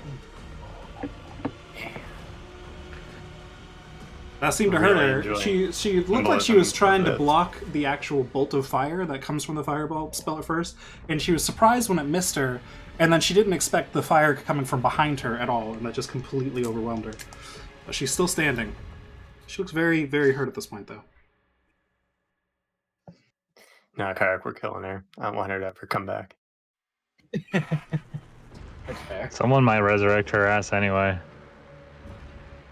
That seemed to hurt her. Really She looked like she was trying to block the actual bolt of fire that comes from the fireball spell at first, and she was surprised when it missed her, and then she didn't expect the fire coming from behind her at all, and that just completely overwhelmed her. But she's still standing. She looks very, very hurt at this point, though. No, Carrick, we're killing her. I don't want her to ever come back. That's fair. Someone might resurrect her ass anyway.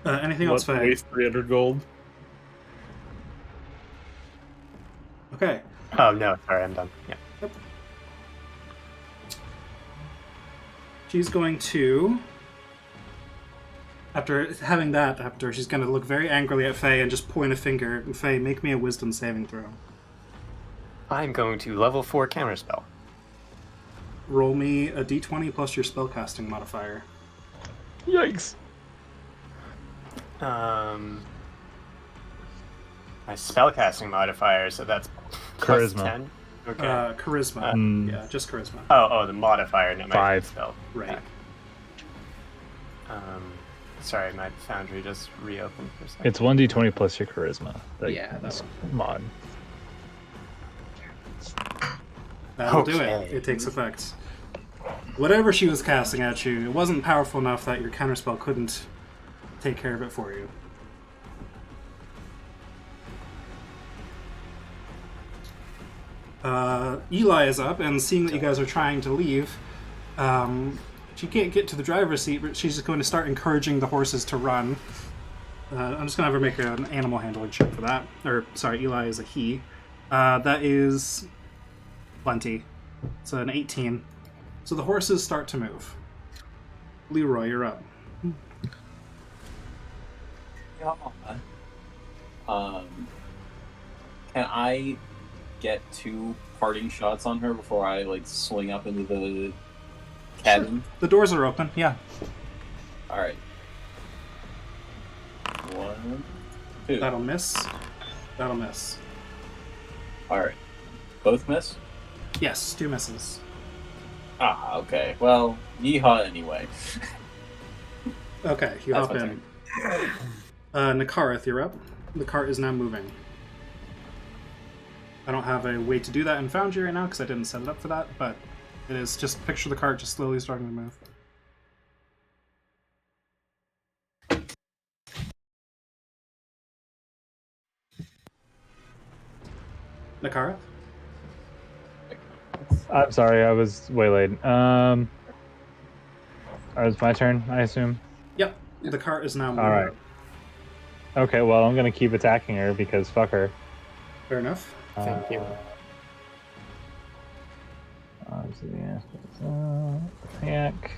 Anything else, Faye? Waste 300 gold. Okay. Oh no, sorry, I'm done. Yeah. She's going to, after having that, she's going to look very angrily at Faye and just point a finger. Faye, make me a wisdom saving throw. I'm going to level 4 counterspell. Roll me a d20 plus your spellcasting modifier. Yikes. My spellcasting modifier, so that's plus Charisma. 10. Okay. Charisma. Yeah, just charisma. Oh, the modifier, not my 5. spell. Right. Sorry, my foundry just reopened for a second. It's 1d20 plus your charisma. Like, Yeah, that it's mod. That'll do Okay. it. It takes effect. Whatever she was casting at you, it wasn't powerful enough that your counterspell couldn't take care of it for you. Eli is up, and seeing that you guys are trying to leave, she can't get to the driver's seat, but she's just going to start encouraging the horses to run. I'm just going to have her make an animal handling check for that. Or, sorry, Eli is a he. That is plenty. It's an 18. So the horses start to move. Leroy, you're up. Can I get 2 parting shots on her before I swing up into the cabin? The doors are open, yeah. All right. 1, 2. That'll miss. That'll miss. All right. Both miss? Yes, 2 misses. Ah, okay. Well, yeehaw anyway. Okay, you That's hop my in. Nakareth, you're up. The cart is now moving. I don't have a way to do that in Foundry right now because I didn't set it up for that, but it is just picture the cart just slowly starting to move. Nakareth? I'm sorry, I was waylaid. It's my turn, I assume. Yep, the cart is now moving. Alright. Okay, well, I'm gonna keep attacking her because fuck her. Fair enough. Thank you. Attack.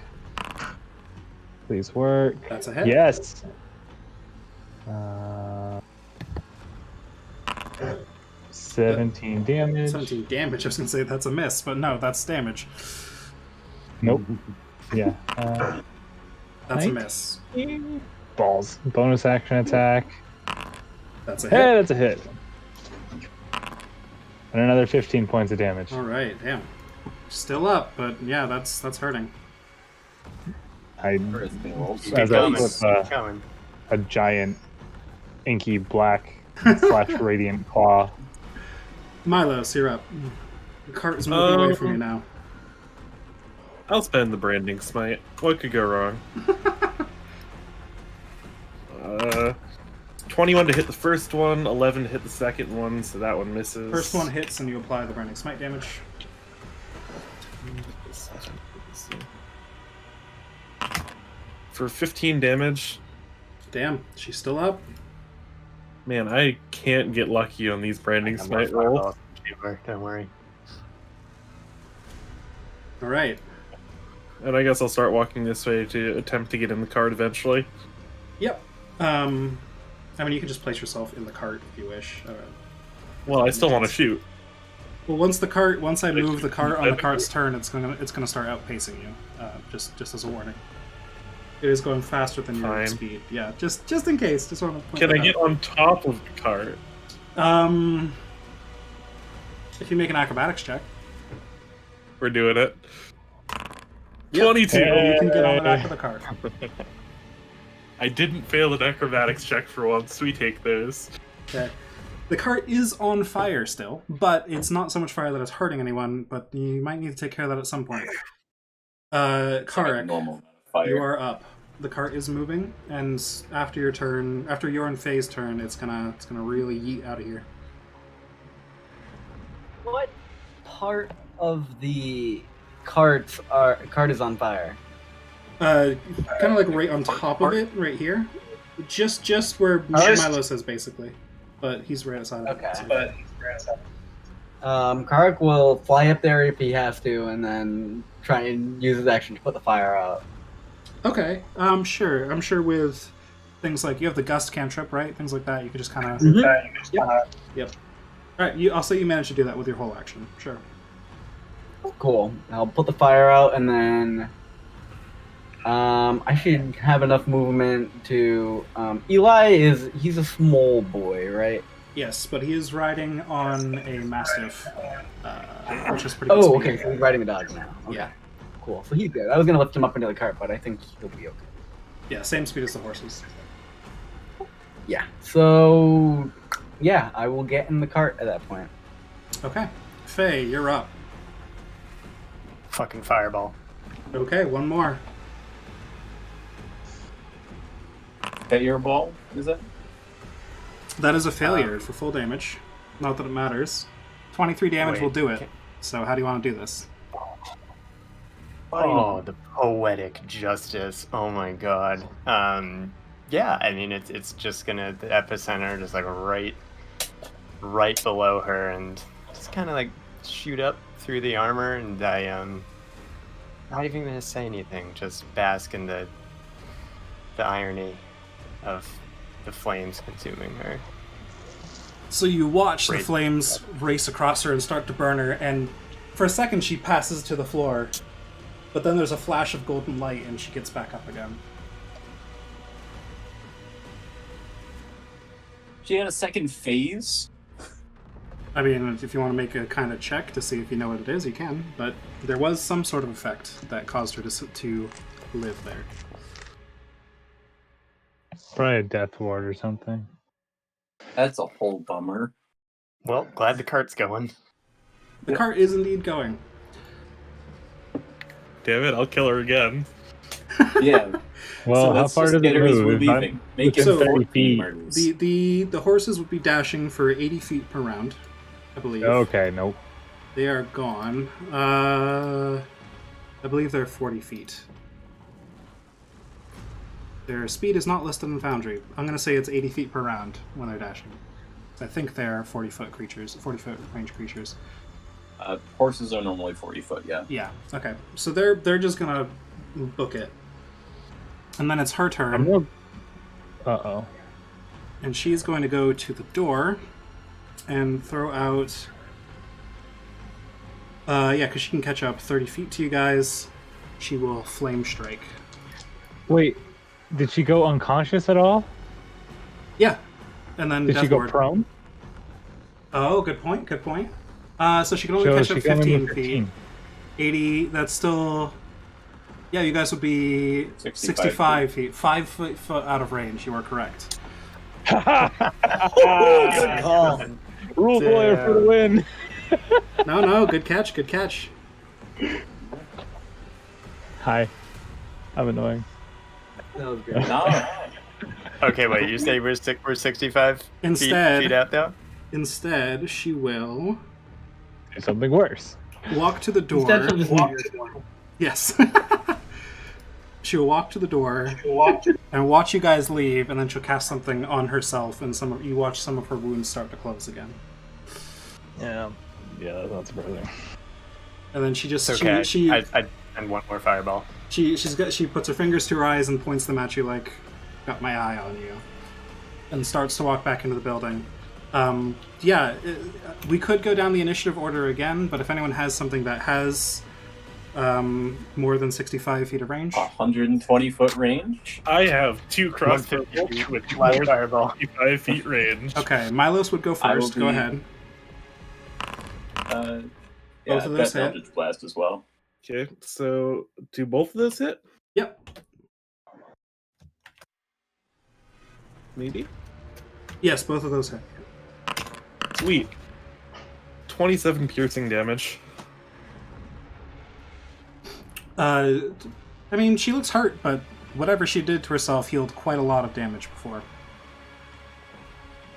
Please work. That's a hit. Yes. 17 damage. 17 damage. I was going to say that's a miss, but no, that's damage. Nope. Yeah. That's a 19. miss. Balls. Bonus action attack. That's a Hey, hit. that's a hit. And another 15 points of damage. All right, damn. Still up, but yeah, that's hurting. I Keep as I coming. flip Keep coming. a giant inky black slash radiant claw. Milos, you're up. The cart is moving away from you now. I'll spend the branding smite. What could go wrong? 21 to hit the first one, 11 to hit the second one, so that one misses. First one hits and you apply the branding smite damage. For 15 damage. Damn, she's still up. Man, I can't get lucky on these branding I'm smite more rolls. fireballs than you are, don't worry. All right. And I guess I'll start walking this way to attempt to get in the cart eventually. Yep. I mean, you can just place yourself in the cart if you wish. Well, I still want to shoot. Well, once I move the cart on the cart's turn, it's gonna start outpacing you. Just as a warning. It is going faster than your Fine. speed. Yeah, just in case. Just want to point Can that I get out. on top of the cart? If you make an acrobatics check, We're doing it. Yep. 22. You can get on the back of the cart. I didn't fail an acrobatics check for once. We take those. Okay. The cart is on fire still, but it's not so much fire that it's hurting anyone. But you might need to take care of that at some point. Karek, Normal fire. you are up. The cart is moving, and after your turn, after your and Faye's turn, it's gonna really yeet out of here. What part of the cart is on fire? Kind of like right on top of it, right here. Just where Milo says, basically. But he's right outside of it. Okay. Karek will fly up there if he has to, and then try and use his action to put the fire out. Okay, sure. I'm sure with things like you have the gust cantrip, right? Things like that, you could just kind of. Yep. All right, I'll say you managed to do that with your whole action. Sure. Cool. I'll put the fire out, and then I should have enough movement to. He's a small boy, right? Yes, but he is riding on a mastiff, which is pretty good. Oh, speed. okay. So he's riding a dog now. Okay. Yeah. Cool. So he's good. I was gonna lift him up into the cart, but I think he'll be okay. Yeah, same speed as the horses. Yeah. So, yeah, I will get in the cart at that point. Okay, Faye, you're up. Fucking fireball. Okay, one more. Hit your ball, is it? That is a failure for full damage. Not that it matters. 23 damage Wait, will do it. okay. So how do you want to do this? Oh, the poetic justice. Oh my god. Yeah, I mean it's just gonna the epicenter just like right below her and just kinda like shoot up through the armor and I'm not even gonna say anything, just bask in the irony of the flames consuming her. So you watch the Right. flames race across her and start to burn her, and for a second she passes to the floor, but then there's a flash of golden light and she gets back up again. She had a second phase? I mean, if you want to make a kind of check to see if you know what it is, you can, but there was some sort of effect that caused her to live there. Probably a death ward or something. That's a whole bummer. Well, glad the cart's going. The cart is indeed going. Damn it, I'll kill her again. Yeah. Well, So how let's far just does get it her as move? we're If I'm leaving. Make within it 30 14 feet. murders. The horses would be dashing for 80 feet per round, I believe. Okay, nope. They are gone. I believe they're 40 feet. Their speed is not listed in Foundry. I'm going to say it's 80 feet per round when they're dashing. I think they're 40-foot creatures, 40-foot range creatures. Horses are normally 40 foot, yeah. Yeah. Okay. So they're just gonna book it, and then it's her I'm turn, gonna... Uh-oh. and she's going to go to the door and throw out. Yeah, because she can catch up 30 feet to you guys. She will flame strike. Wait, did she go unconscious at all? Yeah, and then Did Death she go Ward. prone? Oh, good point. Good point. So she can only So catch she up can only 15 move feet. 15. 80. That's still. Yeah, you guys would be 65 feet. 5 foot out of range. You are correct. Good call. Rules lawyer for the win. No, good catch. Good catch. Hi. I'm annoying. That was good. No. Okay, wait, you say we're 65 Instead- feet out now? Instead, she will Do something worse. walk to the door. Instead of just Yes. She will walk to the door and watch you guys leave, and then she'll cast something on herself, and you watch some of her wounds start to close again. Yeah. Yeah, that's not surprising. And then she just It's okay. she I and one more fireball. she puts her fingers to her eyes and points them at you like, got my eye on you, and starts to walk back into the building. We could go down the initiative order again, but if anyone has something that has more than 65 feet of range. 120-foot range. I have 2 crossbow 150 bolts feet. with Last more fireball. than 55 feet range. Okay, Milos would go I will first. Go be- ahead. Yeah, Both of I've those got hit. Eldritch Blast as well. Okay, so do both of those hit? Yep. Maybe? Yes, both of those hit. Sweet. 27 piercing damage. I mean, she looks hurt, but whatever she did to herself healed quite a lot of damage before.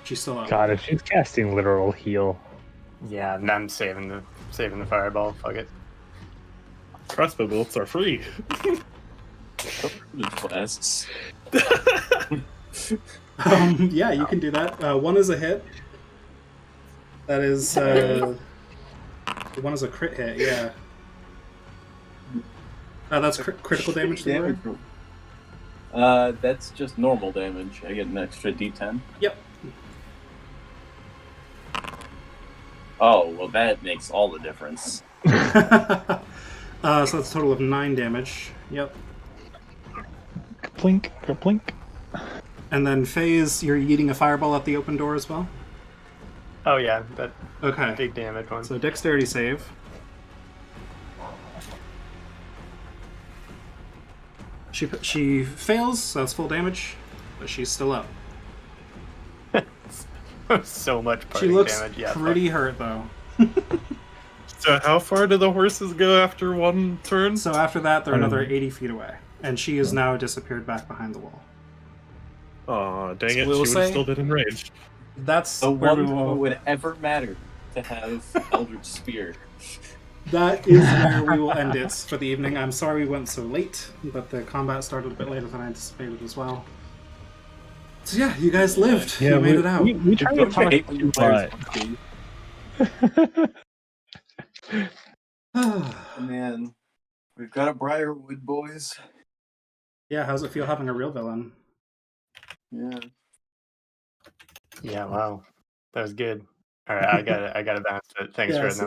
She's still up. God, if she's casting literal heal. Yeah, and I'm saving the fireball. Fuck it. Crossbow bolts are free. Eldritch Blasts. Yeah, you can do that. One is a hit. That is one is a crit hit. Yeah. That's critical damage to the roll? That's just normal damage. I get an extra D10. Yep. Oh, well, that makes all the difference. So that's a total of 9 damage. Yep. Blink, blink. And then FaZe, you're eating a fireball at the open door as well? Oh yeah, that Okay. big damage one. So dexterity save. She fails, so that's full damage, but she's still up. So much She parting looks damage. Yeah, pretty hurt though. So how far do the horses go after one turn? So after that, they're another 80 feet away, and she is now disappeared back behind the wall. Aw, dang So it, she we'll would say- have still been in range. That's The where we one who will. would ever matter to have Eldritch Spear. That is where we will end it for the evening. I'm sorry we went so late, but the combat started a bit later than I anticipated as well. So yeah, you guys lived. You made it out. We tried to Don't talk hate when too players much. Man, we've got a Briarwood, boys. Yeah, how's it feel having a real villain? Yeah. Yeah, wow, that was good. All right, I got to bounce it. Thanks Yeah, for see that. you.